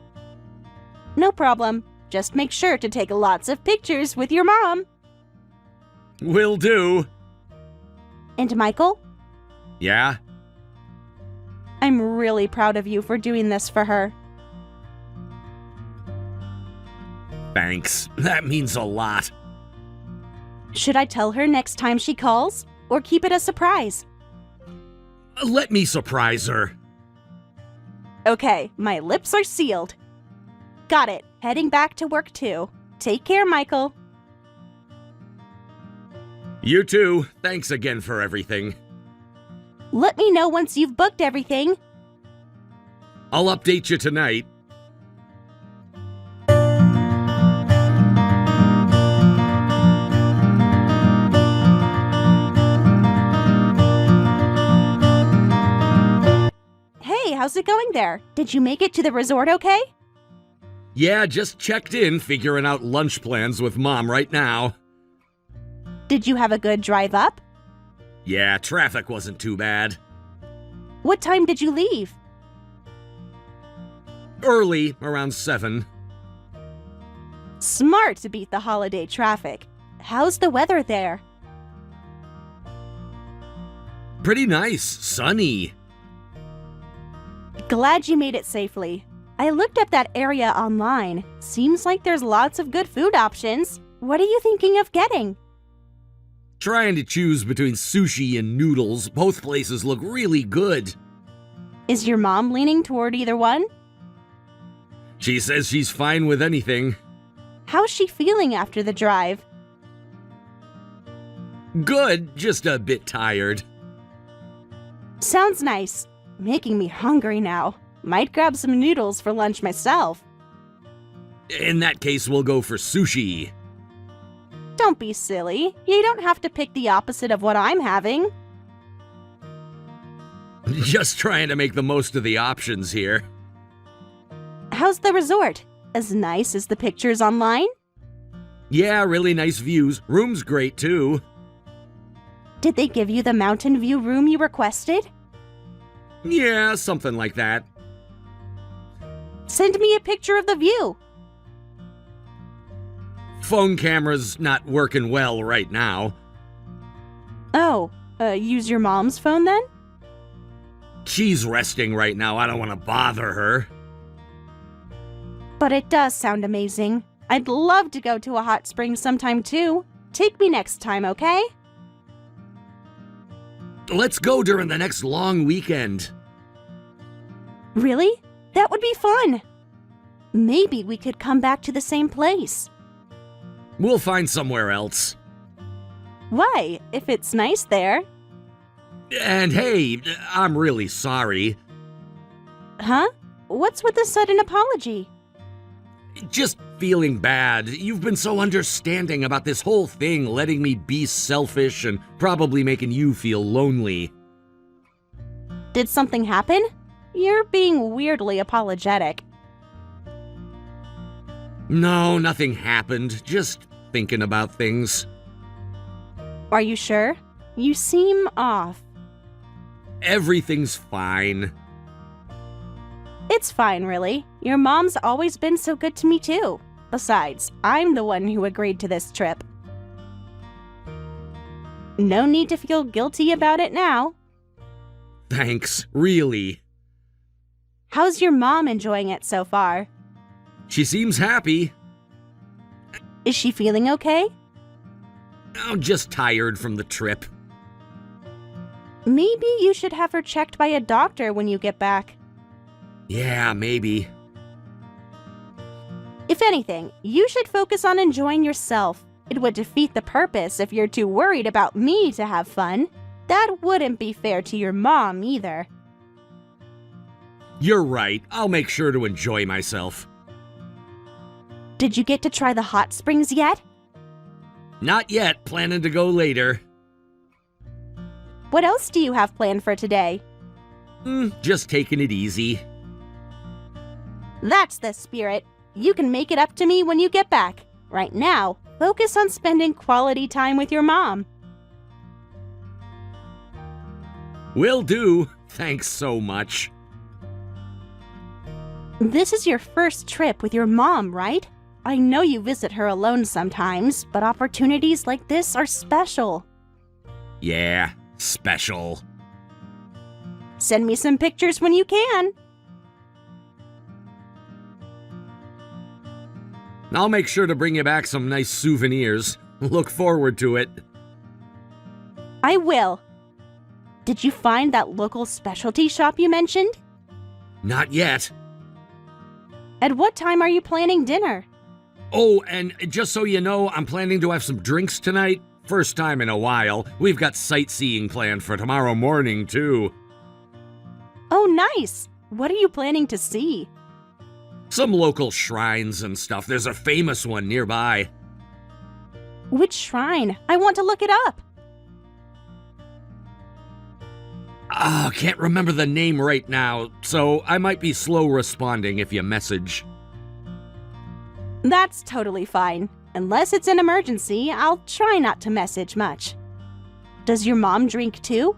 S9: No problem. Just make sure to take lots of pictures with your mom.
S10: Will do.
S9: And Michael,
S10: Yeah?
S9: I'm really proud of you for doing this for her.
S10: Thanks. That means a lot.
S9: Should I tell her next time she calls or keep it a surprise?
S10: Let me surprise her.
S9: Okay, my lips are sealed. Got it. Heading back to work too. Take care, Michael.
S10: You too. Thanks again for everything.
S9: Let me know once you've booked everything.
S10: I'll update you tonight.
S9: Hey, how's it going there? Did you make it to the resort okay?
S10: Yeah, just checked in, figuring out lunch plans with Mom right now.
S9: Did you have a good drive up?
S10: Yeah, traffic wasn't too bad.
S9: What time did you leave?
S10: Early, around 7.
S9: Smart to beat the holiday traffic. How's the weather there?
S10: Pretty nice, sunny.
S9: Glad you made it safely. I looked up that area online. Seems like there's lots of good food options. What are you thinking of getting?
S10: Trying to choose between sushi and noodles. Both places look really good.
S9: Is your mom leaning toward either one?
S10: She says she's fine with anything.
S9: How's she feeling after the drive?
S10: Good, just a bit tired.
S9: Sounds nice. Making me hungry now. Might grab some noodles for lunch myself.
S10: In that case, we'll go for sushi.
S9: Don't be silly. You don't have to pick the opposite of what I'm having.
S10: Just trying to make the most of the options here.
S9: How's the resort? As nice as the pictures online?
S10: Yeah, really nice views. Room's great too.
S9: Did they give you the mountain view room you requested?
S10: Yeah, something like that.
S9: Send me a picture of the view.
S10: Phone camera's not working well right now.
S9: Oh, use your mom's phone then?
S10: She's resting right now. I don't want to bother her.
S9: But it does sound amazing. I'd love to go to a hot spring sometime too. Take me next time, okay?
S10: Let's go during the next long weekend.
S9: Really? That would be fun. Maybe we could come back to the same place.
S10: We'll find somewhere else.
S9: Why? If it's nice there.
S10: And hey, I'm really sorry.
S9: Huh? What's with the sudden apology?
S10: Just feeling bad. You've been so understanding about this whole thing, letting me be selfish and probably making you feel lonely.
S9: Did something happen? You're being weirdly apologetic.
S10: No, nothing happened. Just thinking about things.
S9: Are you sure? You seem off.
S10: Everything's fine.
S9: It's fine, really. Your mom's always been so good to me, too. Besides, I'm the one who agreed to this trip. No need to feel guilty about it now.
S10: Thanks, really.
S9: How's your mom enjoying it so far?
S10: She seems happy.
S9: Is she feeling okay?
S10: I'm just tired from the trip.
S9: Maybe you should have her checked by a doctor when you get back.
S10: Yeah, maybe.
S9: If anything, you should focus on enjoying yourself. It would defeat the purpose if you're too worried about me to have fun. That wouldn't be fair to your mom either.
S10: You're right. I'll make sure to enjoy myself.
S9: Did you get to try the hot springs yet?
S10: Not yet. Planning to go later.
S9: What else do you have planned for today?
S10: Just taking it easy.
S9: That's the spirit. You can make it up to me when you get back. Right now, focus on spending quality time with your mom.
S10: Will do. Thanks so much.
S9: This is your first trip with your mom, right? I know you visit her alone sometimes, but opportunities like this are special.
S10: Yeah, special.
S9: Send me some pictures when you can.
S10: I'll make sure to bring you back some nice souvenirs. Look forward to it.
S9: I will. Did you find that local specialty shop you mentioned?
S10: Not yet.
S9: At what time are you planning dinner?
S10: Oh, and just so you know, I'm planning to have some drinks tonight. First time in a while. We've got sightseeing planned for tomorrow morning, too.
S9: Oh, nice. What are you planning to see?
S10: Some local shrines and stuff. There's a famous one nearby.
S9: Which shrine? I want to look it up.
S10: Can't remember the name right now, so I might be slow responding if you message.
S9: That's totally fine. Unless it's an emergency, I'll try not to message much. Does your mom drink too?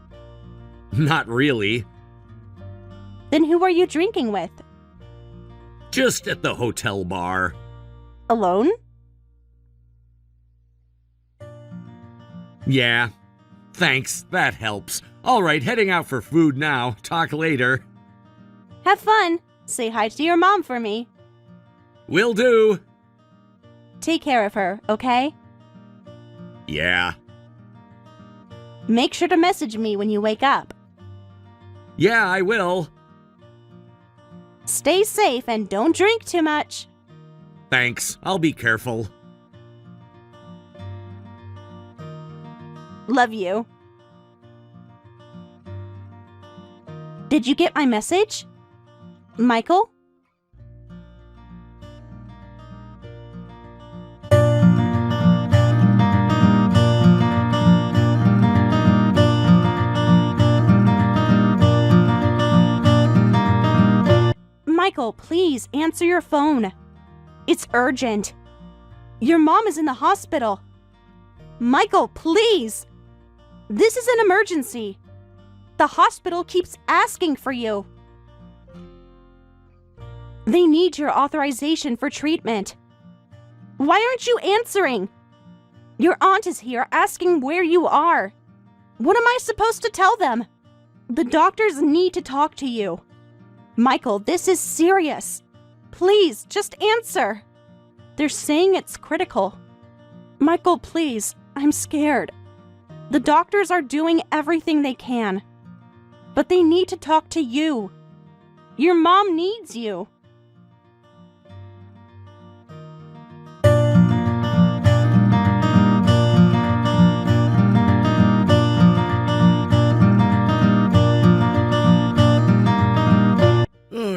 S10: Not really.
S9: Then who are you drinking with?
S10: Just at the hotel bar.
S9: Alone?
S10: Yeah. Thanks, that helps. All right, heading out for food now. Talk later.
S9: Have fun. Say hi to your mom for me.
S10: Will do.
S9: Take care of her, okay?
S10: Yeah.
S9: Make sure to message me when you wake up.
S10: Yeah, I will.
S9: Stay safe and don't drink too much.
S10: Thanks, I'll be careful.
S9: Love you. Did you get my message? Michael? Michael, please answer your phone. It's urgent. Your mom is in the hospital. Michael, please. This is an emergency. The hospital keeps asking for you. They need your authorization for treatment. Why aren't you answering? Your aunt is here asking where you are. What am I supposed to tell them? The doctors need to talk to you. Michael, this is serious. Please, just answer. They're saying it's critical. Michael, please, I'm scared. The doctors are doing everything they can, but they need to talk to you. Your mom needs you.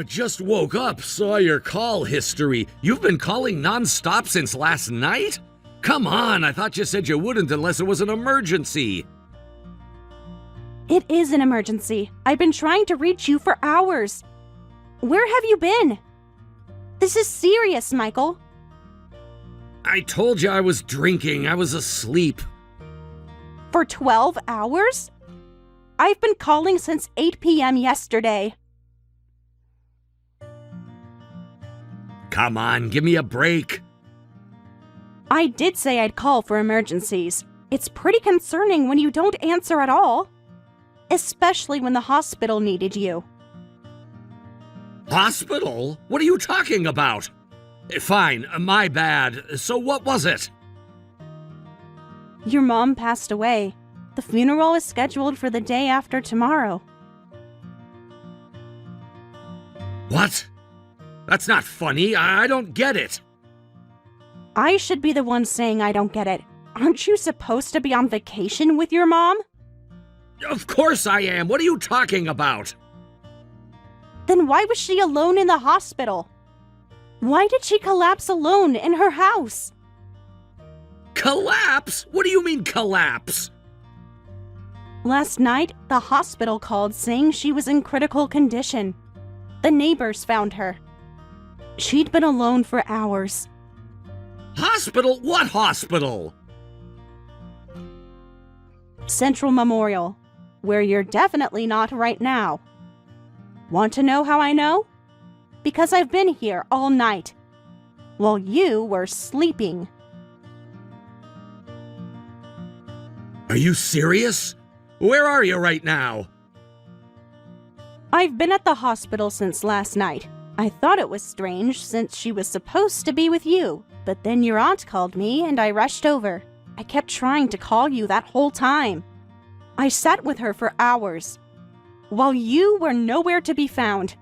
S10: Just woke up, saw your call history. You've been calling non-stop since last night? Come on, I thought you said you wouldn't unless it was an emergency.
S9: It is an emergency. I've been trying to reach you for hours. Where have you been? This is serious, Michael.
S10: I told you I was drinking. I was asleep.
S9: For 12 hours? I've been calling since 8 p.m. yesterday.
S10: Come on, give me a break.
S9: I did say I'd call for emergencies. It's pretty concerning when you don't answer at all. Especially when the hospital needed you.
S10: Hospital? What are you talking about? Fine, my bad. So what was it?
S9: Your mom passed away. The funeral is scheduled for the day after tomorrow.
S10: What? That's not funny. I don't get it.
S9: I should be the one saying I don't get it. Aren't you supposed to be on vacation with your mom?
S10: Of course I am. What are you talking about?
S9: Then why was she alone in the hospital? Why did she collapse alone in her house?
S10: Collapse? What do you mean collapse?
S9: Last night, the hospital called saying she was in critical condition. The neighbors found her. She'd been alone for hours.
S10: Hospital? What hospital?
S9: Central Memorial, where you're definitely not right now. Want to know how I know? Because I've been here all night, while you were sleeping.
S10: Are you serious? Where are you right now?
S9: I've been at the hospital since last night. I thought it was strange since she was supposed to be with you, but then your aunt called me and I rushed over. I kept trying to call you that whole time. I sat with her for hours, while you were nowhere to be found.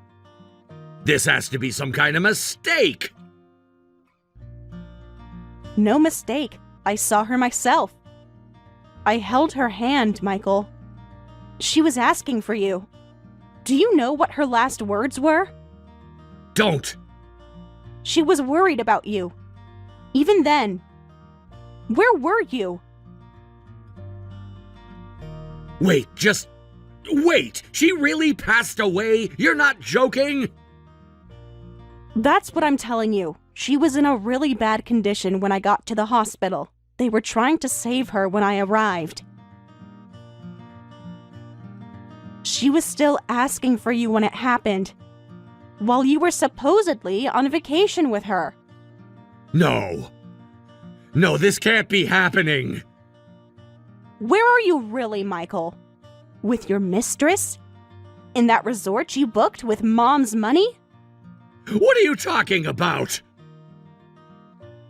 S10: This has to be some kind of mistake.
S9: No mistake. I saw her myself. I held her hand, Michael. She was asking for you. Do you know what her last words were?
S10: Don't.
S9: She was worried about you. Even then. Where were you?
S10: Wait, just wait. She really passed away? You're not joking?
S9: That's what I'm telling you. She was in a really bad condition when I got to the hospital. They were trying to save her when I arrived. She was still asking for you when it happened, while you were supposedly on vacation with her.
S10: No. No, this can't be happening.
S9: Where are you really, Michael? With your mistress? In that resort you booked with Mom's money?
S10: What are you talking about?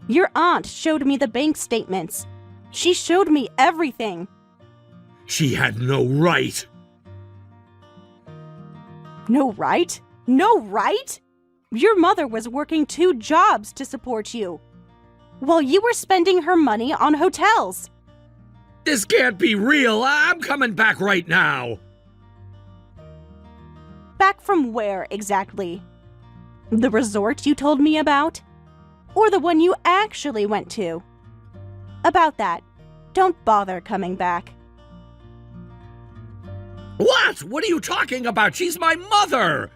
S9: Your aunt showed me the bank statements. She showed me everything.
S10: She had no right.
S9: No right? No right? Your mother was working 2 jobs to support you, while you were spending her money on hotels.
S10: This can't be real. I'm coming back right now.
S9: Back from where exactly? The resort you told me about? Or the one you actually went to? About that, don't bother coming back.
S10: What? What are you talking about? She's my mother!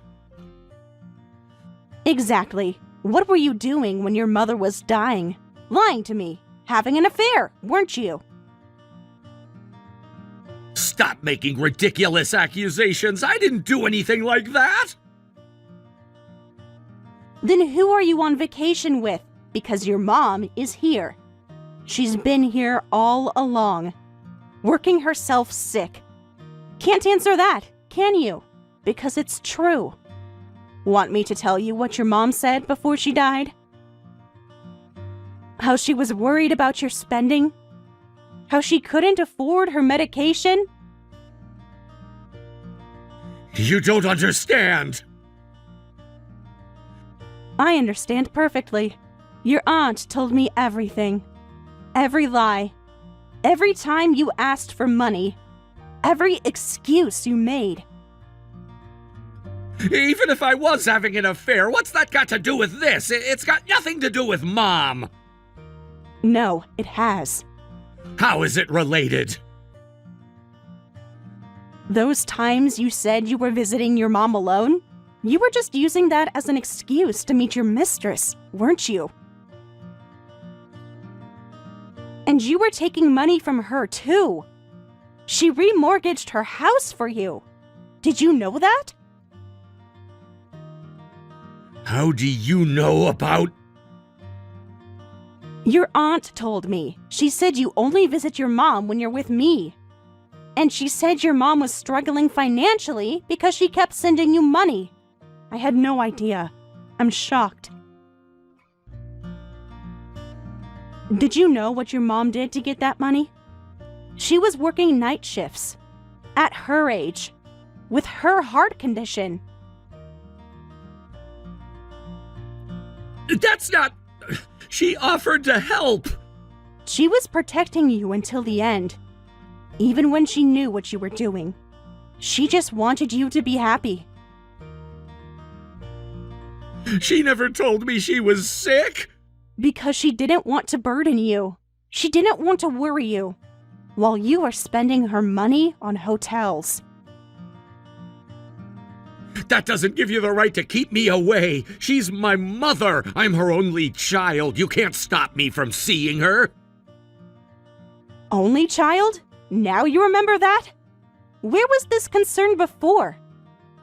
S9: Exactly. What were you doing when your mother was dying? Lying to me. Having an affair, weren't you?
S10: Stop making ridiculous accusations. I didn't do anything like that.
S9: Then who are you on vacation with? Because your mom is here. She's been here all along, working herself sick. Can't answer that, can you? Because it's true. Want me to tell you what your mom said before she died? How she was worried about your spending? How she couldn't afford her medication?
S10: You don't understand.
S9: I understand perfectly. Your aunt told me everything. Every lie. Every time you asked for money. Every excuse you made.
S10: Even if I was having an affair, what's that got to do with this? It's got nothing to do with Mom.
S9: No, it has.
S10: How is it related?
S9: Those times you said you were visiting your mom alone, you were just using that as an excuse to meet your mistress, weren't you? And you were taking money from her, too. She remortgaged her house for you. Did you know that?
S10: How do you know about...
S9: Your aunt told me. She said you only visit your mom when you're with me. And she said your mom was struggling financially because she kept sending you money. I had no idea. I'm shocked. Did you know what your mom did to get that money? She was working night shifts. At her age. With her heart condition.
S10: That's not... She offered to help.
S9: She was protecting you until the end, even when she knew what you were doing. She just wanted you to be happy.
S10: She never told me she was sick.
S9: Because she didn't want to burden you. She didn't want to worry you, while you were spending her money on hotels.
S10: That doesn't give you the right to keep me away. She's my mother. I'm her only child. You can't stop me from seeing her.
S9: Only child? Now you remember that? Where was this concern before?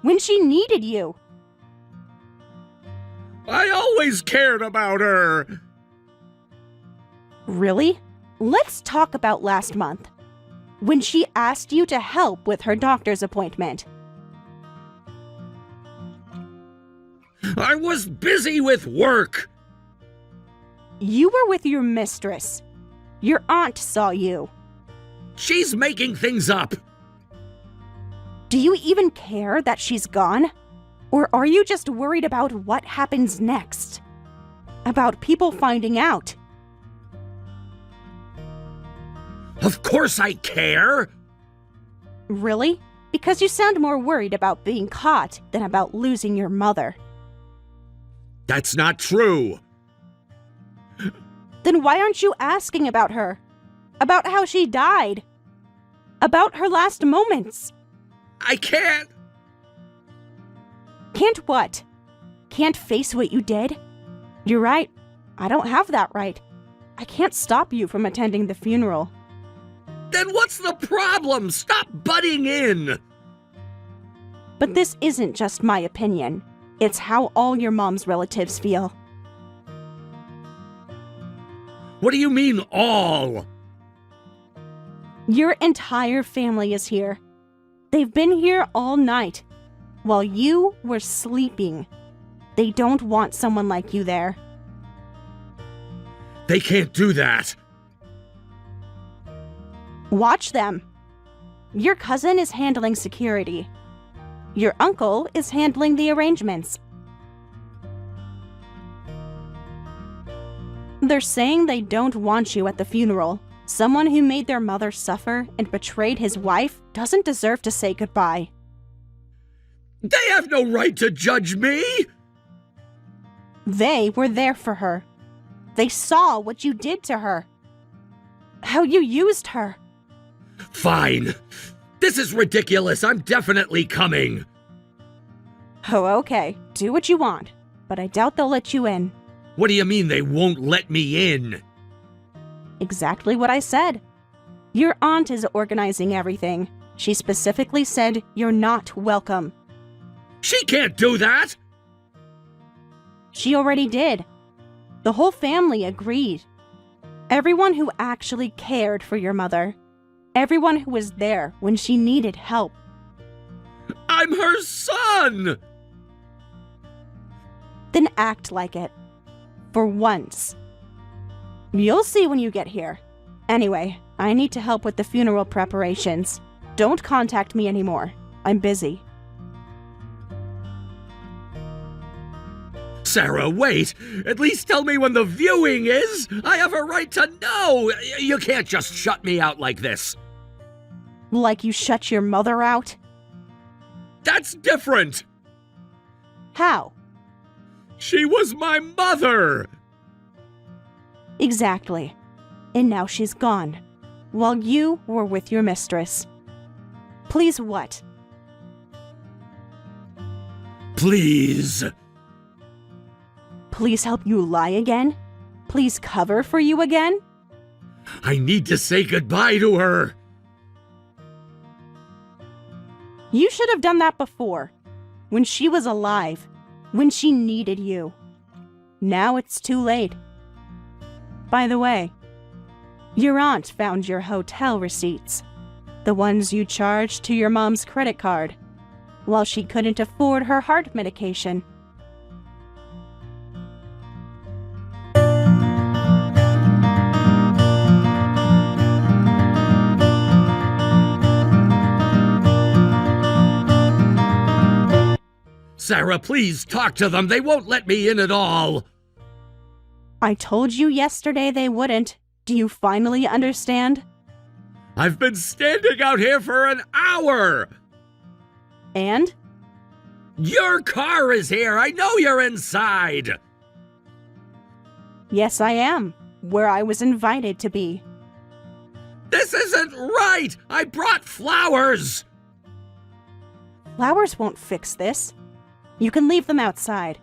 S9: When she needed you?
S10: I always cared about her.
S9: Really? Let's talk about last month, when she asked you to help with her doctor's appointment.
S10: I was busy with work.
S9: You were with your mistress. Your aunt saw you.
S10: She's making things up.
S9: Do you even care that she's gone? Or are you just worried about what happens next? About people finding out?
S10: Of course I care.
S9: Really? Because you sound more worried about being caught than about losing your mother.
S10: That's not true.
S9: Then why aren't you asking about her? About how she died? About her last moments?
S10: I can't.
S9: Can't what? Can't face what you did? You're right. I don't have that right. I can't stop you from attending the funeral.
S10: Then what's the problem? Stop butting in.
S9: But this isn't just my opinion. It's how all your mom's relatives feel.
S10: What do you mean, all?
S9: Your entire family is here. They've been here all night, while you were sleeping. They don't want someone like you there.
S10: They can't do that.
S9: Watch them. Your cousin is handling security. Your uncle is handling the arrangements. They're saying they don't want you at the funeral. Someone who made their mother suffer and betrayed his wife doesn't deserve to say goodbye.
S10: They have no right to judge me!
S9: They were there for her. They saw what you did to her. How you used her.
S10: Fine. This is ridiculous. I'm definitely coming.
S9: Oh, okay. Do what you want. But I doubt they'll let you in.
S10: What do you mean they won't let me in?
S9: Exactly what I said. Your aunt is organizing everything. She specifically said you're not welcome.
S10: She can't do that!
S9: She already did. The whole family agreed. Everyone who actually cared for your mother. Everyone who was there when she needed help.
S10: I'm her son!
S9: Then act like it. For once. You'll see when you get here. Anyway, I need to help with the funeral preparations. Don't contact me anymore. I'm busy.
S10: Sarah, wait! At least tell me when the viewing is! I have a right to know! You can't just shut me out like this!
S9: Like you shut your mother out?
S10: That's different!
S9: How?
S10: She was my mother!
S9: Exactly. And now she's gone, while you were with your mistress. Please what?
S10: Please!
S9: Please help you lie again? Please cover for you again?
S10: I need to say goodbye to her!
S9: You should have done that before. When she was alive. When she needed you. Now it's too late. By the way, your aunt found your hotel receipts. The ones you charged to your mom's credit card, while she couldn't afford her heart medication.
S10: Sarah, please talk to them. They won't let me in at all.
S9: I told you yesterday they wouldn't. Do you finally understand?
S10: I've been standing out here for an hour!
S9: And?
S10: Your car is here! I know you're inside!
S9: Yes, I am. Where I was invited to be.
S10: This isn't right! I brought flowers!
S9: Flowers won't fix this. You can leave them outside.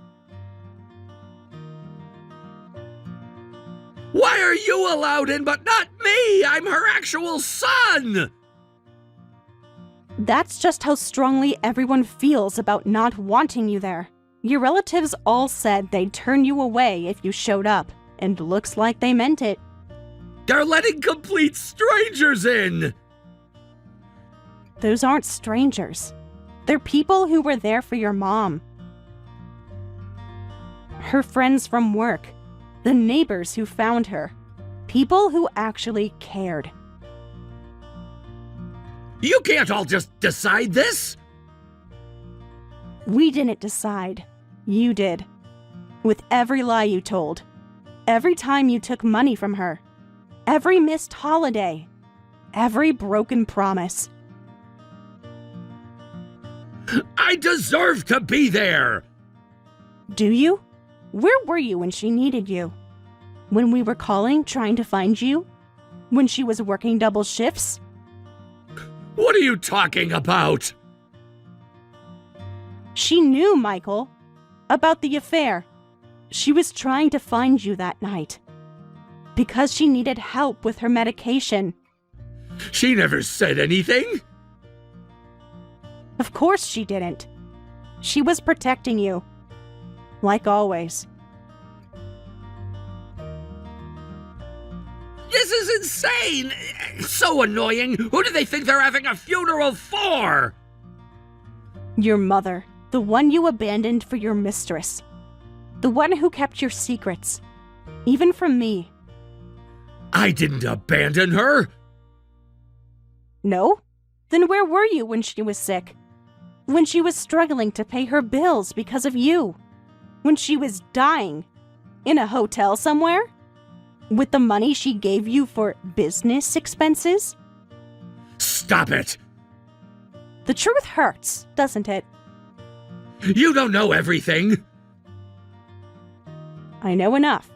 S10: Why are you allowed in but not me? I'm her actual son!
S9: That's just how strongly everyone feels about not wanting you there. Your relatives all said they'd turn you away if you showed up, and looks like they meant it.
S10: They're letting complete strangers in!
S9: Those aren't strangers. They're people who were there for your mom. Her friends from work. The neighbors who found her. People who actually cared.
S10: You can't all just decide this!
S9: We didn't decide. You did. With every lie you told. Every time you took money from her. Every missed holiday. Every broken promise.
S10: I deserve to be there!
S9: Do you? Where were you when she needed you? When we were calling, trying to find you? When she was working double shifts?
S10: What are you talking about?
S9: She knew, Michael. About the affair. She was trying to find you that night. Because she needed help with her medication.
S10: She never said anything.
S9: Of course she didn't. She was protecting you. Like always.
S10: This is insane! So annoying! Who do they think they're having a funeral for?
S9: Your mother. The one you abandoned for your mistress. The one who kept your secrets. Even from me.
S10: I didn't abandon her!
S9: No? Then where were you when she was sick? When she was struggling to pay her bills because of you? When she was dying? In a hotel somewhere? With the money she gave you for business expenses?
S10: Stop it!
S9: The truth hurts, doesn't it?
S10: You don't know everything!
S9: I know enough.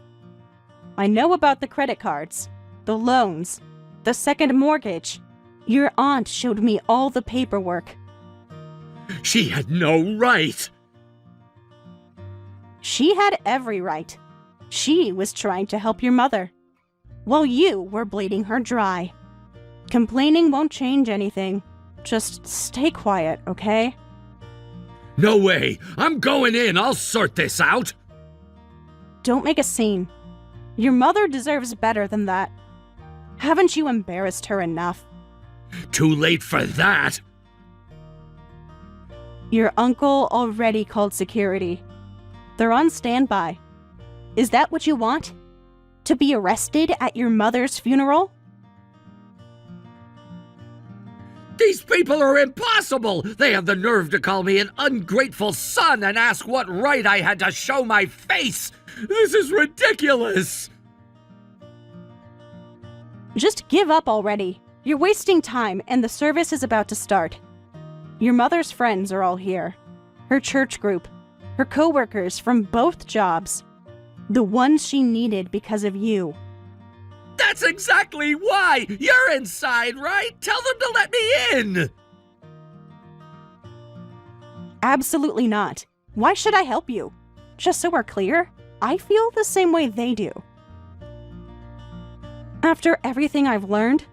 S9: I know about the credit cards, the loans, the second mortgage. Your aunt showed me all the paperwork.
S10: She had no right!
S9: She had every right. She was trying to help your mother, while you were bleeding her dry. Complaining won't change anything. Just stay quiet, okay?
S10: No way! I'm going in! I'll sort this out!
S9: Don't make a scene. Your mother deserves better than that. Haven't you embarrassed her enough?
S10: Too late for that!
S9: Your uncle already called security. They're on standby. Is that what you want? To be arrested at your mother's funeral?
S10: These people are impossible! They have the nerve to call me an ungrateful son and ask what right I had to show my face! This is ridiculous!
S9: Just give up already. You're wasting time and the service is about to start. Your mother's friends are all here. Her church group. Her co-workers from both jobs. The ones she needed because of you.
S10: That's exactly why! You're inside, right? Tell them to let me in!
S9: Absolutely not. Why should I help you? Just so we're clear, I feel the same way they do. After everything I've learned,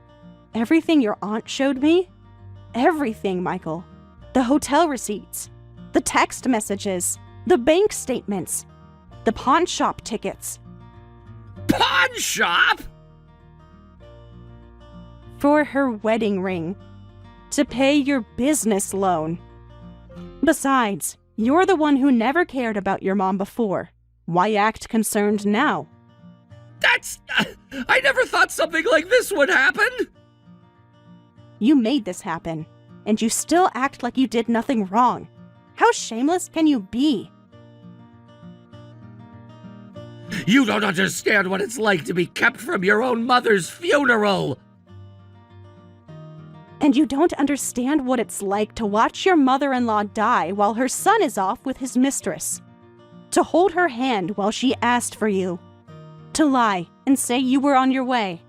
S9: everything your aunt showed me, everything, Michael. The hotel receipts, the text messages, the bank statements, the pawn shop tickets.
S10: Pawn shop?!
S9: For her wedding ring. To pay your business loan. Besides, you're the one who never cared about your mom before. Why act concerned now?
S10: That's... I never thought something like this would happen!
S9: You made this happen, and you still act like you did nothing wrong. How shameless can you be?
S10: You don't understand what it's like to be kept from your own mother's funeral.
S9: And you don't understand what it's like to watch your mother-in-law die while her son is off with his mistress. To hold her hand while she asked for you. To lie and say you were on your way,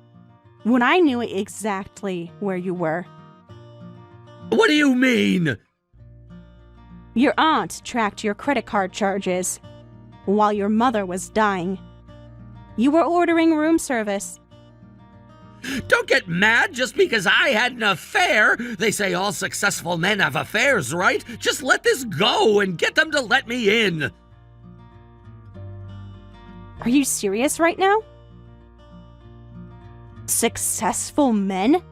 S9: when I knew exactly where you were.
S10: What do you mean?
S9: Your aunt tracked your credit card charges while your mother was dying. You were ordering room service.
S10: Don't get mad just because I had an affair. They say all successful men have affairs, right? Just let this go and get them to let me in.
S9: Are you serious right now? Successful men?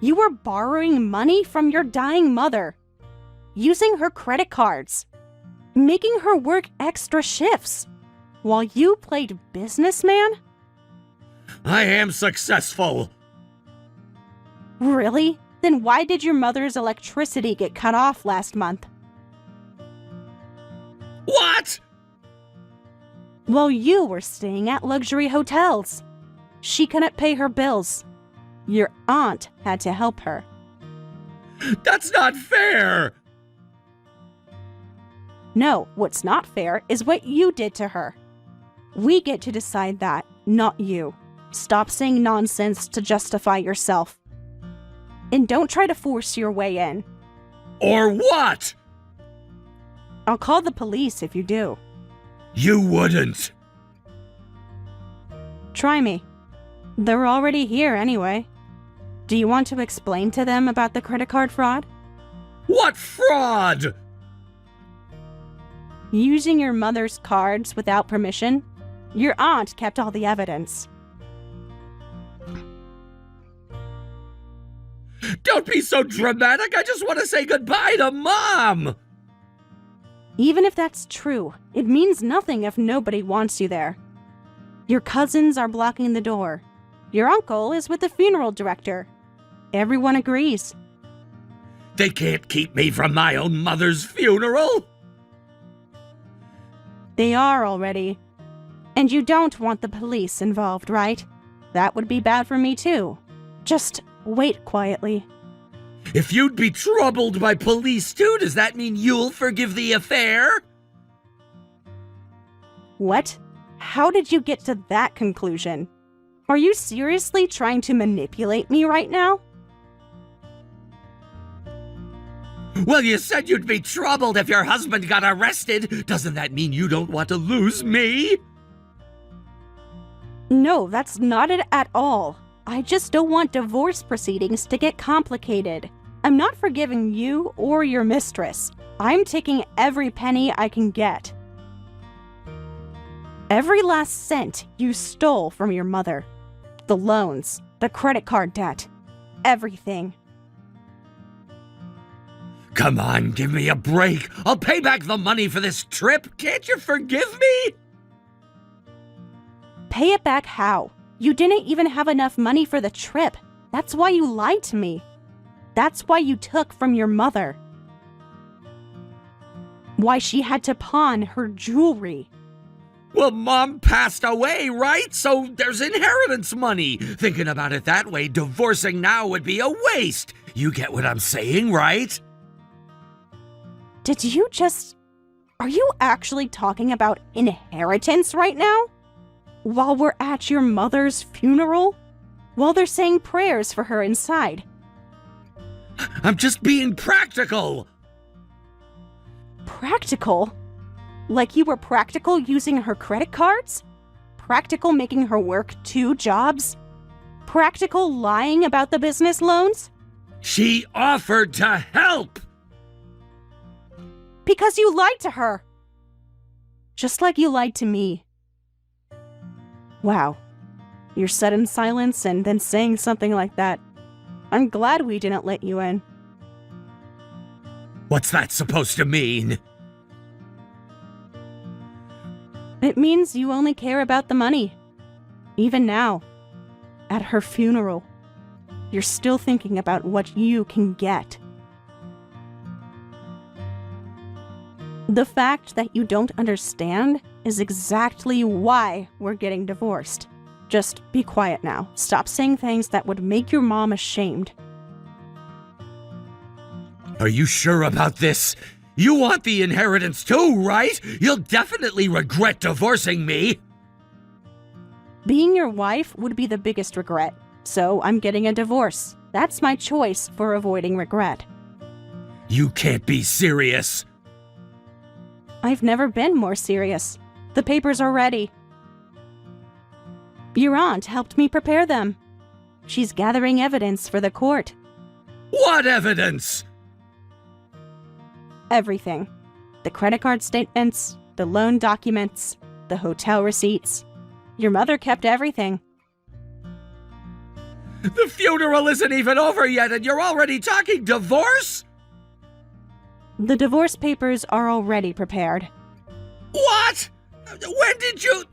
S9: You were borrowing money from your dying mother, using her credit cards, making her work extra shifts, while you played businessman?
S10: I am successful.
S9: Really? Then why did your mother's electricity get cut off last month?
S10: What?
S9: Well, you were staying at luxury hotels. She couldn't pay her bills. Your aunt had to help her.
S10: That's not fair.
S9: No, what's not fair is what you did to her. We get to decide that, not you. Stop saying nonsense to justify yourself. And don't try to force your way in.
S10: Or what?
S9: I'll call the police if you do.
S10: You wouldn't.
S9: Try me. They're already here anyway. Do you want to explain to them about the credit card fraud?
S10: What fraud?
S9: Using your mother's cards without permission. Your aunt kept all the evidence.
S10: Don't be so dramatic. I just want to say goodbye to Mom.
S9: Even if that's true, it means nothing if nobody wants you there. Your cousins are blocking the door. Your uncle is with the funeral director. Everyone agrees.
S10: They can't keep me from my own mother's funeral.
S9: They are already. And you don't want the police involved, right? That would be bad for me too. Just wait quietly.
S10: If you'd be troubled by police too, does that mean you'll forgive the affair?
S9: What? How did you get to that conclusion? Are you seriously trying to manipulate me right now?
S10: Well, you said you'd be troubled if your husband got arrested. Doesn't that mean you don't want to lose me?
S9: No, that's not it at all. I just don't want divorce proceedings to get complicated. I'm not forgiving you or your mistress. I'm taking every penny I can get. Every last cent you stole from your mother. The loans, the credit card debt, everything.
S10: Come on, give me a break. I'll pay back the money for this trip. Can't you forgive me?
S9: Pay it back how? You didn't even have enough money for the trip. That's why you lied to me. That's why you took from your mother. Why she had to pawn her jewelry.
S10: Well, Mom passed away, right? So there's inheritance money. Thinking about it that way, divorcing now would be a waste. You get what I'm saying, right?
S9: Did you just... Are you actually talking about inheritance right now? While we're at your mother's funeral? While they're saying prayers for her inside?
S10: I'm just being practical.
S9: Practical? Like you were practical using her credit cards? Practical making her work 2 jobs? Practical lying about the business loans?
S10: She offered to help.
S9: Because you lied to her. Just like you lied to me. Wow. You're set in silence and then saying something like that. I'm glad we didn't let you in.
S10: What's that supposed to mean?
S9: It means you only care about the money. Even now. At her funeral. You're still thinking about what you can get. The fact that you don't understand is exactly why we're getting divorced. Just be quiet now. Stop saying things that would make your mom ashamed.
S10: Are you sure about this? You want the inheritance too, right? You'll definitely regret divorcing me.
S9: Being your wife would be the biggest regret, so I'm getting a divorce. That's my choice for avoiding regret.
S10: You can't be serious.
S9: I've never been more serious. The papers are ready. Your aunt helped me prepare them. She's gathering evidence for the court.
S10: What evidence?
S9: Everything. The credit card statements, the loan documents, the hotel receipts. Your mother kept everything.
S10: The funeral isn't even over yet and you're already talking divorce?
S9: The divorce papers are already prepared.
S10: What? When did you...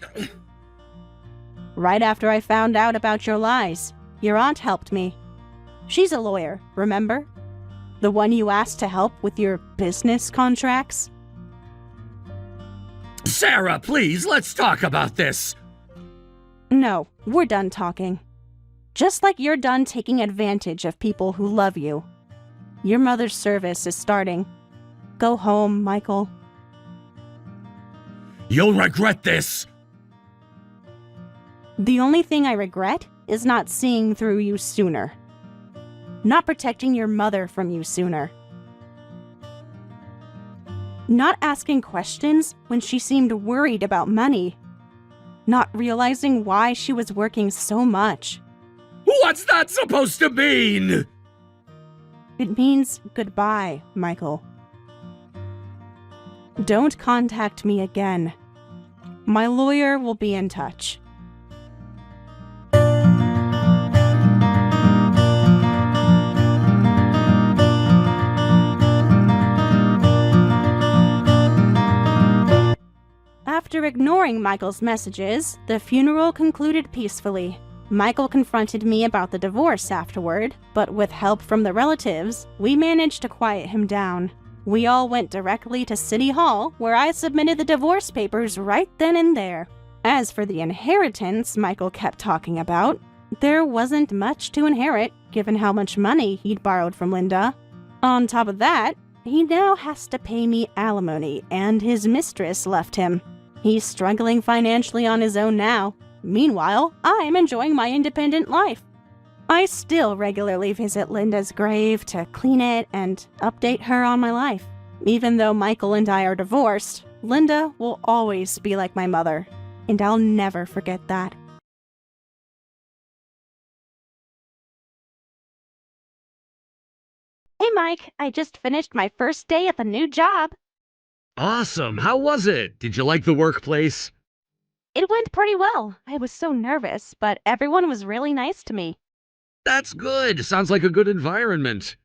S9: Right after I found out about your lies, your aunt helped me. She's a lawyer, remember? The one you asked to help with your business contracts?
S10: Sarah, please, let's talk about this.
S9: No, we're done talking. Just like you're done taking advantage of people who love you. Your mother's service is starting. Go home, Michael.
S10: You'll regret this.
S9: The only thing I regret is not seeing through you sooner. Not protecting your mother from you sooner. Not asking questions when she seemed worried about money. Not realizing why she was working so much.
S10: What's that supposed to mean?
S9: It means goodbye, Michael. Don't contact me again. My lawyer will be in touch. After ignoring Michael's messages, the funeral concluded peacefully. Michael confronted me about the divorce afterward, but with help from the relatives, we managed to quiet him down. We all went directly to City Hall, where I submitted the divorce papers right then and there. As for the inheritance Michael kept talking about, there wasn't much to inherit, given how much money he'd borrowed from Linda. On top of that, he now has to pay me alimony, and his mistress left him. He's struggling financially on his own now. Meanwhile, I'm enjoying my independent life. I still regularly visit Linda's grave to clean it and update her on my life. Even though Michael and I are divorced, Linda will always be like my mother, and I'll never forget that. Hey Mike, I just finished my first day at the new job.
S10: Awesome. How was it? Did you like the workplace?
S9: It went pretty well. I was so nervous, but everyone was really nice to me.
S10: That's good. Sounds like a good environment.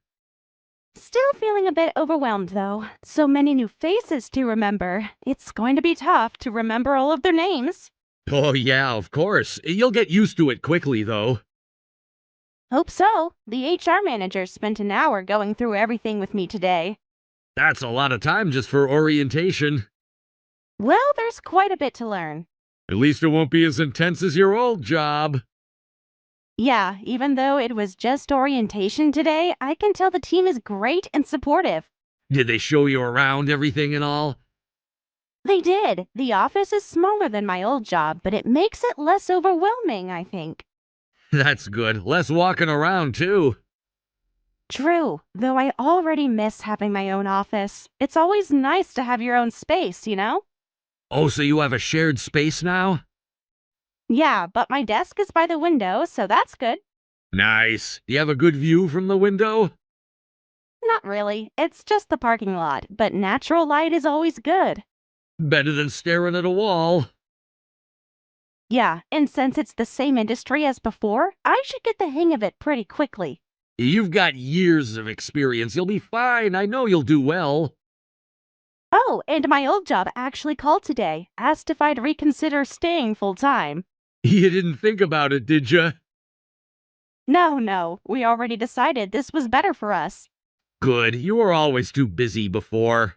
S9: Still feeling a bit overwhelmed, though. So many new faces to remember. It's going to be tough to remember all of their names.
S10: Oh yeah, of course. You'll get used to it quickly, though.
S9: Hope so. The HR manager spent an hour going through everything with me today.
S10: That's a lot of time just for orientation.
S9: Well, there's quite a bit to learn.
S10: At least it won't be as intense as your old job.
S9: Yeah, even though it was just orientation today, I can tell the team is great and supportive.
S10: Did they show you around everything and all?
S9: They did. The office is smaller than my old job, but it makes it less overwhelming, I think.
S10: That's good. Less walking around, too.
S9: True, though I already miss having my own office. It's always nice to have your own space, you know?
S10: Oh, so you have a shared space now?
S9: Yeah, but my desk is by the window, so that's good.
S10: Nice. Do you have a good view from the window?
S9: Not really. It's just the parking lot, but natural light is always good.
S10: Better than staring at a wall.
S9: Yeah, and since it's the same industry as before, I should get the hang of it pretty quickly.
S10: You've got years of experience. You'll be fine. I know you'll do well.
S9: Oh, and my old job actually called today, asked if I'd reconsider staying full-time.
S10: You didn't think about it, did you?
S9: No, we already decided this was better for us.
S10: Good. You were always too busy before.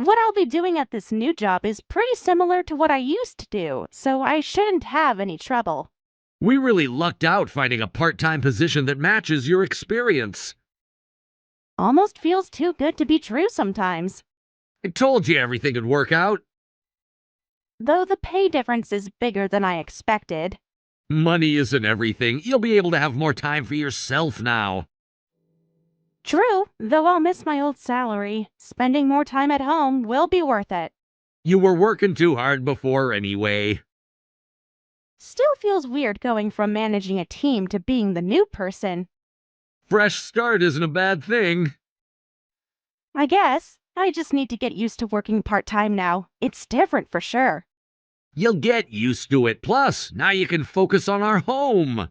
S9: What I'll be doing at this new job is pretty similar to what I used to do, so I shouldn't have any trouble.
S10: We really lucked out finding a part-time position that matches your experience.
S9: Almost feels too good to be true sometimes.
S10: I told you everything would work out.
S9: Though the pay difference is bigger than I expected.
S10: Money isn't everything. You'll be able to have more time for yourself now.
S9: True, though I'll miss my old salary. Spending more time at home will be worth it.
S10: You were working too hard before anyway.
S9: Still feels weird going from managing a team to being the new person.
S10: Fresh start isn't a bad thing.
S9: I guess. I just need to get used to working part-time now. It's different for sure.
S10: You'll get used to it. Plus, now you can focus on our home.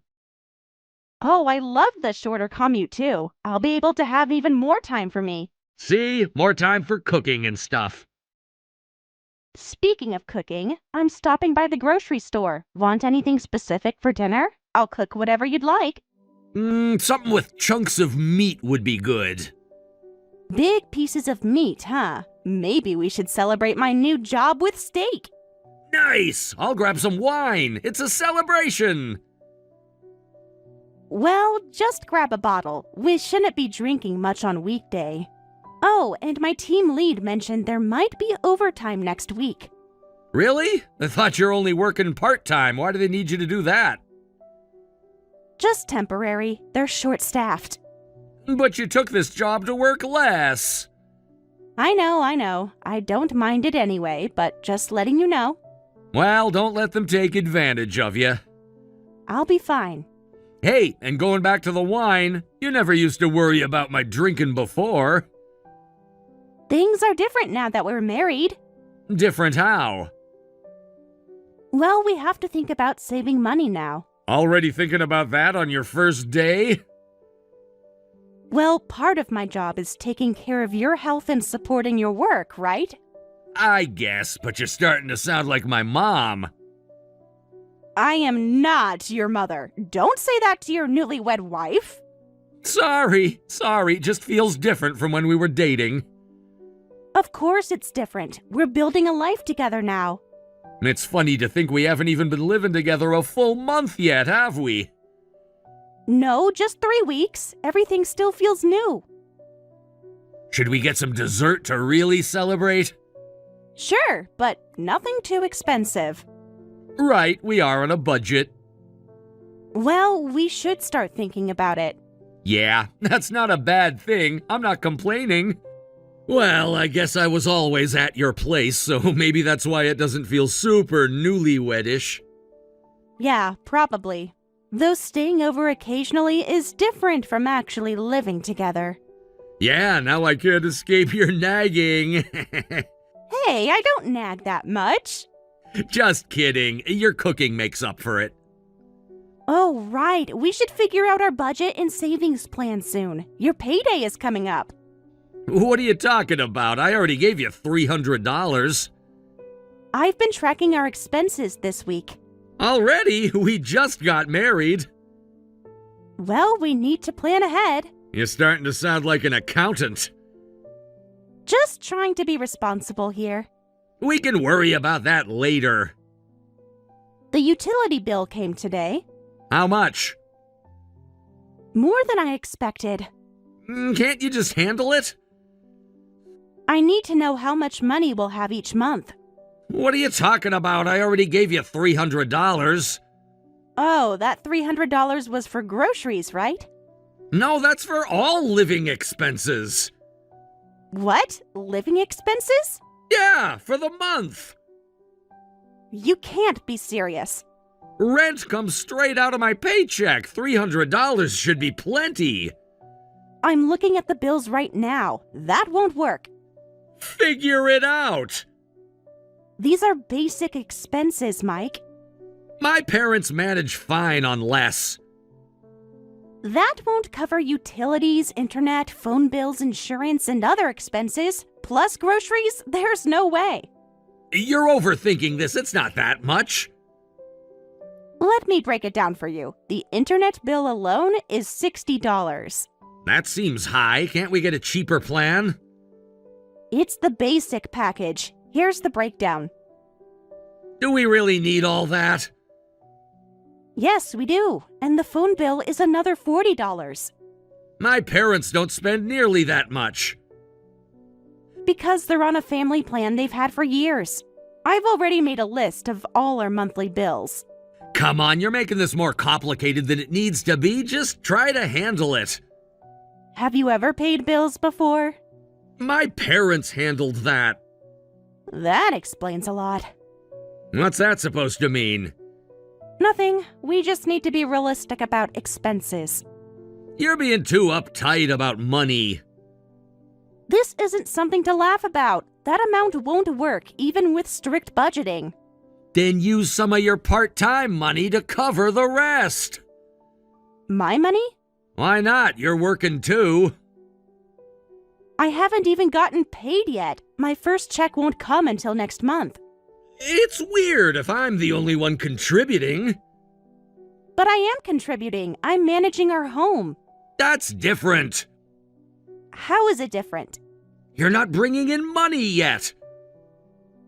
S9: Oh, I love the shorter commute too. I'll be able to have even more time for me.
S10: See? More time for cooking and stuff.
S9: Speaking of cooking, I'm stopping by the grocery store. Want anything specific for dinner? I'll cook whatever you'd like.
S10: Something with chunks of meat would be good.
S9: Big pieces of meat, huh? Maybe we should celebrate my new job with steak.
S10: Nice! I'll grab some wine. It's a celebration.
S9: Well, just grab a bottle. We shouldn't be drinking much on weekday. Oh, and my team lead mentioned there might be overtime next week.
S10: Really? I thought you're only working part-time. Why do they need you to do that?
S9: Just temporary. They're short-staffed.
S10: But you took this job to work less.
S9: I know. I don't mind it anyway, but just letting you know.
S10: Well, don't let them take advantage of you.
S9: I'll be fine.
S10: Hey, and going back to the wine, you never used to worry about my drinking before.
S9: Things are different now that we're married.
S10: Different how?
S9: Well, we have to think about saving money now.
S10: Already thinking about that on your first day?
S9: Well, part of my job is taking care of your health and supporting your work, right?
S10: I guess, but you're starting to sound like my mom.
S9: I am not your mother. Don't say that to your newlywed wife.
S10: Sorry. Just feels different from when we were dating.
S9: Of course it's different. We're building a life together now.
S10: It's funny to think we haven't even been living together a full month yet, have we?
S9: No, just 3 weeks. Everything still feels new.
S10: Should we get some dessert to really celebrate?
S9: Sure, but nothing too expensive.
S10: Right, we are on a budget.
S9: Well, we should start thinking about it.
S10: Yeah, that's not a bad thing. I'm not complaining. Well, I guess I was always at your place, so maybe that's why it doesn't feel super newlywedish.
S9: Yeah, probably. Though staying over occasionally is different from actually living together.
S10: Yeah, now I can't escape your nagging.
S9: Hey, I don't nag that much.
S10: Just kidding. Your cooking makes up for it.
S9: Oh, right. We should figure out our budget and savings plan soon. Your payday is coming up.
S10: What are you talking about? I already gave you $300.
S9: I've been tracking our expenses this week.
S10: Already? We just got married.
S9: Well, we need to plan ahead.
S10: You're starting to sound like an accountant.
S9: Just trying to be responsible here.
S10: We can worry about that later.
S9: The utility bill came today.
S10: How much?
S9: More than I expected.
S10: Can't you just handle it?
S9: I need to know how much money we'll have each month.
S10: What are you talking about? I already gave you $300.
S9: Oh, that $300 was for groceries, right?
S10: No, that's for all living expenses.
S9: What? Living expenses?
S10: Yeah, for the month.
S9: You can't be serious.
S10: Rent comes straight out of my paycheck. $300 should be plenty.
S9: I'm looking at the bills right now. That won't work.
S10: Figure it out.
S9: These are basic expenses, Mike.
S10: My parents manage fine on less.
S9: That won't cover utilities, internet, phone bills, insurance, and other expenses. Plus groceries, there's no way.
S10: You're overthinking this. It's not that much.
S9: Let me break it down for you. The internet bill alone is $60.
S10: That seems high. Can't we get a cheaper plan?
S9: It's the basic package. Here's the breakdown.
S10: Do we really need all that?
S9: Yes, we do. And the phone bill is another $40.
S10: My parents don't spend nearly that much.
S9: Because they're on a family plan they've had for years. I've already made a list of all our monthly bills.
S10: Come on, you're making this more complicated than it needs to be. Just try to handle it.
S9: Have you ever paid bills before?
S10: My parents handled that.
S9: That explains a lot.
S10: What's that supposed to mean?
S9: Nothing. We just need to be realistic about expenses.
S10: You're being too uptight about money.
S9: This isn't something to laugh about. That amount won't work, even with strict budgeting.
S10: Then use some of your part-time money to cover the rest.
S9: My money?
S10: Why not? You're working too.
S9: I haven't even gotten paid yet. My first check won't come until next month.
S10: It's weird if I'm the only one contributing.
S9: But I am contributing. I'm managing our home.
S10: That's different.
S9: How is it different?
S10: You're not bringing in money yet.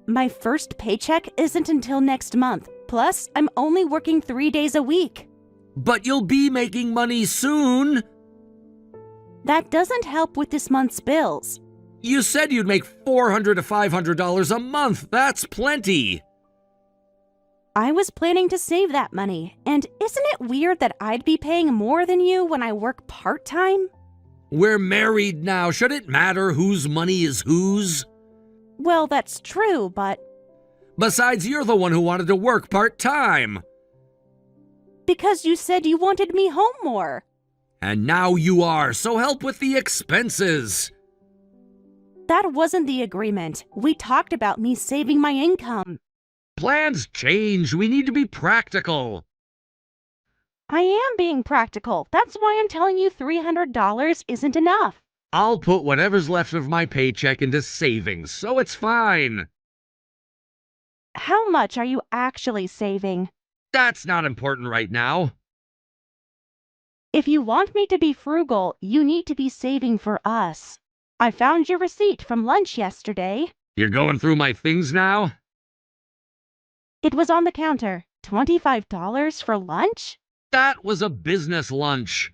S9: My first paycheck isn't until next month. Plus, I'm only working 3 days a week.
S10: But you'll be making money soon.
S9: That doesn't help with this month's bills.
S10: You said you'd make $400 to $500 a month. That's plenty.
S9: I was planning to save that money. And isn't it weird that I'd be paying more than you when I work part-time?
S10: We're married now. Should it matter whose money is whose?
S9: Well, that's true, but...
S10: Besides, you're the one who wanted to work part-time.
S9: Because you said you wanted me home more.
S10: And now you are, so help with the expenses.
S9: That wasn't the agreement. We talked about me saving my income.
S10: Plans change. We need to be practical.
S9: I am being practical. That's why I'm telling you $300 isn't enough.
S10: I'll put whatever's left of my paycheck into savings, so it's fine.
S9: How much are you actually saving?
S10: That's not important right now.
S9: If you want me to be frugal, you need to be saving for us. I found your receipt from lunch yesterday.
S10: You're going through my things now?
S9: It was on the counter. $25 for lunch?
S10: That was a business lunch.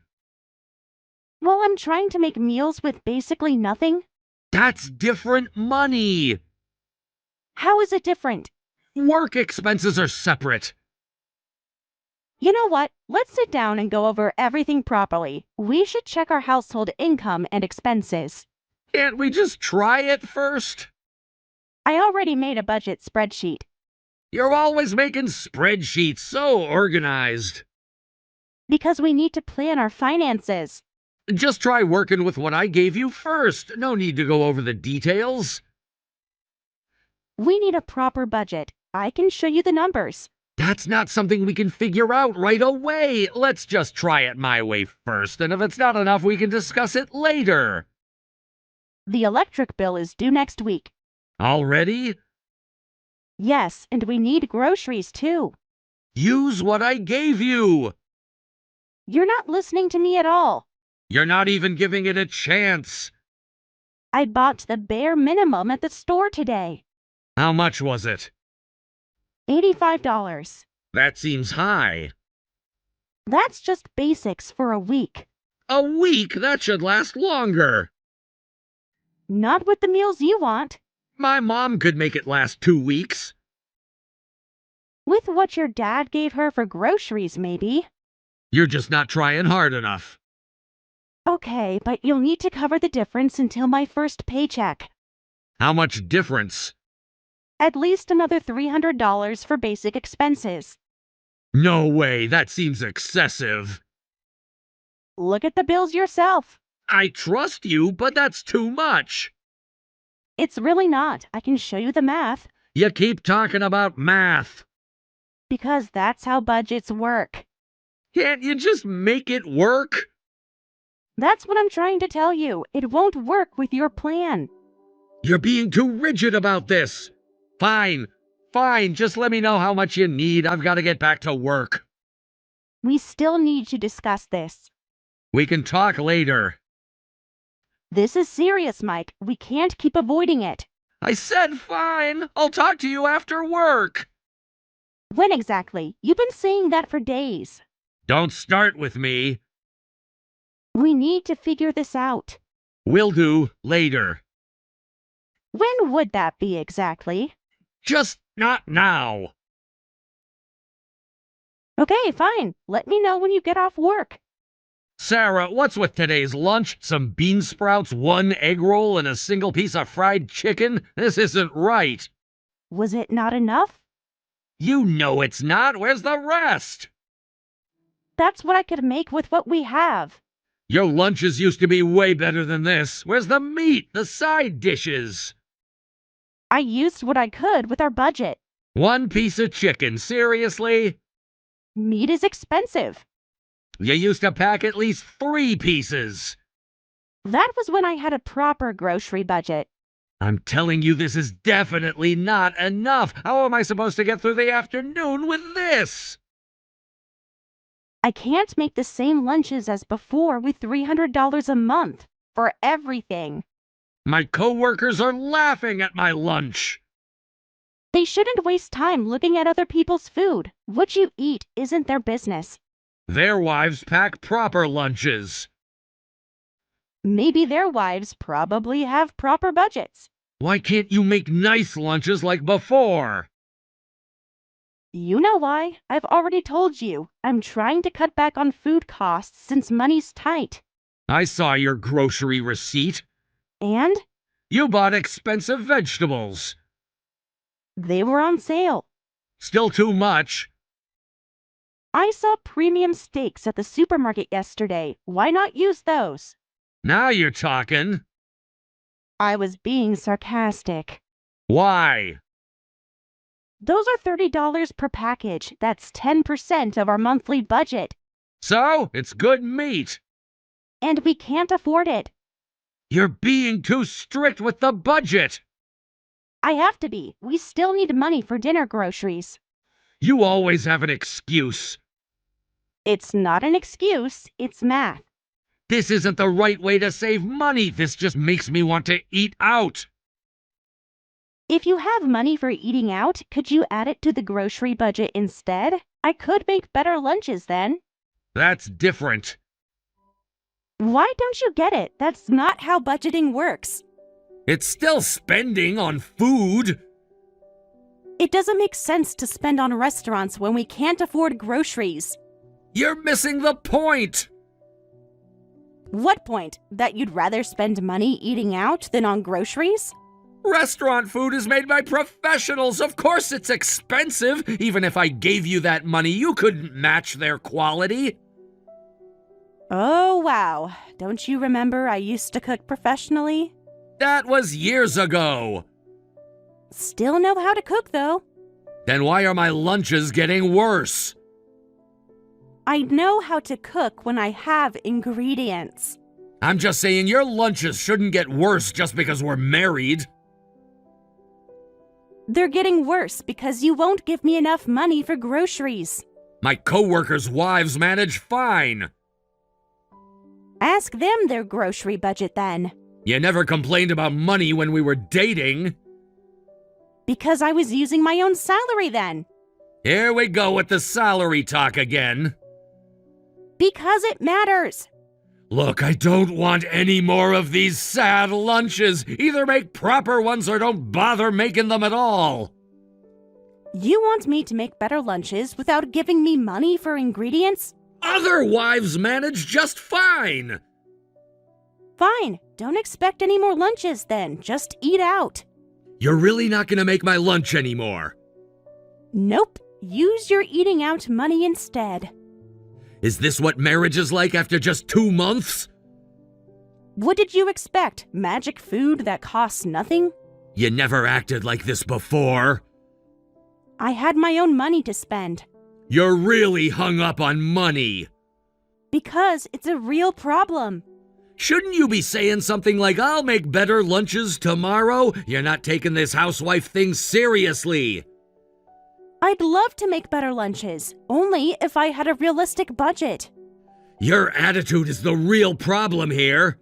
S9: Well, I'm trying to make meals with basically nothing.
S10: That's different money.
S9: How is it different?
S10: Work expenses are separate.
S9: You know what? Let's sit down and go over everything properly. We should check our household income and expenses.
S10: Can't we just try it first?
S9: I already made a budget spreadsheet.
S10: You're always making spreadsheets, so organized.
S9: Because we need to plan our finances.
S10: Just try working with what I gave you first. No need to go over the details.
S9: We need a proper budget. I can show you the numbers.
S10: That's not something we can figure out right away. Let's just try it my way first, and if it's not enough, we can discuss it later.
S9: The electric bill is due next week.
S10: Already?
S9: Yes, and we need groceries too.
S10: Use what I gave you.
S9: You're not listening to me at all.
S10: You're not even giving it a chance.
S9: I bought the bare minimum at the store today.
S10: How much was it?
S9: $85.
S10: That seems high.
S9: That's just basics for a week.
S10: A week? That should last longer.
S9: Not with the meals you want.
S10: My mom could make it last 2 weeks.
S9: With what your dad gave her for groceries, maybe.
S10: You're just not trying hard enough.
S9: Okay, but you'll need to cover the difference until my first paycheck.
S10: How much difference?
S9: At least another $300 for basic expenses.
S10: No way, that seems excessive.
S9: Look at the bills yourself.
S10: I trust you, but that's too much.
S9: It's really not. I can show you the math.
S10: You keep talking about math.
S9: Because that's how budgets work.
S10: Can't you just make it work?
S9: That's what I'm trying to tell you. It won't work with your plan.
S10: You're being too rigid about this. Fine, just let me know how much you need. I've got to get back to work.
S9: We still need to discuss this.
S10: We can talk later.
S9: This is serious, Mike. We can't keep avoiding it.
S10: I said fine. I'll talk to you after work.
S9: When exactly? You've been saying that for days.
S10: Don't start with me.
S9: We need to figure this out.
S10: Will do later.
S9: When would that be exactly?
S10: Just not now.
S9: Okay, fine. Let me know when you get off work.
S10: Sarah, what's with today's lunch? Some bean sprouts, 1 egg roll, and a single piece of fried chicken? This isn't right.
S9: Was it not enough?
S10: You know it's not. Where's the rest?
S9: That's what I could make with what we have.
S10: Your lunches used to be way better than this. Where's the meat? The side dishes?
S9: I used what I could with our budget.
S10: 1 piece of chicken, seriously?
S9: Meat is expensive.
S10: You used to pack at least 3 pieces.
S9: That was when I had a proper grocery budget.
S10: I'm telling you, this is definitely not enough. How am I supposed to get through the afternoon with this?
S9: I can't make the same lunches as before with $300 a month for everything.
S10: My coworkers are laughing at my lunch.
S9: They shouldn't waste time looking at other people's food. What you eat isn't their business.
S10: Their wives pack proper lunches.
S9: Maybe their wives probably have proper budgets.
S10: Why can't you make nice lunches like before?
S9: You know why. I've already told you. I'm trying to cut back on food costs since money's tight.
S10: I saw your grocery receipt.
S9: And?
S10: You bought expensive vegetables.
S9: They were on sale.
S10: Still too much.
S9: I saw premium steaks at the supermarket yesterday. Why not use those?
S10: Now you're talking.
S9: I was being sarcastic.
S10: Why?
S9: Those are $30 per package. That's 10% of our monthly budget.
S10: So, it's good meat.
S9: And we can't afford it.
S10: You're being too strict with the budget.
S9: I have to be. We still need money for dinner groceries.
S10: You always have an excuse.
S9: It's not an excuse, it's math.
S10: This isn't the right way to save money. This just makes me want to eat out.
S9: If you have money for eating out, could you add it to the grocery budget instead? I could make better lunches then.
S10: That's different.
S9: Why don't you get it? That's not how budgeting works.
S10: It's still spending on food.
S9: It doesn't make sense to spend on restaurants when we can't afford groceries.
S10: You're missing the point.
S9: What point? That you'd rather spend money eating out than on groceries?
S10: Restaurant food is made by professionals. Of course it's expensive. Even if I gave you that money, you couldn't match their quality.
S9: Oh, wow. Don't you remember I used to cook professionally?
S10: That was years ago.
S9: Still know how to cook, though.
S10: Then why are my lunches getting worse?
S9: I know how to cook when I have ingredients.
S10: I'm just saying your lunches shouldn't get worse just because we're married.
S9: They're getting worse because you won't give me enough money for groceries.
S10: My coworkers' wives manage fine.
S9: Ask them their grocery budget then.
S10: You never complained about money when we were dating.
S9: Because I was using my own salary then.
S10: Here we go with the salary talk again.
S9: Because it matters.
S10: Look, I don't want any more of these sad lunches. Either make proper ones or don't bother making them at all.
S9: You want me to make better lunches without giving me money for ingredients?
S10: Other wives manage just fine.
S9: Fine. Don't expect any more lunches then. Just eat out.
S10: You're really not gonna make my lunch anymore.
S9: Nope. Use your eating out money instead.
S10: Is this what marriage is like after just 2 months?
S9: What did you expect? Magic food that costs nothing?
S10: You never acted like this before.
S9: I had my own money to spend.
S10: You're really hung up on money.
S9: Because it's a real problem.
S10: Shouldn't you be saying something like, I'll make better lunches tomorrow? You're not taking this housewife thing seriously.
S9: I'd love to make better lunches, only if I had a realistic budget.
S10: Your attitude is the real problem here.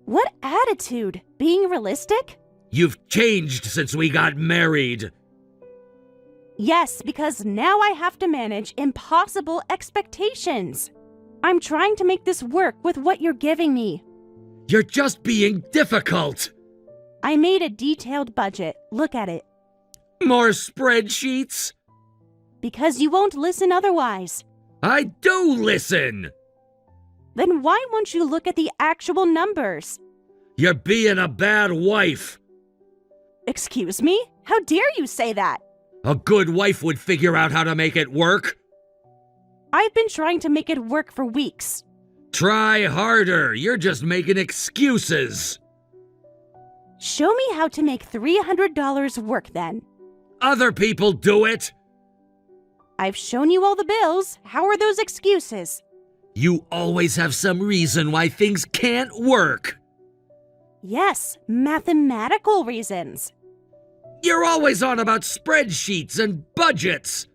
S9: What attitude? Being realistic?
S10: You've changed since we got married.
S9: Yes, because now I have to manage impossible expectations. I'm trying to make this work with what you're giving me.
S10: You're just being difficult.
S9: I made a detailed budget. Look at it.
S10: More spreadsheets?
S9: Because you won't listen otherwise.
S10: I do listen.
S9: Then why won't you look at the actual numbers?
S10: You're being a bad wife.
S9: Excuse me? How dare you say that?
S10: A good wife would figure out how to make it work.
S9: I've been trying to make it work for weeks.
S10: Try harder. You're just making excuses.
S9: Show me how to make $300 work then.
S10: Other people do it.
S9: I've shown you all the bills. How are those excuses?
S10: You always have some reason why things can't work.
S9: Yes, mathematical reasons.
S10: You're always on about spreadsheets and budgets.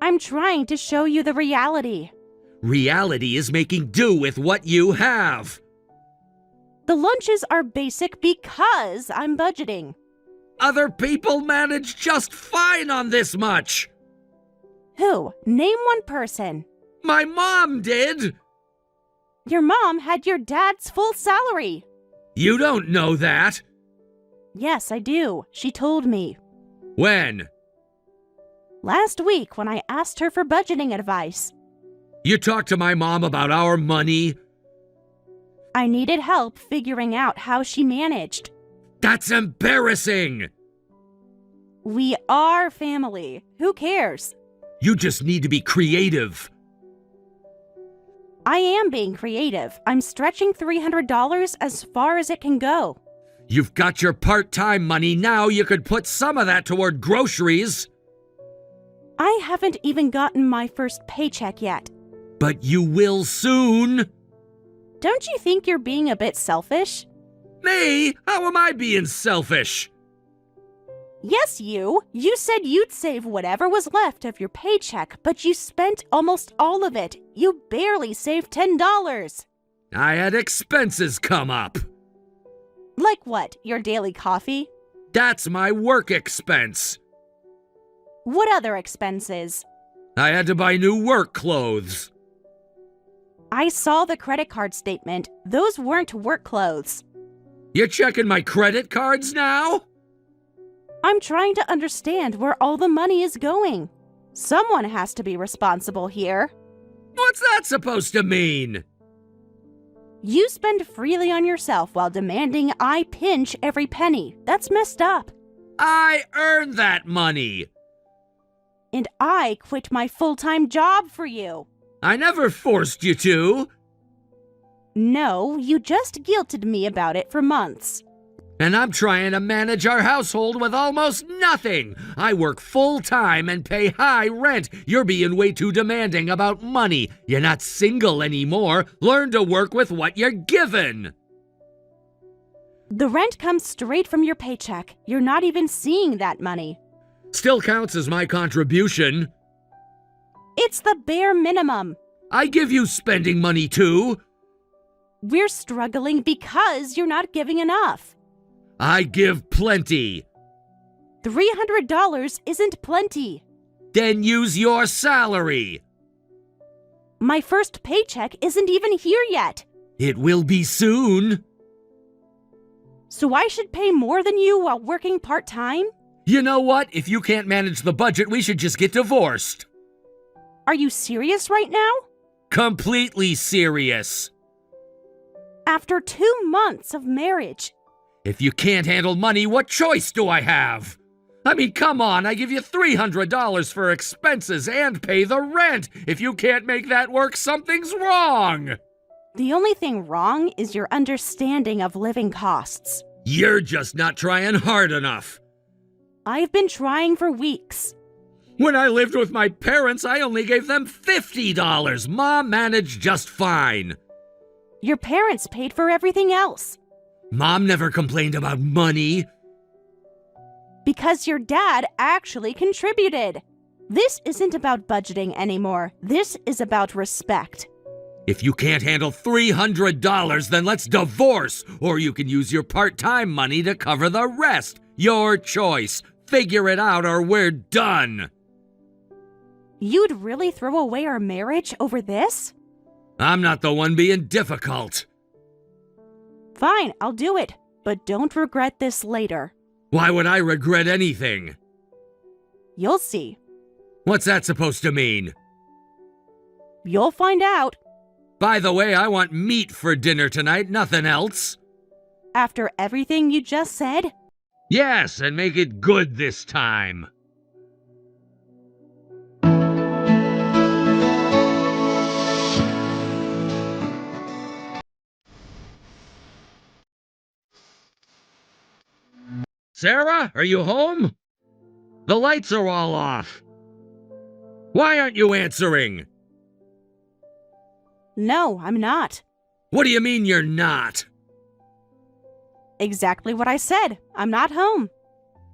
S9: I'm trying to show you the reality.
S10: Reality is making do with what you have.
S9: The lunches are basic because I'm budgeting.
S10: Other people manage just fine on this much.
S9: Who? Name one person.
S10: My mom did.
S9: Your mom had your dad's full salary.
S10: You don't know that.
S9: Yes, I do. She told me.
S10: When?
S9: Last week when I asked her for budgeting advice.
S10: You talked to my mom about our money?
S9: I needed help figuring out how she managed.
S10: That's embarrassing!
S9: We are family. Who cares?
S10: You just need to be creative.
S9: I am being creative. I'm stretching $300 as far as it can go.
S10: You've got your part-time money now. You could put some of that toward groceries.
S9: I haven't even gotten my first paycheck yet.
S10: But you will soon.
S9: Don't you think you're being a bit selfish?
S10: Me? How am I being selfish?
S9: Yes, you. You said you'd save whatever was left of your paycheck, but you spent almost all of it. You barely saved $10.
S10: I had expenses come up.
S9: Like what? Your daily coffee?
S10: That's my work expense.
S9: What other expenses?
S10: I had to buy new work clothes.
S9: I saw the credit card statement. Those weren't work clothes.
S10: You're checking my credit cards now?
S9: I'm trying to understand where all the money is going. Someone has to be responsible here.
S10: What's that supposed to mean?
S9: You spend freely on yourself while demanding I pinch every penny. That's messed up.
S10: I earned that money.
S9: And I quit my full-time job for you.
S10: I never forced you to.
S9: No, you just guilted me about it for months.
S10: And I'm trying to manage our household with almost nothing. I work full-time and pay high rent. You're being way too demanding about money. You're not single anymore. Learn to work with what you're given.
S9: The rent comes straight from your paycheck. You're not even seeing that money.
S10: Still counts as my contribution.
S9: It's the bare minimum.
S10: I give you spending money too.
S9: We're struggling because you're not giving enough.
S10: I give plenty.
S9: $300 isn't plenty.
S10: Then use your salary.
S9: My first paycheck isn't even here yet.
S10: It will be soon.
S9: So I should pay more than you while working part-time?
S10: You know what? If you can't manage the budget, we should just get divorced.
S9: Are you serious right now?
S10: Completely serious.
S9: After 2 months of marriage.
S10: If you can't handle money, what choice do I have? I mean, come on, I give you $300 for expenses and pay the rent. If you can't make that work, something's wrong.
S9: The only thing wrong is your understanding of living costs.
S10: You're just not trying hard enough.
S9: I've been trying for weeks.
S10: When I lived with my parents, I only gave them $50. Mom managed just fine.
S9: Your parents paid for everything else.
S10: Mom never complained about money.
S9: Because your dad actually contributed. This isn't about budgeting anymore. This is about respect.
S10: If you can't handle $300, then let's divorce, or you can use your part-time money to cover the rest. Your choice. Figure it out or we're done.
S9: You'd really throw away our marriage over this?
S10: I'm not the one being difficult.
S9: Fine, I'll do it. But don't regret this later.
S10: Why would I regret anything?
S9: You'll see.
S10: What's that supposed to mean?
S9: You'll find out.
S10: By the way, I want meat for dinner tonight, nothing else.
S9: After everything you just said?
S10: Yes, and make it good this time. Sarah, are you home? The lights are all off. Why aren't you answering?
S9: No, I'm not.
S10: What do you mean you're not?
S9: Exactly what I said. I'm not home.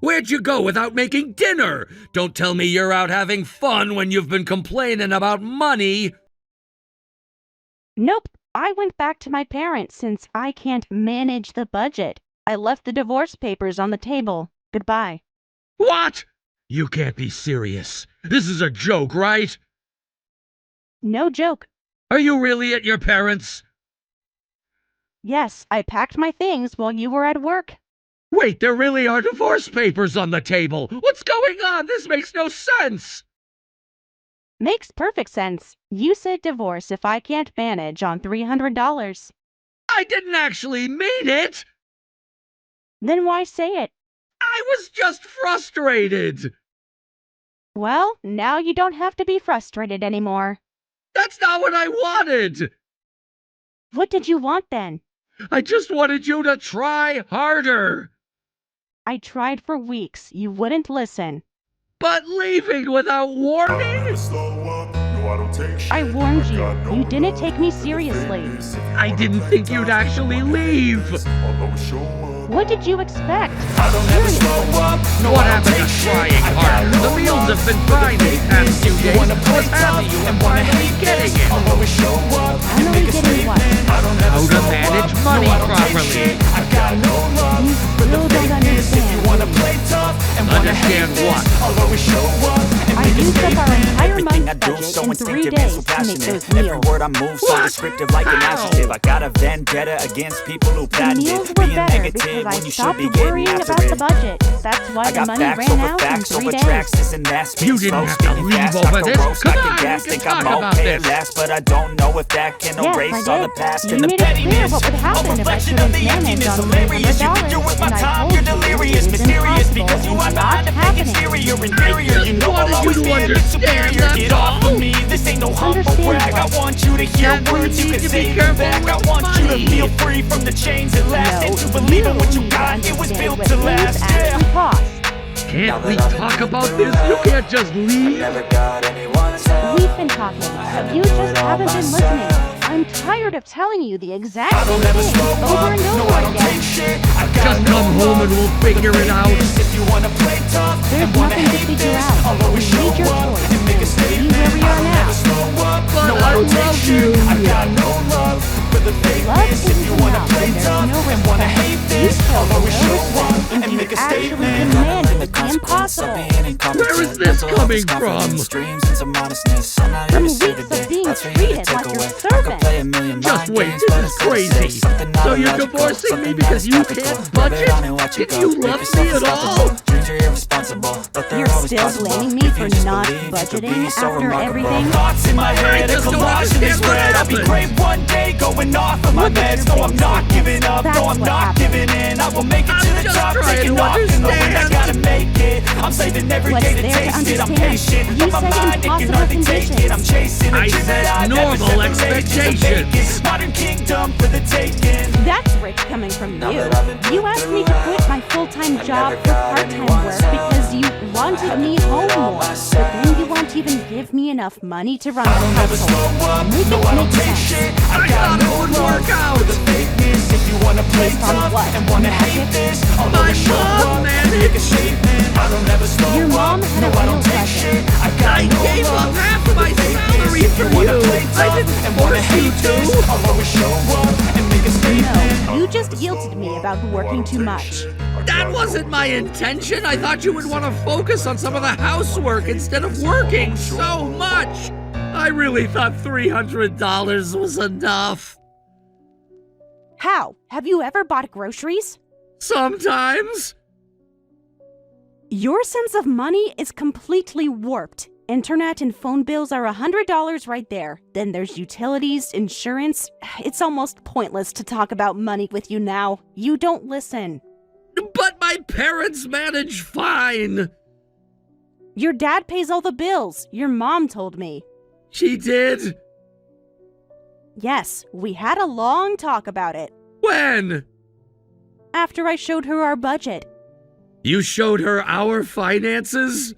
S10: Where'd you go without making dinner? Don't tell me you're out having fun when you've been complaining about money.
S9: Nope. I went back to my parents since I can't manage the budget. I left the divorce papers on the table. Goodbye.
S10: What? You can't be serious. This is a joke, right?
S9: No joke.
S10: Are you really at your parents'?
S9: Yes, I packed my things while you were at work.
S10: Wait, there really are divorce papers on the table. What's going on? This makes no sense.
S9: Makes perfect sense. You said divorce if I can't manage on $300.
S10: I didn't actually mean it.
S9: Then why say it?
S10: I was just frustrated.
S9: Well, now you don't have to be frustrated anymore.
S10: That's not what I wanted.
S9: What did you want then?
S10: I just wanted you to try harder.
S9: I tried for weeks. You wouldn't listen.
S10: But leaving without warning?
S9: I warned you. You didn't take me seriously.
S10: I didn't think you'd actually leave.
S9: What did you expect?
S10: What happened to trying harder? The meals have been fine these past few days. What's happening? I'm finally getting it.
S9: Finally getting what?
S10: How to manage money properly.
S9: You still don't understand.
S10: Understand what?
S9: I used up our entire
S12: Everything
S9: month's
S12: I do
S9: budget
S12: so
S9: in 3
S12: instinctive and
S9: days
S12: so
S9: to make
S12: passionate.
S9: those
S12: Every
S9: meals.
S12: word I move so
S10: What?
S12: descriptive like an
S10: Ow.
S12: adjective. I got a vendetta against people who
S9: The
S12: patented
S9: meals were
S12: being
S9: better
S12: negative
S9: because I
S12: when you should
S9: stopped
S12: be getting
S9: worrying
S12: after
S9: about
S12: it.
S9: the budget. That's why
S12: I
S9: the
S12: got
S9: money
S12: facts
S9: ran
S12: over
S9: out in
S12: facts
S9: 3
S12: over
S9: days.
S12: tracks. This and that. Speed
S10: You didn't
S12: slow,
S10: have to
S12: spinning
S10: leave
S12: fast,
S10: over
S12: I can
S10: this.
S12: roast,
S10: Come
S12: I can
S10: on,
S12: gas,
S10: we can
S12: think
S10: talk
S12: I'm
S10: about
S12: okay
S10: this.
S12: at last, but I don't know if that can
S9: Yes,
S12: erase
S9: I
S12: all the
S9: did.
S12: past
S9: You
S12: and the
S9: made it clear
S12: pettiness.
S9: what would
S12: A
S9: happen if I
S12: reflection
S9: couldn't
S12: of the
S9: manage
S12: emptiness,
S9: on
S12: hilarious. You can do
S9: $300,
S12: with my
S9: and I
S12: time,
S9: told
S12: you're
S9: you
S12: delirious,
S9: it was
S12: mysterious,
S9: impossible
S12: because you
S9: and
S12: are
S9: not
S12: behind a fake
S9: happening.
S12: exterior, inferior. You know I'll
S10: wanted you
S12: always
S10: to
S12: be a bit
S10: understand,
S12: superior.
S10: that's
S12: Get off
S10: all.
S12: of me, this ain't no humble
S9: Understand
S12: brag. I
S9: what?
S12: want you to hear
S10: That we
S12: words, you
S10: need
S12: can
S10: to be
S12: say them
S10: careful
S12: back. I
S10: with
S12: want you to
S10: money.
S12: feel free from the chains that last, and to believe in what you
S9: need to
S12: got. It was
S9: understand
S12: built
S9: what
S12: to
S9: things
S12: last.
S9: actually
S12: Yeah.
S9: cost.
S10: Can't we talk about this? You can't just leave.
S9: We've been talking, but you just haven't been listening. I'm tired of telling you the exact same thing over and over again.
S10: Just come home and we'll figure it out.
S9: There's nothing to figure out. We made your choice. See where we are now.
S10: But I love you.
S9: Love isn't enough when there's no respect. You show no respect, and you actually demanded the impossible.
S10: Where is this coming from?
S9: From weeks of being treated like your servant.
S10: Just wait, this is crazy. So you're divorcing me because you can't budget? Did you love me at all?
S9: You're still blaming me for not budgeting after everything?
S12: Thoughts in my head, a
S10: just don't
S12: collage in this
S10: understand what
S12: red. I'll be
S10: happened.
S12: great one day, going off of my
S9: Look at
S12: meds.
S9: your
S12: No, I'm
S9: face.
S12: not giving up,
S9: That's
S12: no, I'm
S9: what
S12: not
S9: happened.
S12: giving in. I will make it to
S10: I'm
S12: the
S10: just
S12: top,
S10: trying
S12: taking
S10: to
S12: off and knowing I
S10: understand.
S12: gotta make it. I'm saving every
S9: What's
S12: day to
S9: there to
S12: taste it. I'm
S9: understand?
S12: patient,
S9: You
S12: but my
S9: said
S12: mind, it can
S9: impossible
S12: hardly take it. I'm
S9: conditions.
S12: chasing a
S10: I
S12: dream
S10: said
S12: that I've never
S10: normal
S12: separated to
S10: expectations.
S12: vacant. Modern kingdom for the taking.
S9: That's rich coming from you. You asked me to quit my full-time job for part-time work because you wanted me home more. But then you won't even give me enough money to run the household. Make it make sense.
S10: I thought it would work out.
S9: Based on what? Magic?
S10: My mom managed.
S9: Your mom had a real budget.
S10: I gave up half my salary for you. I didn't course you do.
S11: I'll always show up and make a statement.
S9: No, you just guilted me about working too much.
S10: That wasn't my intention. I thought you would want to focus on some of the housework instead of working so much. I really thought $300 was enough.
S9: How? Have you ever bought groceries?
S10: Sometimes.
S9: Your sense of money is completely warped. Internet and phone bills are $100 right there. Then there's utilities, insurance. It's almost pointless to talk about money with you now. You don't listen.
S10: But my parents manage fine.
S9: Your dad pays all the bills. Your mom told me.
S10: She did?
S9: Yes, we had a long talk about it.
S10: When?
S9: After I showed her our budget.
S10: You showed her our finances?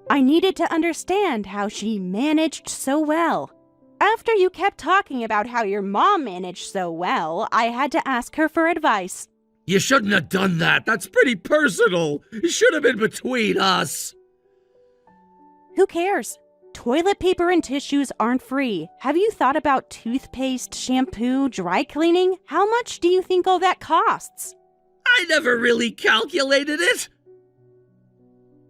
S9: I needed to understand how she managed so well. After you kept talking about how your mom managed so well, I had to ask her for advice.
S10: You shouldn't have done that. That's pretty personal. It should have been between us.
S9: Who cares? Toilet paper and tissues aren't free. Have you thought about toothpaste, shampoo, dry cleaning? How much do you think all that costs?
S10: I never really calculated it.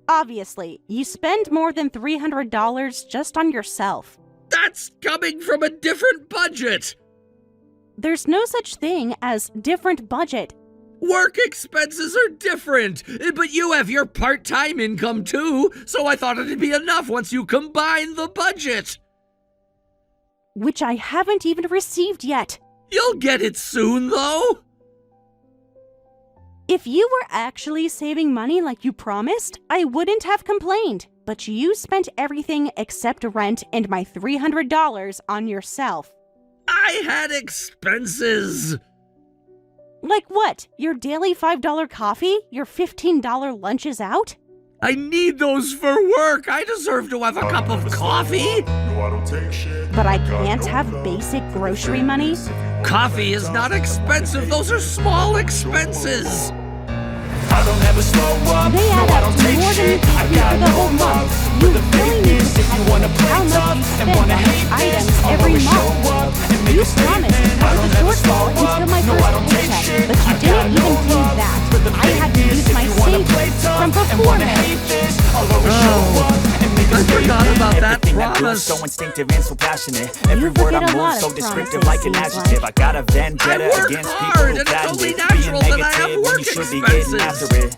S9: Obviously, you spend more than $300 just on yourself.
S10: That's coming from a different budget.
S9: There's no such thing as different budget.
S10: Work expenses are different, but you have your part-time income too, so I thought it'd be enough once you combine the budget.
S9: Which I haven't even received yet.
S10: You'll get it soon, though.
S9: If you were actually saving money like you promised, I wouldn't have complained. But you spent everything except rent and my $300 on yourself.
S10: I had expenses.
S9: Like what? Your daily $5 coffee? Your $15 lunches out?
S10: I need those for work. I deserve to have a cup of coffee.
S9: But I can't have basic grocery money?
S10: Coffee is not expensive. Those are small expenses.
S11: I don't ever slow up.
S9: They add up to more than you give me for the whole month. You really need to tell me how much you spend on these items every month. You promised to cover the shortfall until my first paycheck, but you didn't even do that. I had to use my savings from before marriage.
S10: I forgot about that promise.
S12: So instinctive and so passionate. Every word I
S9: forget a
S12: move
S9: lot
S12: so
S9: of
S12: descriptive
S9: promises,
S12: like an
S9: seems
S12: adjective. I got a
S10: I
S12: vendetta
S10: work
S12: against
S10: hard,
S12: people
S10: and
S12: who
S10: it's only
S12: patent it. Being
S10: natural that I have
S12: negative when
S10: work
S12: you should be getting
S10: expenses.
S12: after it.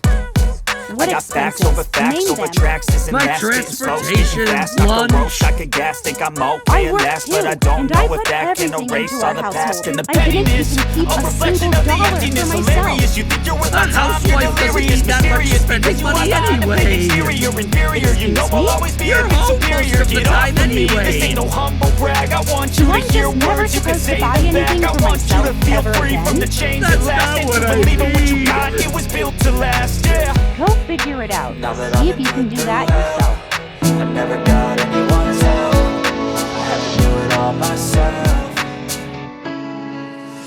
S9: What
S12: I got facts over
S9: expenses?
S12: facts
S9: Name
S12: over
S9: them.
S12: tracks. This and
S10: My
S12: that, getting slow,
S10: transportation,
S12: fast, I could
S10: lunch.
S12: roast, I could gas, think I'm
S9: I
S12: okay and
S9: work
S12: last,
S9: too,
S12: but I don't
S9: and
S12: know
S9: I
S12: if
S9: put
S12: that can
S9: everything
S12: erase
S9: into
S12: all
S9: our
S12: the past
S9: household.
S12: and the
S9: I didn't
S12: pettiness.
S9: even keep
S12: A
S9: a
S12: reflection
S9: single
S12: of the
S9: dollar
S12: emptiness,
S9: for
S12: hilarious.
S9: myself.
S12: You think you're worth
S10: A
S12: my time, you're
S10: housewife doesn't
S12: delirious,
S10: need that much
S12: mysterious,
S10: spending
S12: because you
S10: money
S12: are not the
S10: anyway.
S12: exterior, inferior. You know I'll always be
S10: You're
S12: a bit
S10: home
S12: superior.
S10: most of the
S12: Get off
S10: time
S12: of me.
S10: anyway.
S12: This ain't no humble brag. I want you to
S9: I'm
S12: hear
S9: just never
S12: words. You can
S9: supposed to
S12: say
S9: buy
S12: them back.
S9: anything
S12: I
S9: for
S12: want you to
S9: myself
S12: feel
S9: ever
S12: free from
S9: again.
S12: the chains
S10: That's
S12: that last.
S10: not
S12: And
S10: what
S12: to
S10: I
S12: believe in what you
S10: mean.
S12: got, it was built to last. Yeah.
S9: Go figure it out. See if you can do that yourself.
S13: I never got anyone's help. I had to do it all myself.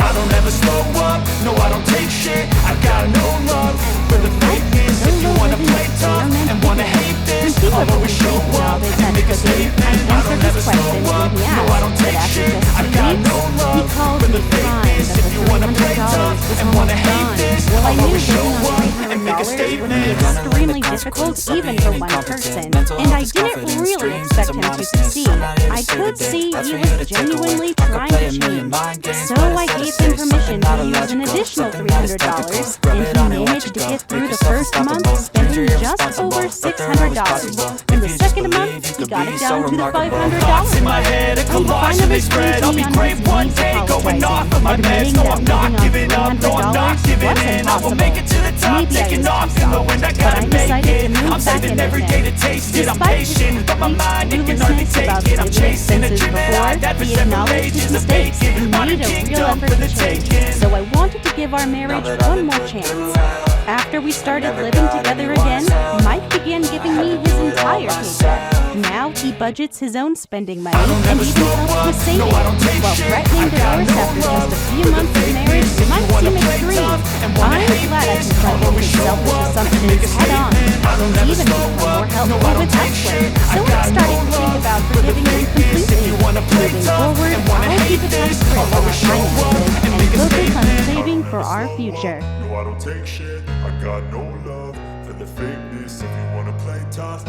S11: I don't ever slow up, no I don't take shit. I got no love for the fakeness. If you wanna play tough and wanna hate this, I'll always show up and make a statement. I don't ever slow up, no I don't take shit. I got no love for the fakeness. If you wanna play tough and wanna hate this,
S9: Well, I
S11: I'll
S9: knew
S11: always show
S9: living on
S11: up and make a
S9: $300 would be
S11: statement.
S9: extremely difficult even for one person, and I didn't really expect him to succeed. I could see he was genuinely trying to change, so I gave him permission to use an additional $300, and he managed to get through the first month spending just over $600. In the second month, he got it down to the
S11: Thoughts in my
S9: $500
S11: head, a
S9: mark.
S11: collage and they spread. I'll be great one day, going off of my meds. No, I'm not giving up, no, I'm not giving in. I will make it to the top, taking off in the wind. I gotta make it. I'm saving every day to taste it. I'm patient, but my mind it can hardly take it. I'm chasing a dream that I've had for several ages of bacon. Modern kingdom for the taking.
S9: So I wanted to give our marriage one more chance. After we started living together again, Mike began giving me his entire paycheck. Now he budgets his own spending money and even helps with saving, while threatening divorce after just a few months of marriage might seem extreme. I'm glad I confronted his selfish assumptions head on, and even become more helpful with housework. So I started to think about forgiving him completely, moving our future.
S11: No, I don't take shit. I got no love for the fakeness. If you wanna play tough